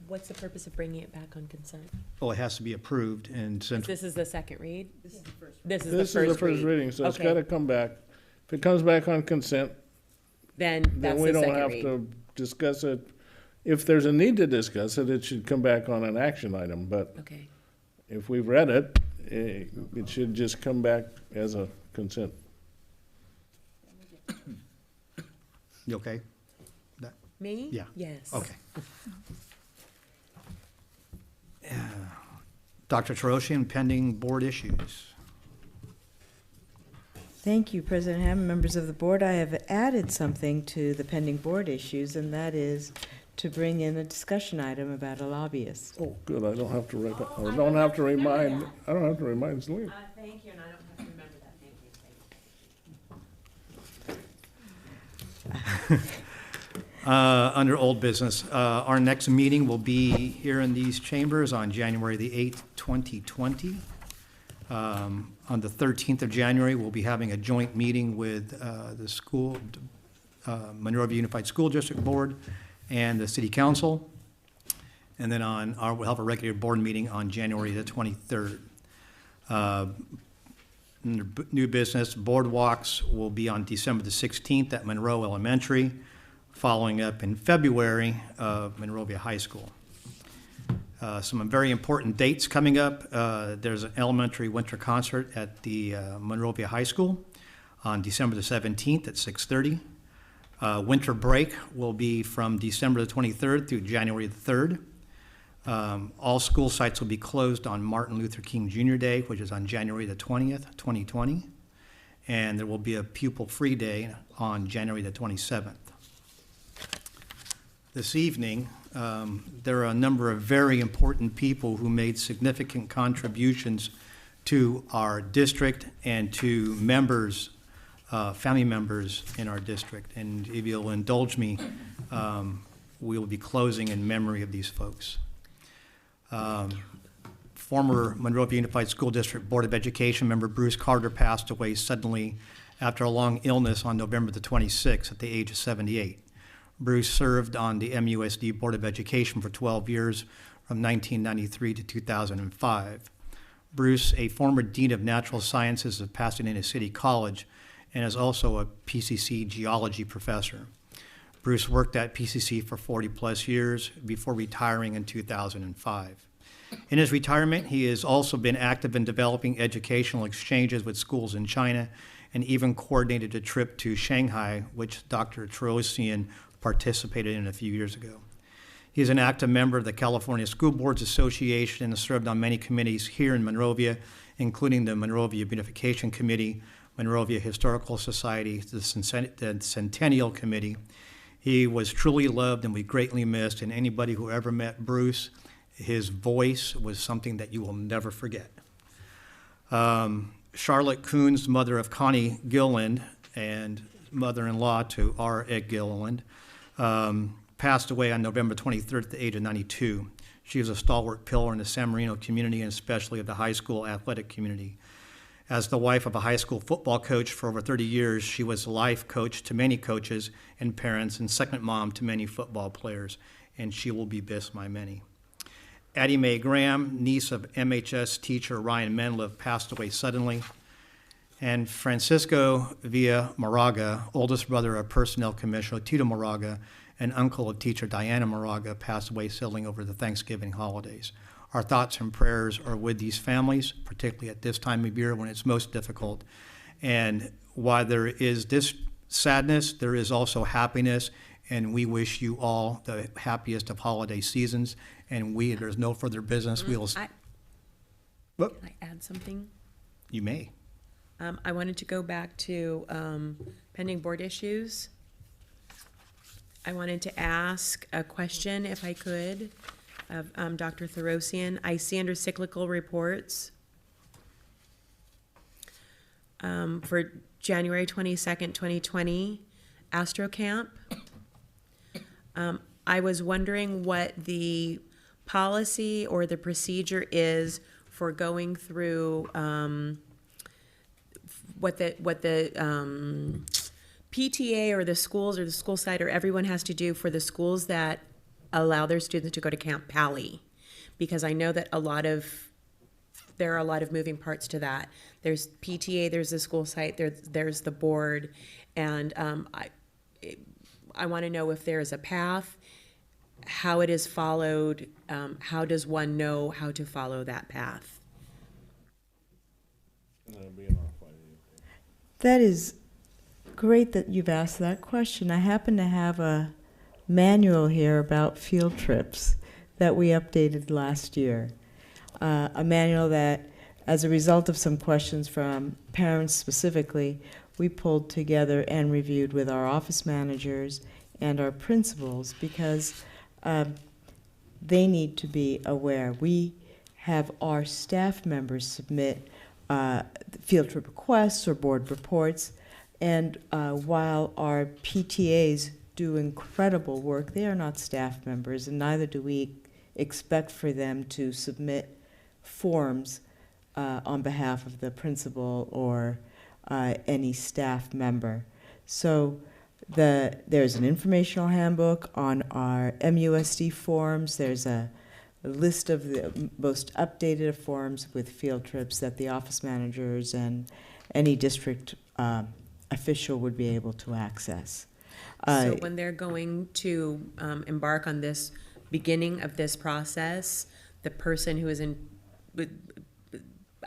What's the purpose of bringing it back on consent? Well, it has to be approved, and since This is the second read? This is the first. This is This the is first the first read. reading, so it's Okay. gotta come back. If it comes back on consent, Then then that's we the don't second have read. to discuss it. If there's a need to discuss it, it should come back on an action item, but Okay. if we've read it, it should just come back as a consent. You okay? Me? Yeah. Yes. Okay. Dr. Terosian, pending board issues. Thank you, President Hammond, members of the board. I have added something to the pending board issues, and that is to bring in a discussion item about a lobbyist. Oh, good, I don't have to write that, or don't have to remind, I don't have to remind Celine. Thank you, and I don't have to remember that. Thank you. Under old business, our next meeting will be here in these chambers on January the 8th, 2020. On the 13th of January, we'll be having a joint meeting with the school, Monrovia Unified School District Board and the City Council. And then we'll have a regular board meeting on January the 23rd. New business, boardwalks will be on December the 16th at Monroe Elementary, following up in February of Monrovia High School. Some very important dates coming up. There's an elementary winter concert at the Monrovia High School on December the 17th at 6:30. Winter break will be from December the 23rd through January the 3rd. All school sites will be closed on Martin Luther King Jr. Day, which is on January the 20th, 2020. And there will be a pupil-free day on January the 27th. This evening, there are a number of very important people who made significant contributions to our district and to members, family members in our district. And if you'll indulge me, we will be closing in memory of these folks. Former Monrovia Unified School District Board of Education member Bruce Carter passed away suddenly after a long illness on November the 26th at the age of 78. Bruce served on the MUSD Board of Education for 12 years from 1993 to 2005. Bruce, a former Dean of Natural Sciences of Pasadena City College, and is also a PCC geology professor. Bruce worked at PCC for 40-plus years before retiring in 2005. In his retirement, he has also been active in developing educational exchanges with schools in China and even coordinated a trip to Shanghai, which Dr. Terosian participated in a few years ago. He is an active member of the California School Boards Association and has served on many committees here in Monrovia, including the Monrovia Beautification Committee, Monrovia Historical Society, the Centennial Committee. He was truly loved and we greatly missed, and anybody who ever met Bruce, his voice was something that you will never forget. Charlotte Coons, mother of Connie Gilliland and mother-in-law to R. Ed Gilliland, passed away on November 23rd at the age of 92. She was a stalwart pillar in the San Marino community and especially of the high school athletic community. As the wife of a high school football coach for over 30 years, she was a life coach to many coaches and parents and second mom to many football players, and she will be missed by many. Addie Mae Graham, niece of MHS teacher Ryan Menliff, passed away suddenly. And Francisco Villa Moraga, oldest brother of Personnel Commissioner Tito Moraga and uncle of teacher Diana Moraga, passed away sailing over the Thanksgiving holidays. Our thoughts and prayers are with these families, particularly at this time of year when it's most difficult. And while there is this sadness, there is also happiness, and we wish you all the happiest of holiday seasons. And there's no further business. Can I add something? You may. I wanted to go back to pending board issues. I wanted to ask a question, if I could, of Dr. Therosian. I see under cyclical reports for January 22nd, 2020, Astro Camp. I was wondering what the policy or the procedure is for going through what the PTA or the schools or the school site or everyone has to do for the schools that allow their students to go to Camp Pally, because I know that there are a lot of moving parts to that. There's PTA, there's the school site, there's the board, and I want to know if there is a path, how it is followed, how does one know how to follow that path? That is great that you've asked that question. I happen to have a manual here about field trips that we updated last year. A manual that, as a result of some questions from parents specifically, we pulled together and reviewed with our office managers and our principals, because they need to be aware. We have our staff members submit field trip requests or board reports, and while our PTAs do incredible work, they are not staff members, and neither do we expect for them to submit forms on behalf of the principal or any staff member. So there's an informational handbook on our MUSD forms. There's a list of the most updated forms with field trips that the office managers and any district official would be able to access. So when they're going to embark on this beginning of this process, the person who is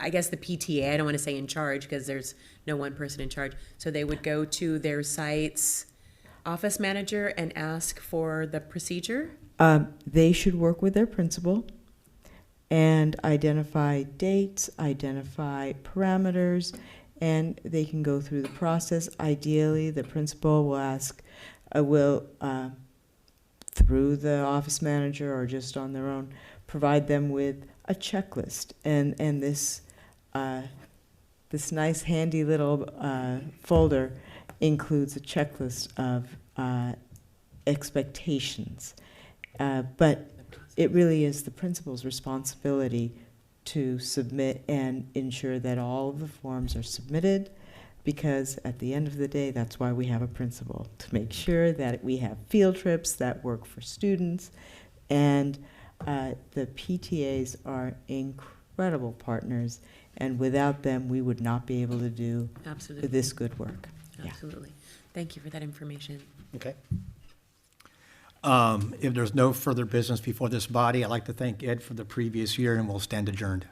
I guess the PTA, I don't want to say in charge because there's no one person in charge, so they would go to their site's office manager and ask for the procedure? They should work with their principal and identify dates, identify parameters, and they can go through the process. Ideally, the principal will ask, through the office manager or just on their own, provide them with a checklist. And this this nice handy little folder includes a checklist of expectations. But it really is the principal's responsibility to submit and ensure that all of the forms are submitted, because at the end of the day, that's why we have a principal, to make sure that we have field trips that work for students. And the PTAs are incredible partners, and without them, we would not be able to do Absolutely. this good work. Absolutely. Thank you for that information. Okay. If there's no further business before this body, I'd like to thank Ed for the previous year, and we'll stand adjourned.